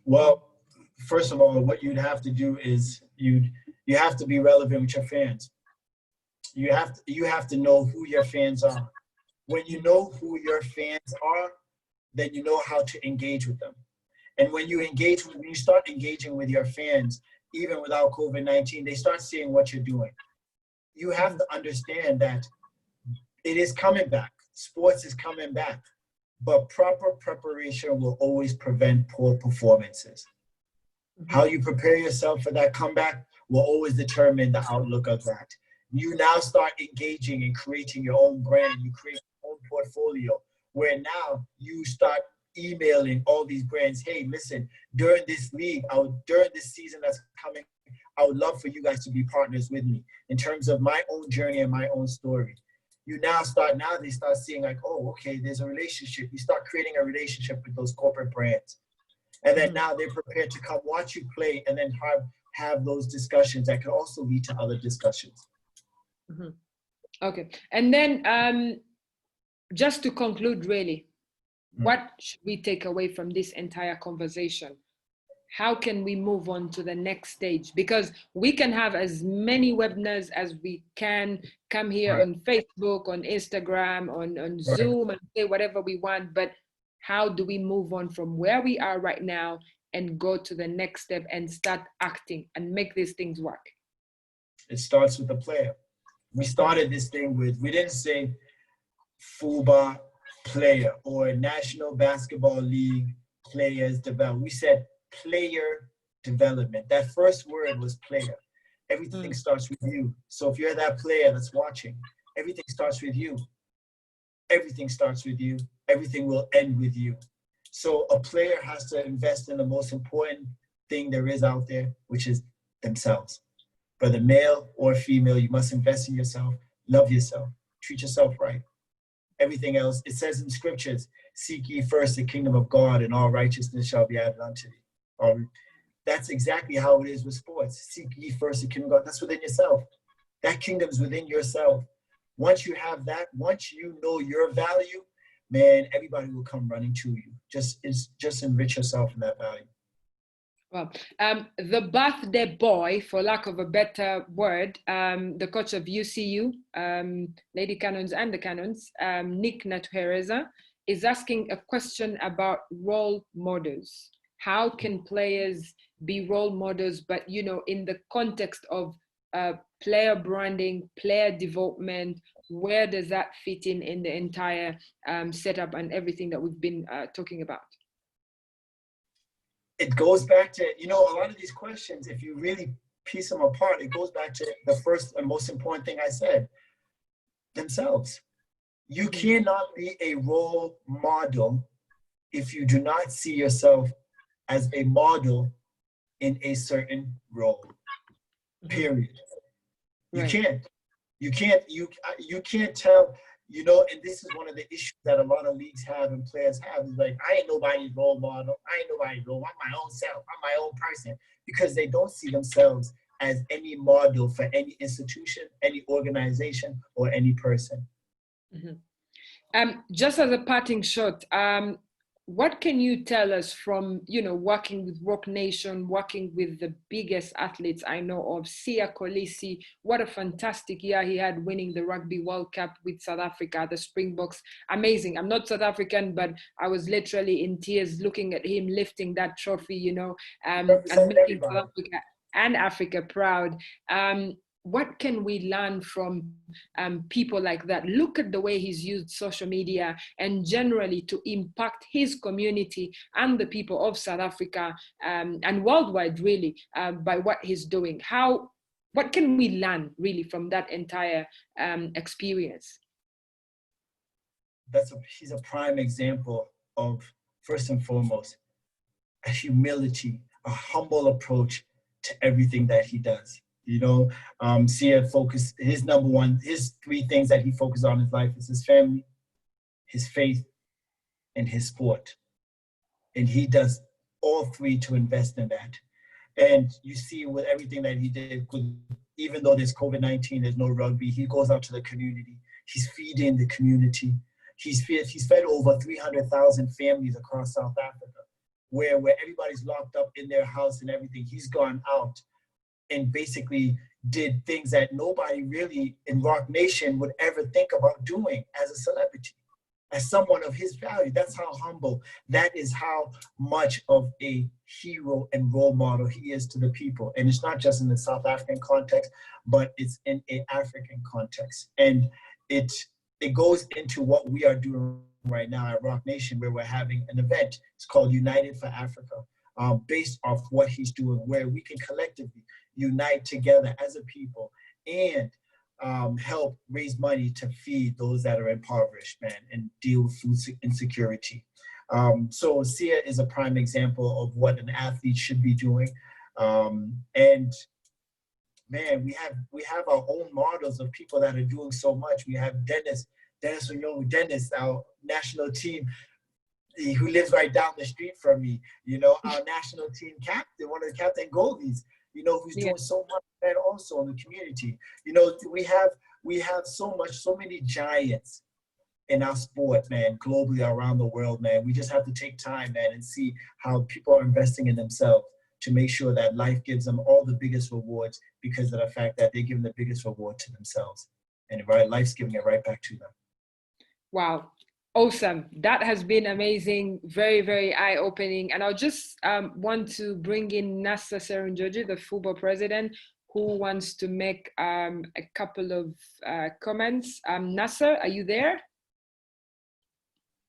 Well, first of all, what you'd have to do is you have to be relevant with your fans. You have to know who your fans are. When you know who your fans are, then you know how to engage with them. And when you start engaging with your fans, even without COVID-19, they start seeing what you're doing. You have to understand that it is coming back. Sports is coming back. but proper preparation will always prevent poor performances. How you prepare yourself for that comeback will always determine the outlook of that. You now start engaging and creating your own brand. You create your own portfolio where now you start emailing all these brands. Hey, listen, during this league, during this season that's coming, I would love for you guys to be partners with me in terms of my own journey and my own story. They start seeing like, oh, okay, there's a relationship. You start creating a relationship with those corporate brands. And then now they're prepared to come watch you play and then have those discussions that can also lead to other discussions.
Okay. And then just to conclude, really, what should we take away from this entire conversation? How can we move on to the next stage? Because we can have as many webinars as we can, come here on Facebook, on Instagram, on Zoom, and say whatever we want, but how do we move on from where we are right now and go to the next step and start acting and make these things work?
It starts with the player. We started this thing we didn't say FUBA player or National Basketball League players development. We said player development. That first word was player. Everything starts with you. So if you're that player that's watching, everything starts with you. Everything starts with you. Everything will end with you. So a player has to invest in the most important thing there is out there, which is themselves. Whether male or female, you must invest in yourself, love yourself, treat yourself right. Everything else, it says in scriptures, seek ye first the kingdom of God and all righteousness shall be added unto thee. That's exactly how it is with sports. Seek ye first the kingdom of God. That's within yourself. That kingdom's within yourself. Once you have that, once you know your value, man, everybody will come running to you. Just enrich yourself in that value.
Well, the birthday boy, for lack of a better word, the coach of UCU, Lady Cannons and the Cannons, Nick Natuhereza, is asking a question about role models. How can players be role models, but in the context of player branding, player development? Where does that fit in the entire setup and everything that we've been talking about?
It goes back to, a lot of these questions, if you really piece them apart, it goes back to the first and most important thing I said, themselves. You cannot be a role model if you do not see yourself as a model in a certain role, period. You can't. You can't tell, and this is one of the issues that a lot of leagues have and players have, is like, I ain't nobody's role model. I ain't nobody's role. I'm my own self. I'm my own person, because they don't see themselves as any model for any institution, any organization, or any person.
Just as a parting shot, what can you tell us from, working with Rock Nation, working with the biggest athletes I know of, Sia Kolisi? What a fantastic year he had, winning the Rugby World Cup with South Africa, the Springboks. Amazing. I'm not South African, but I was literally in tears looking at him lifting that trophy, and making South Africa and Africa proud. What can we learn from people like that? Look at the way he's used social media and generally to impact his community and the people of South Africa and worldwide, really, by what he's doing. What can we learn really from that entire experience?
He's a prime example of, first and foremost, a humility, a humble approach to everything that he does. Sia focus, his three things that he focuses on in his life is his family, his faith, and his sport. And he does all three to invest in that. And you see with everything that he did, even though there's COVID-19, there's no rugby, he goes out to the community. He's feeding the community. He's fed over 300,000 families across South Africa, where everybody's locked up in their house and everything. He's gone out and basically did things that nobody really in Rock Nation would ever think about doing as a celebrity, as someone of his value. That's how humble, that is how much of a hero and role model he is to the people. And it's not just in the South African context, but it's in an African context. And it goes into what we are doing right now at Rock Nation, where we're having an event. It's called United for Africa, based off what he's doing, where we can collectively unite together as a people and help raise money to feed those that are impoverished, man, and deal with food insecurity. So Sia is a prime example of what an athlete should be doing. And man, we have our own models of people that are doing so much. We have Dennis Dennis, our national team, who lives right down the street from me. You know, our national team captain, one of the captain goalies. You know, who's doing so much, and also in the community. You know, we have so many giants in our sport, man, globally around the world, man. We just have to take time, man, and see how people are investing in themselves to make sure that life gives them all the biggest rewards because of the fact that they're giving the biggest reward to themselves. And life's giving it right back to them.
Wow. Awesome. That has been amazing. Very, very eye-opening. And I'll just want to bring in Nasser Serunjoji, the football president, who wants to make a couple of comments. Nasser, are you there?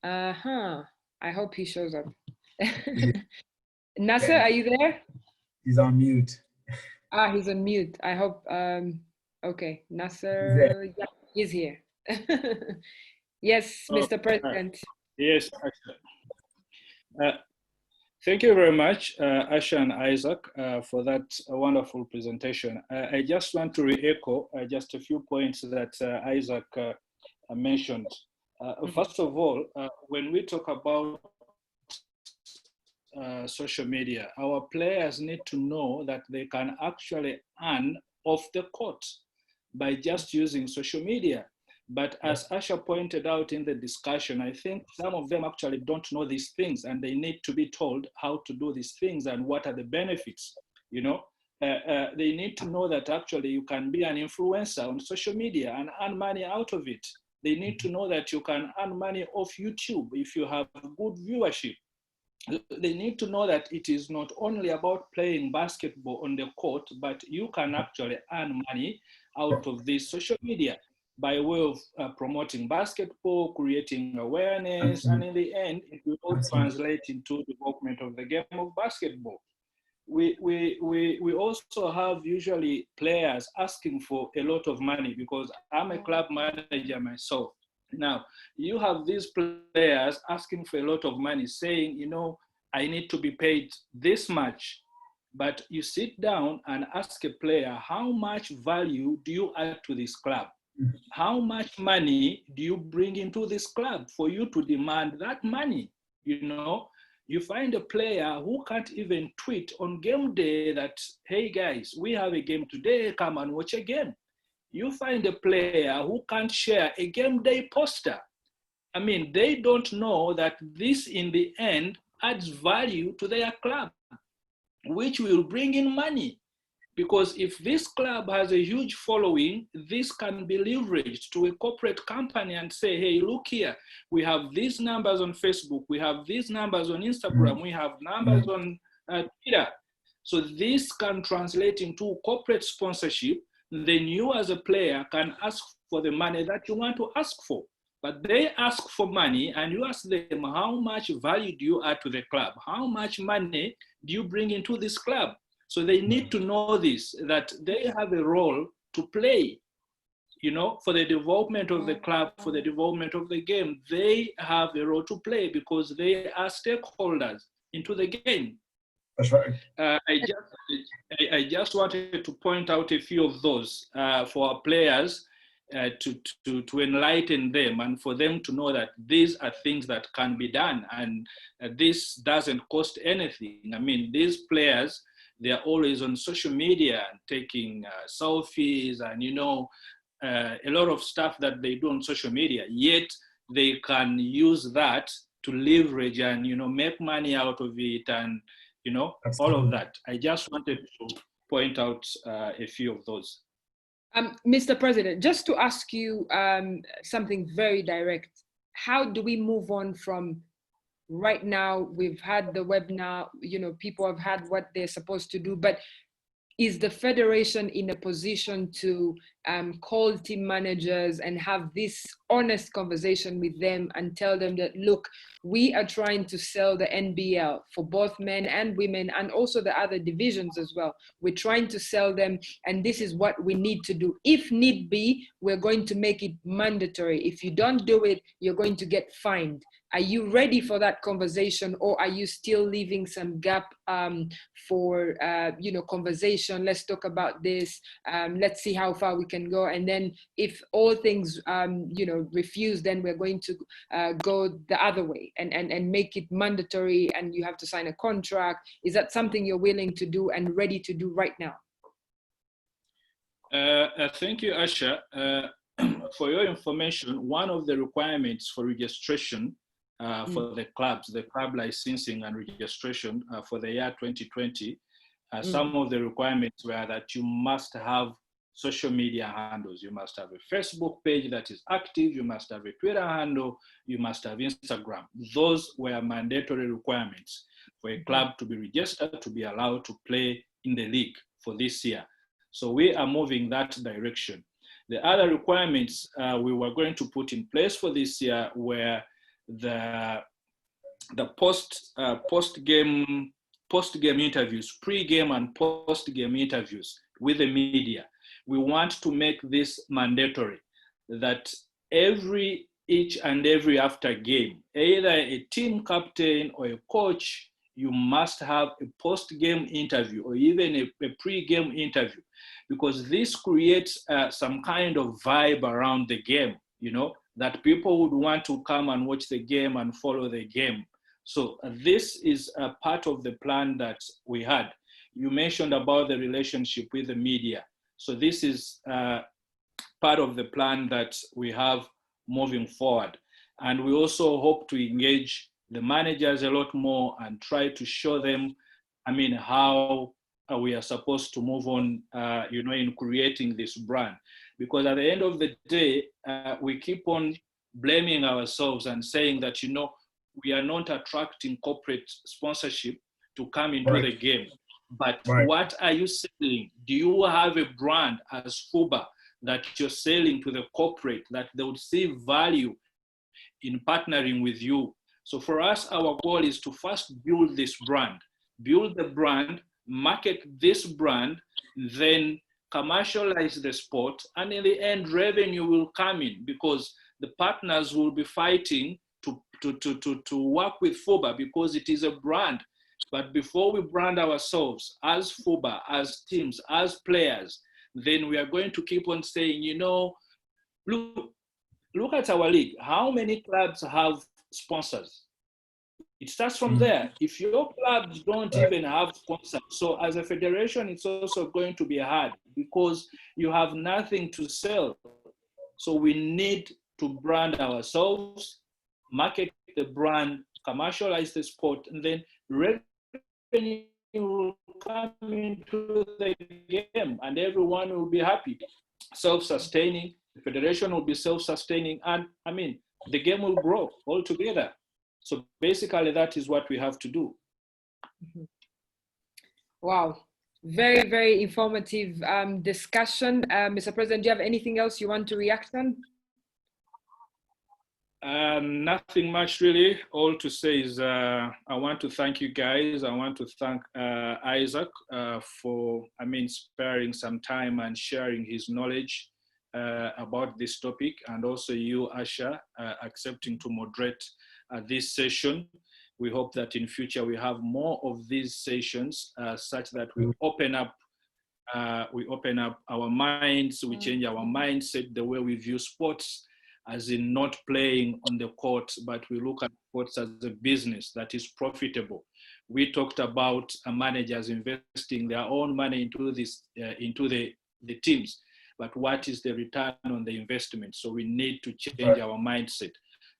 I hope he shows up. Nasser, are you there?
He's on mute.
He's on mute. I hope, okay, Nasser, yeah, he's here. Yes, Mr. President.
Yes, thank you very much, Asha and Isaac, for that wonderful presentation. I just want to re-echo just a few points that Isaac mentioned. First of all, when we talk about social media, our players need to know that they can actually earn off the court by just using social media. But as Asha pointed out in the discussion, I think some of them actually don't know these things, and they need to be told how to do these things and what are the benefits. You know, they need to know that actually you can be an influencer on social media and earn money out of it. They need to know that you can earn money off YouTube if you have good viewership. They need to know that it is not only about playing basketball on the court, but you can actually earn money out of this social media by way of promoting basketball, creating awareness, and in the end, it will all translate into development of the game of basketball. We also have usually players asking for a lot of money, because I'm a club manager myself. Now, you have these players asking for a lot of money, saying, you know, I need to be paid this much. But you sit down and ask a player, how much value do you add to this club? How much money do you bring into this club for you to demand that money? You know, you find a player who can't even tweet on game day that, hey guys, we have a game today, come and watch a game. You find a player who can't share a game day poster. I mean, they don't know that this in the end adds value to their club, which will bring in money. Because if this club has a huge following, this can be leveraged to a corporate company and say, hey, look here, we have these numbers on Facebook, we have these numbers on Instagram, we have numbers on Twitter. So this can translate into corporate sponsorship. Then you as a player can ask for the money that you want to ask for. But they ask for money and you ask them, how much value do you add to the club? How much money do you bring into this club? So they need to know this, that they have a role to play, you know, for the development of the club, for the development of the game. They have a role to play because they are stakeholders into the game.
That's right.
I just wanted to point out a few of those for our players to enlighten them and for them to know that these are things that can be done, and this doesn't cost anything. I mean, these players, they are always on social media and taking selfies and, you know, a lot of stuff that they do on social media, yet they can use that to leverage and, you know, make money out of it and, you know, all of that. I just wanted to point out a few of those.
Mr. President, just to ask you something very direct, how do we move on from right now? We've had the webinar, you know, people have had what they're supposed to do, but is the federation in a position to call team managers and have this honest conversation with them and tell them that, look, we are trying to sell the NBL for both men and women and also the other divisions as well. We're trying to sell them, and this is what we need to do. If need be, we're going to make it mandatory. If you don't do it, you're going to get fined. Are you ready for that conversation, or are you still leaving some gap for conversation? Let's talk about this. Let's see how far we can go, and then if all things refuse, then we're going to go the other way and make it mandatory, and you have to sign a contract. Is that something you're willing to do and ready to do right now?
Thank you, Asha. For your information, one of the requirements for registration for the clubs, the club licensing and registration for the year 2020, some of the requirements were that you must have social media handles. You must have a Facebook page that is active. You must have a Twitter handle. You must have Instagram. Those were mandatory requirements for a club to be registered, to be allowed to play in the league for this year. So we are moving that direction. The other requirements we were going to put in place for this year were the post-game interviews, pre-game and post-game interviews with the media. We want to make this mandatory, that each and every after game, either a team captain or a coach, you must have a post-game interview or even a pre-game interview, because this creates some kind of vibe around the game, that people would want to come and watch the game and follow the game. So this is a part of the plan that we had. You mentioned about the relationship with the media. So this is part of the plan that we have moving forward. And we also hope to engage the managers a lot more and try to show them, how we are supposed to move on, in creating this brand. Because at the end of the day, we keep on blaming ourselves and saying that, we are not attracting corporate sponsorship to come into the game. But what are you selling? Do you have a brand as FUBA that you're selling to the corporate, that they would see value in partnering with you? So for us, our goal is to first build this brand, build the brand, market this brand, then commercialize the sport, and in the end, revenue will come in, because the partners will be fighting to work with FUBA because it is a brand. But before we brand ourselves as FUBA, as teams, as players, then we are going to keep on saying, look at our league. How many clubs have sponsors? It starts from there. If your clubs don't even have sponsors, so as a federation, it's also going to be hard because you have nothing to sell. So we need to brand ourselves, market the brand, commercialize the sport, and then revenue will come into the game and everyone will be happy. Self-sustaining, the federation will be self-sustaining, and the game will grow altogether. So basically that is what we have to do.
Wow. Very, very informative discussion. Mr. President, do you have anything else you want to react on?
Nothing much really. All to say is I want to thank you guys. I want to thank Isaac for sparing some time and sharing his knowledge about this topic, and also you, Asha, accepting to moderate this session. We hope that in future we have more of these sessions such that we open up our minds, we change our mindset, the way we view sports, as in not playing on the court, but we look at sports as a business that is profitable. We talked about managers investing their own money into this, into the teams, but what is the return on the investment? So we need to change our mindset.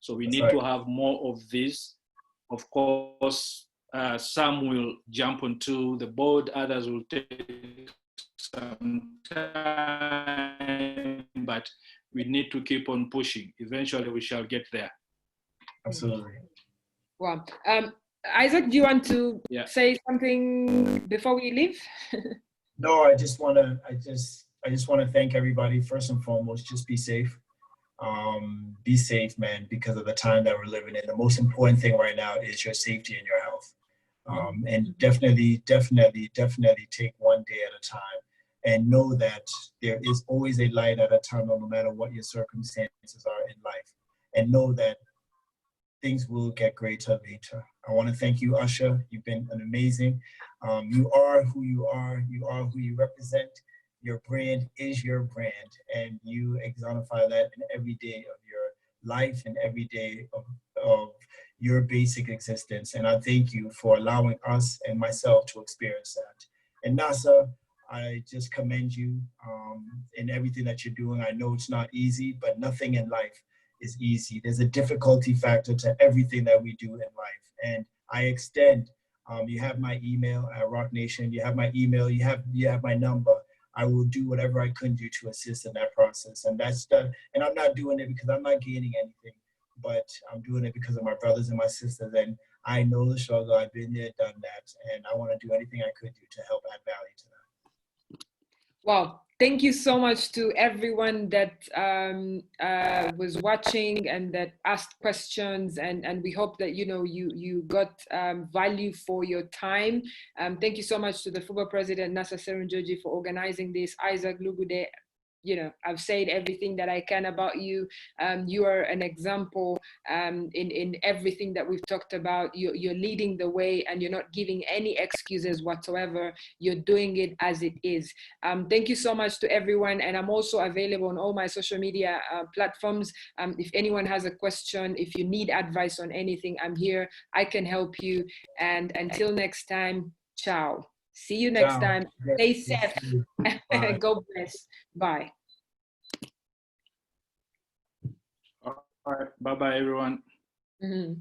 So we need to have more of this. Of course, some will jump onto the board, others will take some time, but we need to keep on pushing. Eventually, we shall get there.
Absolutely.
Wow. Isaac, do you want to say something before we leave?
No, I just want to thank everybody. First and foremost, just be safe. Be safe, man, because of the time that we're living in. The most important thing right now is your safety and your health. And definitely take one day at a time, and know that there is always a light at a tunnel, no matter what your circumstances are in life. And know that things will get greater later. I want to thank you, Usher. You've been an amazing. You are who you are. You are who you represent. Your brand is your brand, and you exemplify that in every day of your life and every day of your basic existence. And I thank you for allowing us and myself to experience that. And Nasa, I just commend you in everything that you're doing. I know it's not easy, but nothing in life is easy. There's a difficulty factor to everything that we do in life. And I extend, you have my email at Rock Nation, you have my email, you have my number. I will do whatever I can do to assist in that process. And and I'm not doing it because I'm not gaining anything, but I'm doing it because of my brothers and my sisters. And I know the struggle. I've been there, done that. And I want to do anything I could do to help add value to that.
Wow. Thank you so much to everyone that was watching and that asked questions, and we hope that you got value for your time. Thank you so much to the FUBA president Nasa Serunjoji for organizing this. Isaac Lugudde, I've said everything that I can about you. You are an example in everything that we've talked about. You're leading the way, and you're not giving any excuses whatsoever. You're doing it as it is. Thank you so much to everyone. And I'm also available on all my social media platforms. If anyone has a question, if you need advice on anything, I'm here. I can help you. And until next time, ciao. See you next time. Stay safe. God bless. Bye.
All right. Bye-bye, everyone.
Mm-hmm.